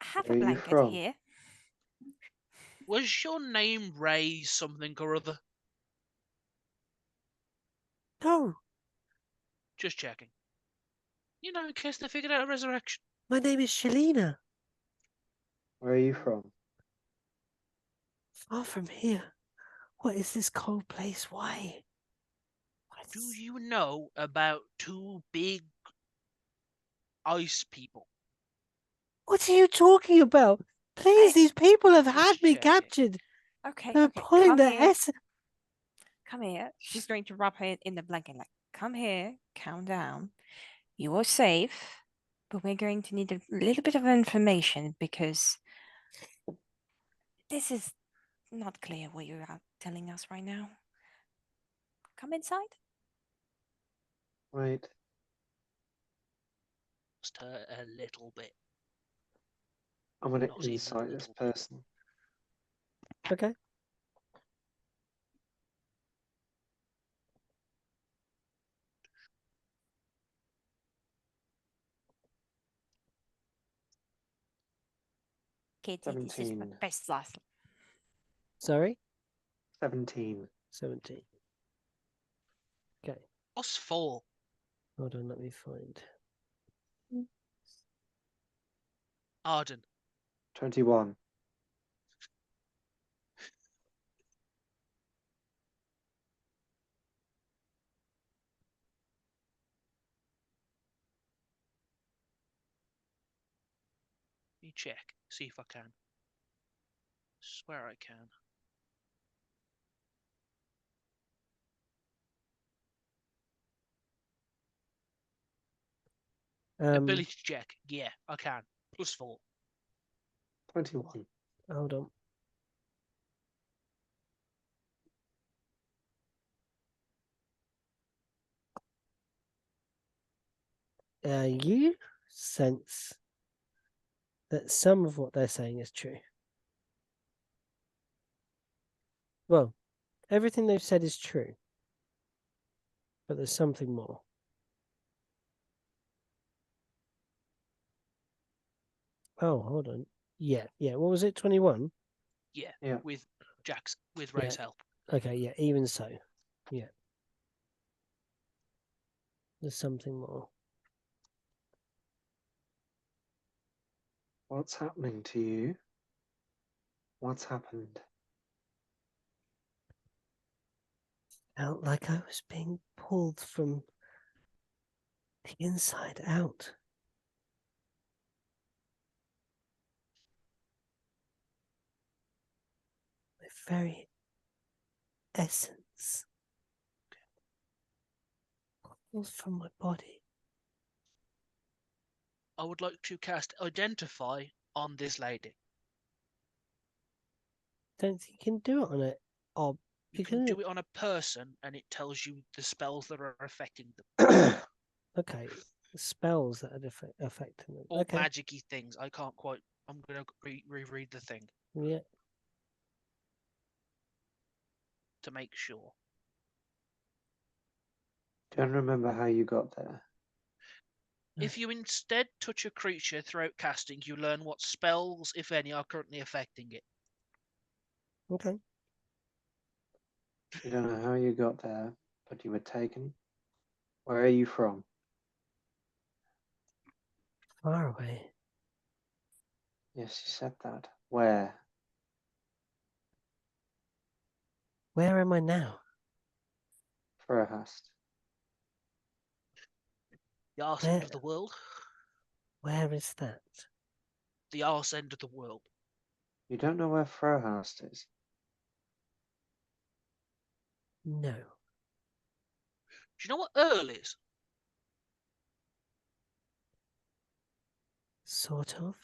Have Where a are you blanket from? here. Was your name Ray something or other? no. Just checking. You know, in case they figured out a resurrection. My name is Shalina. Where are you from? Far from here. What is this cold place? Why? Do you know about two big ice people? What are you talking about? Please, these people have Just had me checking. captured. Okay, They're okay, pulling come the here. S. Come here. She's going to wrap her in the blanket. Like, come here, calm down. You are safe, but we're going to need a little bit of information because this is not clear what you're telling us right now. Come inside. Wait. Just a little bit. I'm gonna Not even a insight this little bit. person. Okay. Katie, this is my 17. best last. Sorry? 17. 17. Okay. Us four. Hold on, let me find. Arden. 21. Let me check. See if I can. Swear I can. Ability check. Yeah, I can. +4. 21. Hold on. You sense that some of what they're saying is true. Well, everything they've said is true, but there's something more. Oh, hold on. Yeah. What was it? 21? Yeah, Yeah. with Ray's help. Okay, yeah, even so. Yeah. There's something more. What's happening to you? What's happened? Felt like I was being pulled from the inside out. My very essence pulled from my body. I would like to cast Identify on this lady. Don't think you can do it on it. Oh, You can do it on a person, and it tells you the spells that are affecting them. Okay, spells that are affecting them. Or Okay, magic-y things. I can't quite. I'm gonna reread the thing yeah. to make sure. Don't remember how you got there. If you instead touch a creature throughout casting, you learn what spells, if any, are currently affecting it. Okay. You don't know how you got there, but you were taken. Where are you from? Far away. Yes, you said that. Where? Where am I now? Frohast. The arse Where- end of the world. Where is that? The arse end of the world. You don't know where Frohast is? No. Do you know what Earl is? Sort of.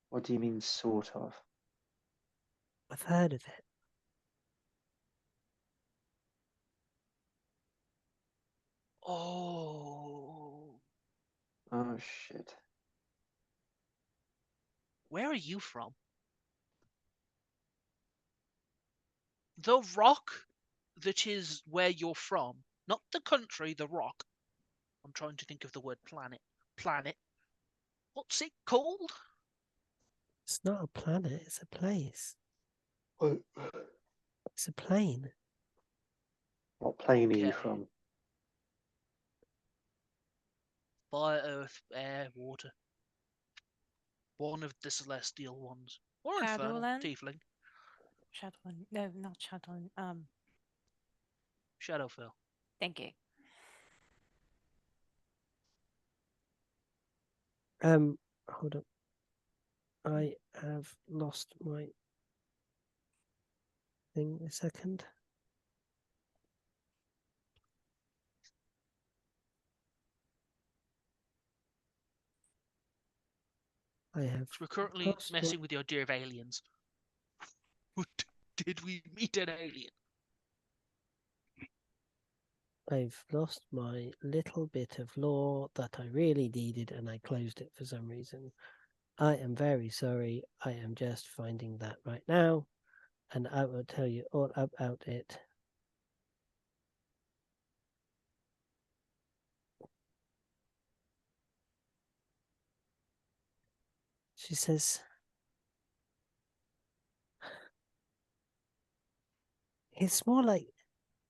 What do you mean, sort of? I've heard of it. Oh. Oh, shit. Where are you from? The rock that is where you're from. Not the country, the rock. I'm trying to think of the word planet. Planet. What's it called? It's not a planet, it's a place. What It's a plane. plane are you Okay. from? Fire, earth, air, water. One of the celestial ones. Or infernal, Shadowland? tiefling. Shadowland. No, not Shadowland. Shadowfell. Thank you. Hold on. I have lost my thing a second. I have We're currently lost messing with the idea of aliens. Did we meet an alien? I've lost my little bit of lore that I really needed and I closed it for some reason. I am very sorry. I am just finding that right now and I will tell you all about it. She says, it's more like,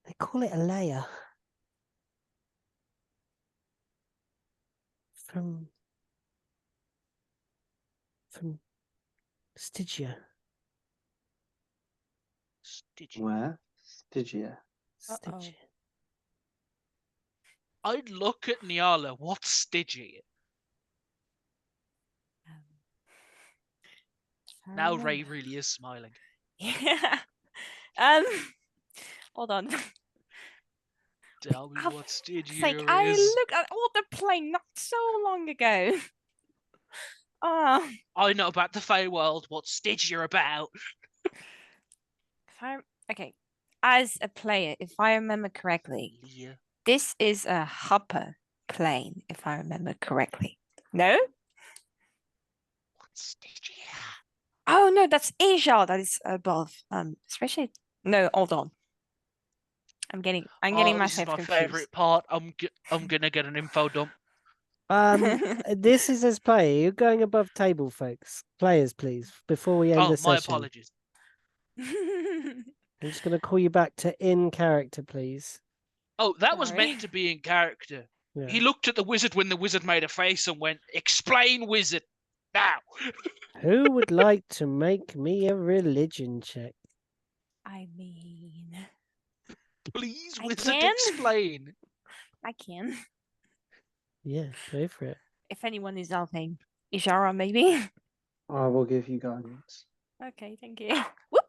they call it a layer. From Stygia. Did you? Where? Stygia. Stygia. I'd look at Nyala. What's Stygia? Now Ray really is smiling. Yeah. Hold on. Tell me what It's Stygia like I is. looked at all the plane not so long ago. Oh. I know about the Feywild. What's Stygia about? Okay. As a player, if I remember correctly, Leah. this is a hopper plane, if I remember correctly. No? What's Stygia? Oh no, that's Asia that is above. Especially no, hold on. I'm getting This is myself my confused. favourite part. I'm gonna get an info dump. This is as player. You're going above table, folks. Players, please, before we end the My session. apologies. I'm just going to call you back to in character, please. Oh, that was Sorry. meant to be in character. Yeah. He looked at the wizard when the wizard made a face and went, "Explain, wizard, now." Who would like to make me a religion check? I mean, Please, I wizard, can. explain. I can. Yeah, go for it. If anyone is helping. Ishara, maybe? I will give you guidance. Okay, thank you. Whoop.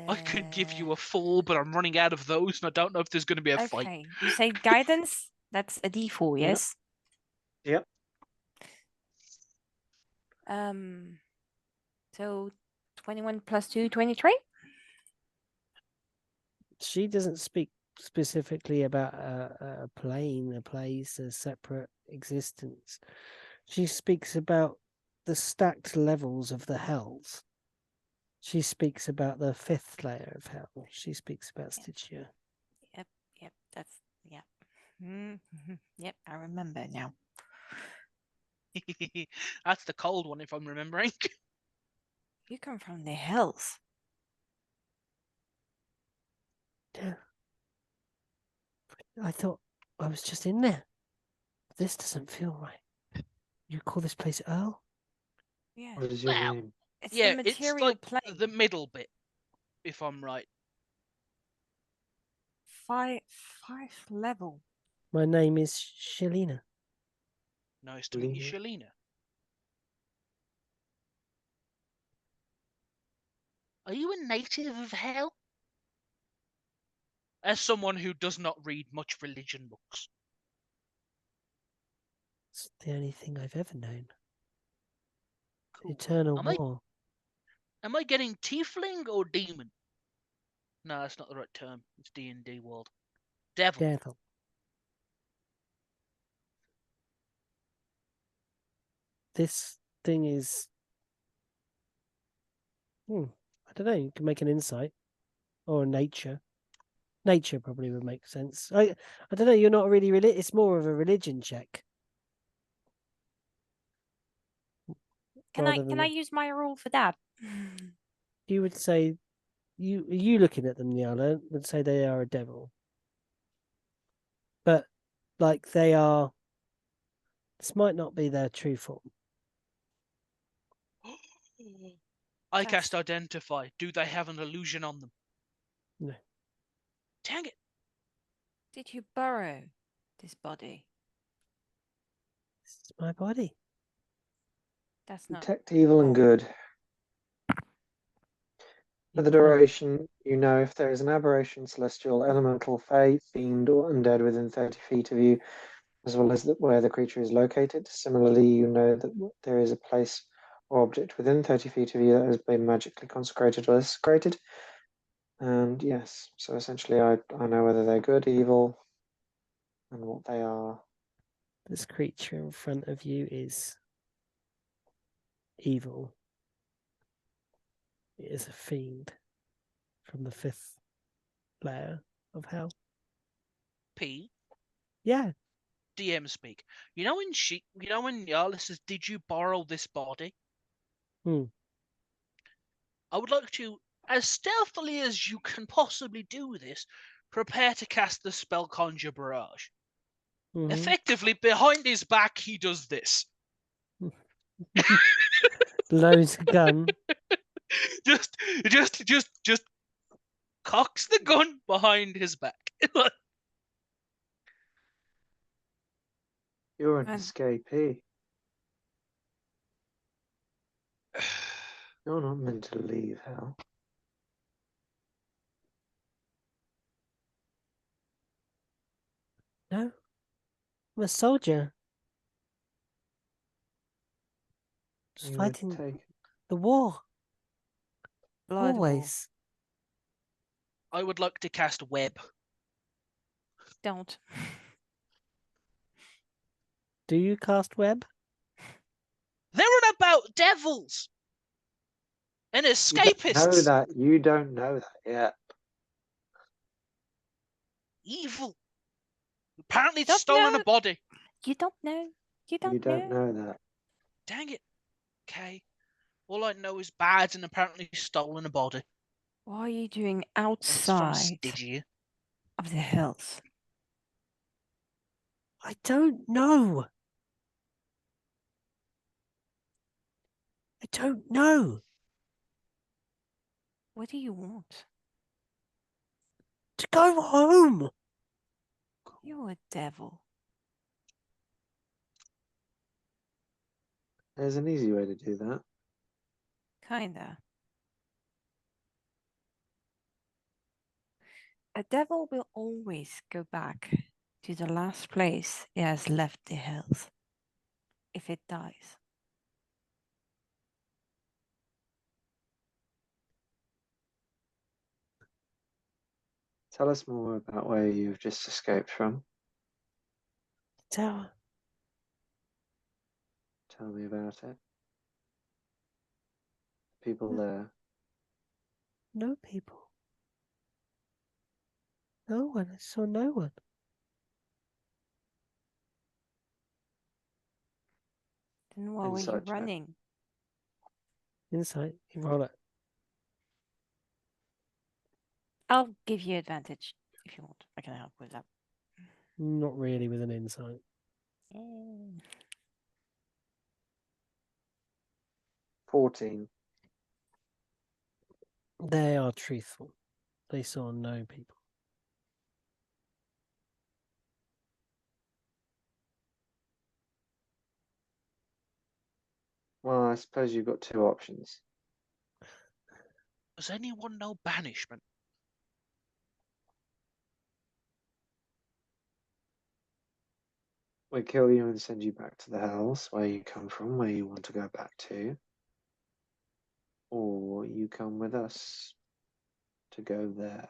I could give you a full, but I'm running out of those, and I don't know if there's going to be a fight. Okay, you say guidance? That's a D4, yes? Yep. So 21 plus 2, 23? She doesn't speak specifically about a plane, a place, a separate existence. She speaks about the stacked levels of the hells. She speaks about the fifth layer of hell. She speaks about Stygia. Yep, that's, yeah. Yep, I remember now. That's the cold one, if I'm remembering. You come from the hills. Yeah. I thought I was just in there. This doesn't feel right. You call this place Earl? Yeah. What is your Well, name? It's yeah, the material it's like plane. the middle bit, if I'm right. Five level. My name is Shalina. Nice to meet you, Shalina. Shalina. Are you a native of hell? As someone who does not read much religion books. It's the only thing I've ever known. Cool. Eternal war. Am I getting tiefling or demon? No, that's not the right term. It's D&D world. Devil. Devil. This thing is. I don't know. You can make an insight or a nature. Nature probably would make sense. I don't know. You're not really. It's more of a religion check. Can I use my rule for that? You would say, you looking at them, Nyala, would say they are a devil, but like they are. This might not be their true form. I cast Identify. Do they have an illusion on them? No. Dang it. Did you borrow this body? This is my body. That's not. Detect evil and good. For the duration, you know if there is an aberration, celestial, elemental, fey, fiend, or undead within 30 feet of you, as well as where the creature is located. Similarly, you know that there is a place or object within 30 feet of you that has been magically consecrated or desecrated. And yes, so essentially I know whether they're good, evil, and what they are. This creature in front of you is evil. It is a fiend from the 5th layer of hell. P. Yeah. DM speak. You know when Yarla says, "Did you borrow this body?" I would like to, as stealthily as you can possibly do this, prepare to cast the spell Conjure Barrage. Mm-hmm. Effectively, behind his back, he does this. Loads of gun. just cocks the gun behind his back. You're an escapee. You're not meant to leave hell. No. I'm a soldier. Just fighting the war. Blood Always. I would like to cast Web. Don't. Do you cast web? They're on about devils and escapists. You don't know that yet. Evil. Apparently it's Don't stolen know. a body. You don't know. You You don't know that. Dang it. Okay. All I know is bad and apparently stolen a body. What are you doing And it's from outside Stygia. of the hills? I don't know. I don't know. What do you want? To go home. You're a devil. There's an easy way to do that. Kinda. A devil will always go back to the last place it has left the hills if it dies. Tell us more about where you've just escaped from. Tower. Tell me about it. People there. No people. No one. I saw no one. Then why were you Insight check. running? Insight. You roll it. I'll give you advantage if you want. I can help with that. Not really with an insight. 14. They are truthful. They saw no people. Well, I suppose you've got two options. Does anyone know banishment? We kill you and send you back to the house where you come from, where you want to go back to. Or you come with us to go there.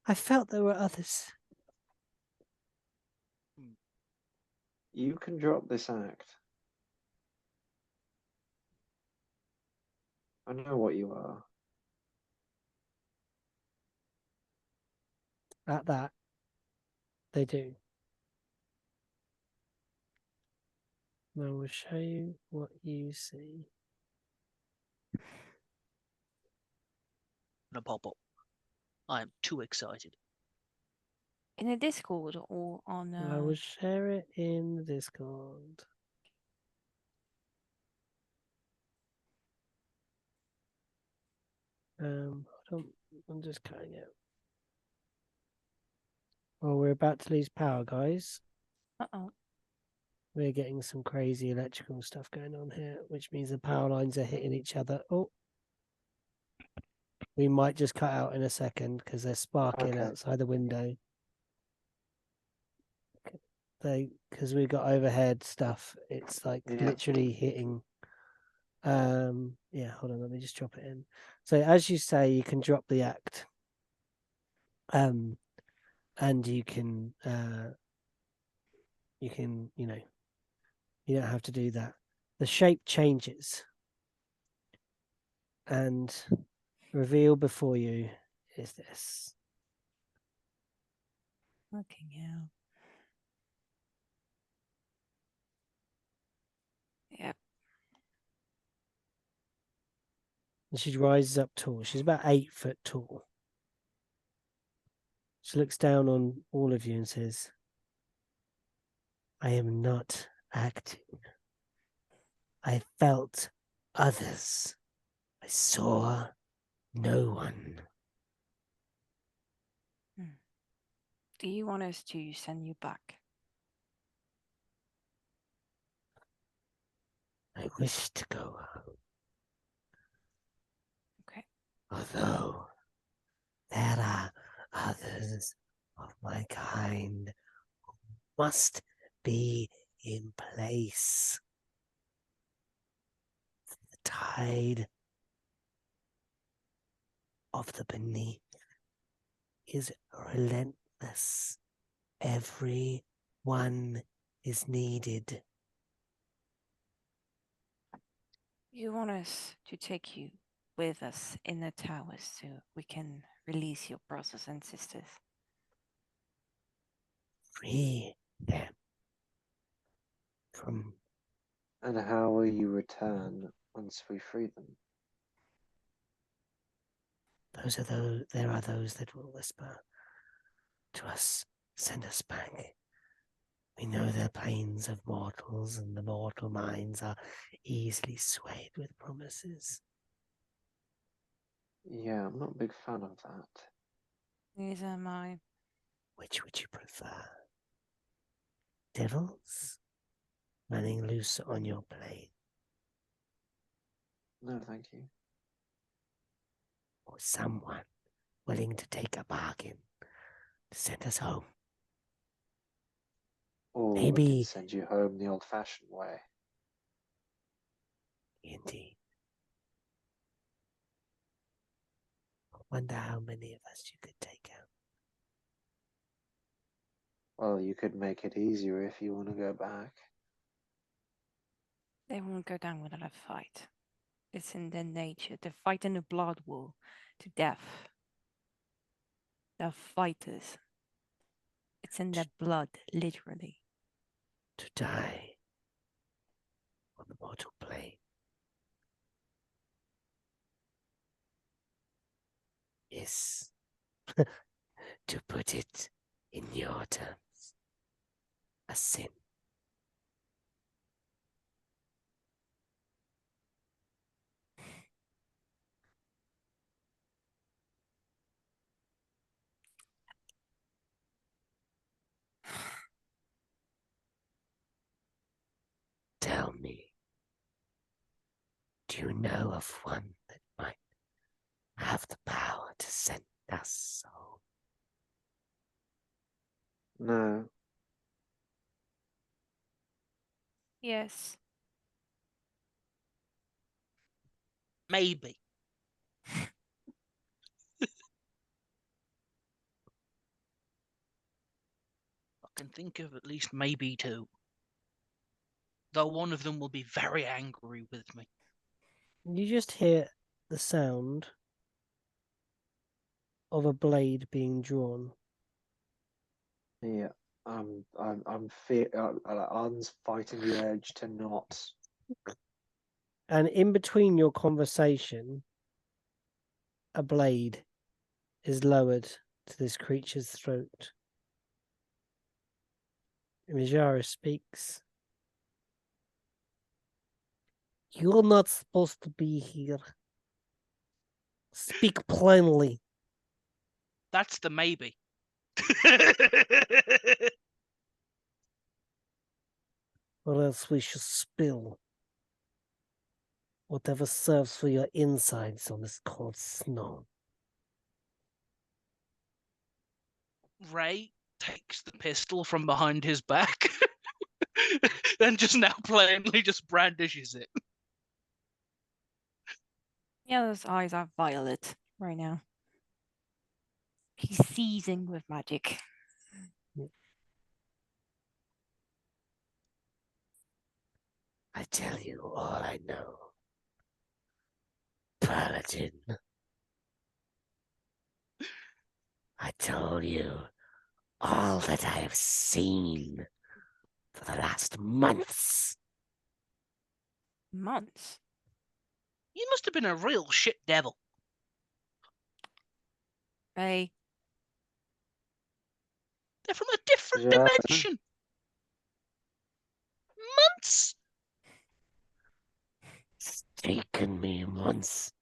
I felt there were others. You can drop this act. I know what you are. At that, they do. I will show you what you see. No pop up. I am too excited. In a Discord or on. I will share it in the Discord. Hold on, I'm just cutting it. Well, we're about to lose power, guys. Uh-oh. We're getting some crazy electrical stuff going on here, which means the power lines are hitting each other. Oh, we might just cut out in a second because they're sparking outside the window. Because we've got overhead stuff, it's like literally hitting. Yeah, hold on, let me just drop it in. So as you say, you can drop the act. And you can, you know, you don't have to do that. The shape changes, and reveal before you is this. Fucking hell. Yep. And she rises up tall. She's about 8 foot tall. She looks down on all of you and says, I am not acting. I felt others. I saw no one. Do you want us to send you back? I wish to go home. Okay. Although there are others of my kind who must be in place. The tide of the beneath is relentless. Every one is needed. You want us to take you with us in the towers so we can release your brothers and sisters? Free them from. And how will you return once we free them? There are those that will whisper to us, send us back. We know they're planes of mortals, and the mortal minds are easily swayed with promises. Yeah, I'm not a big fan of that. Neither am I. Which would you prefer? Devils running loose on your plane, No, thank you. or someone willing to take a bargain to send us home? Or we Maybe. can send you home the old-fashioned way. Indeed. I wonder how many of us you could take out. Well, you could make it easier if you want to go back. They won't go down without a fight. It's in their nature. They're fighting a blood war to death. They're fighters. It's in their blood, literally. To die on the mortal plane is, to put it in your terms, a sin. Tell me, do you know of one that might have the power to send us so. No. Yes. Maybe. I can think of at least maybe two. Though one of them will be very angry with me. You just hear the sound of a blade being drawn. Yeah. Arn's fighting the urge to not. And in between your conversation, a blade is lowered to this creature's throat. Mijara speaks. You're not supposed to be here. Speak plainly. That's the maybe. Or else we shall spill whatever serves for your insides on this cold snow. Ray takes the pistol from behind his back and just now plainly just brandishes it. Yeah, those eyes are violet right now. He's seizing with magic. I tell you all I know. Paladin. I told you all that I have seen for the last months. Months? You must have been a real shit devil. Ray. They're from a different Yeah. dimension. Months. It's taken me months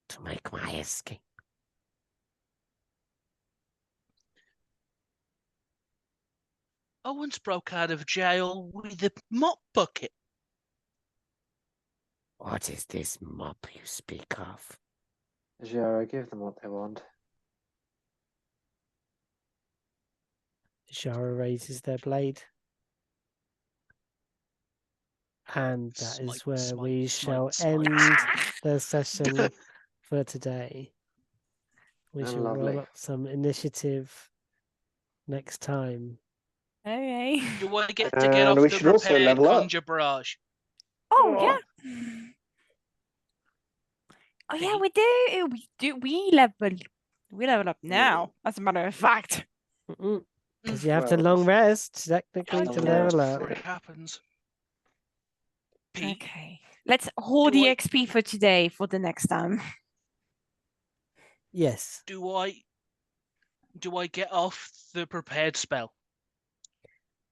to make my escape. Owens broke out of jail with a mop bucket. What is this mop you speak of? Jara, give them what they want. Shara raises their blade. And that Smite, is where smite, we smite, shall smite. end the session for today. We Oh, shall roll lovely. up some initiative next time. Okay. Do I get to get And off we the should also prepared level up. conjure barrage? Oh, Oh. yeah. Oh, yeah, Piggy? we do. We level up now, as a matter of fact. Because you have to Well, long rest, technically, I to know, level before up. it happens. P, Okay. Let's hold Do the I- XP for today for the next time. Yes. do I get off the prepared spell?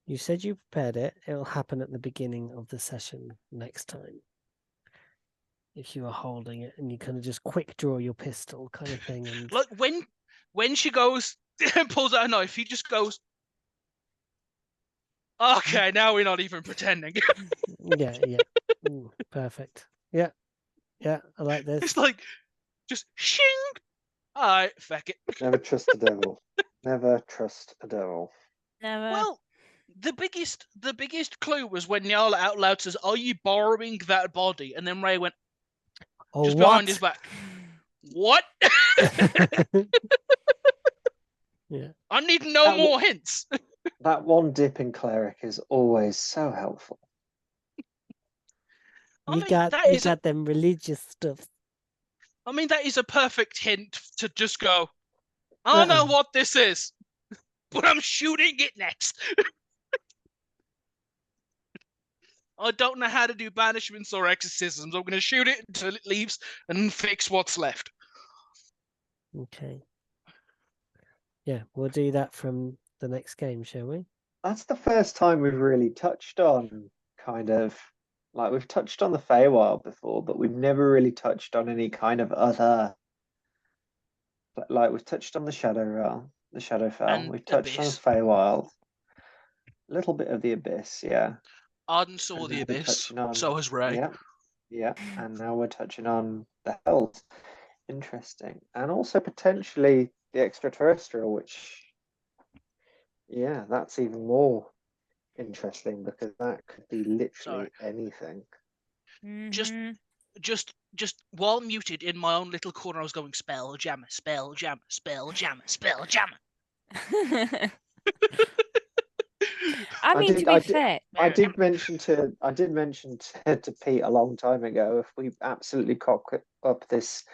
You said you prepared it. It'll happen at the beginning of the session next time. If you are holding it and you kind of just quick draw your pistol kind of thing. And Like when she goes and pulls out a knife, he just goes, okay, now we're not even pretending. yeah. Perfect. Yeah. I like this. It's like just shing. All right, feck it. never trust the devil. Never trust a devil. Never. Well, the biggest clue was when Nyala out loud says, "Are you borrowing that body?" And then Ray went Oh, just what? behind his back. What? Yeah. I need no That more hints. That one dip in cleric is always so helpful. I You mean, got that is got them religious stuff. that is a perfect hint to just go, I don't know what this is, but I'm shooting it next. I don't know how to do banishments or exorcisms. I'm going to shoot it until it leaves and fix what's left. Okay. Yeah, we'll do that from the next game, shall we? That's the first time we've really touched on kind of like we've touched on the Feywild before, but we've never really touched on any kind of other. Like we've touched on the Shadow Realm, the Shadowfell. And We've touched Abyss. on Feywild, a little bit of the Abyss, yeah. Arden saw And the now we're Abyss. touching on- So has Ray. Yeah, and now we're touching on the Hells. Interesting. And also potentially the extraterrestrial, which, yeah, that's even more interesting because that could be literally anything. Just while muted in my own little corner, I was going spell jammer, spell jammer, spell jammer, spell jammer. I mean, to be fair, I did mention to Pete a long time ago, if we absolutely cock up this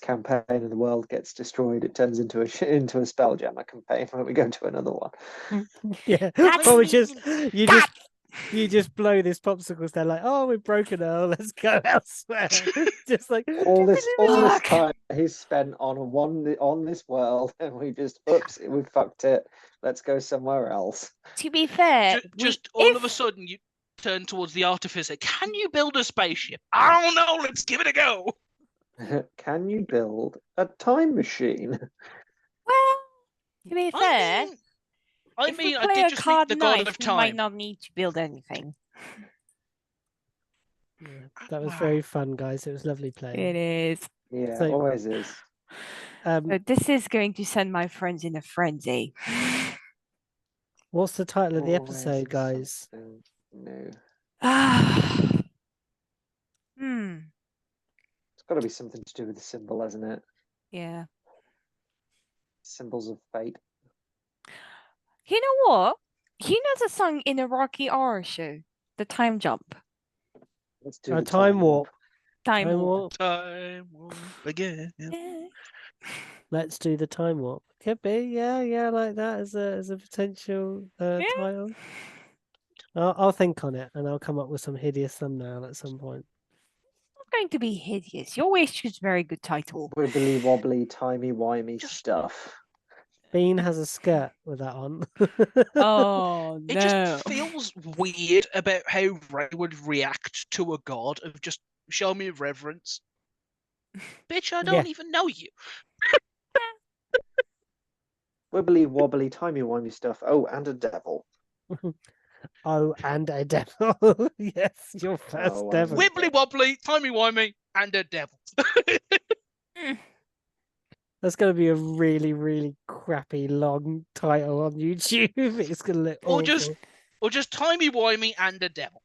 campaign and the world gets destroyed, it turns into a spelljammer campaign when we go to another one. Yeah, That's or you just blow this popsicle stand like, oh, we've broken Earl, let's go elsewhere. Just like all this time he's spent on this world, and we just we fucked it. Let's go somewhere else. To be fair, just all of a sudden you turn towards the artificer. Can you build a spaceship? I don't know. Let's give it a go. Can you build a time machine? Well, to be fair, I if we I play did a just card meet the god knife, of we time. might not need to build anything. Yeah, that was very fun, guys. It was lovely playing. It is. Yeah, So- always is. So this is going to send my friends in a frenzy. What's the title of the Always episode, is guys? something new. It's got to be something to do with the symbol, hasn't it? Yeah. Symbols of fate. You know what? You know the song in a Rocky Horror Show, The Time Jump. Let's do the Time warp. Time warp. Time warp again. Yeah. Let's do the time warp. Could be, yeah, like that as a potential title. I'll think on it and I'll come up with some hideous thumbnail at some point. Not going to be hideous. You always choose very good title. Wibbly wobbly, timey wimey stuff. Bean has a skirt with that on. Oh no! It just feels weird about how Ray would react to a god of just show me reverence. Bitch, I don't even know you. Wibbly wobbly, timey wimey stuff. Oh, and a devil. Oh, and a devil. Yes, your first devil. Wibbly wobbly, timey wimey, and a devil. That's going to be a really, really crappy long title on YouTube. It's going to look awful. Or just timey wimey and a devil.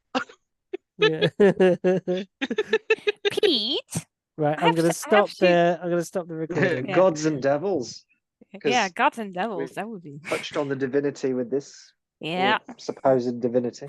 Yeah. Pete. Right, I'm going to stop the recording. Yeah. Gods and devils. Yeah, gods and devils. That would be touched on the divinity with this. Yeah. Supposed divinity.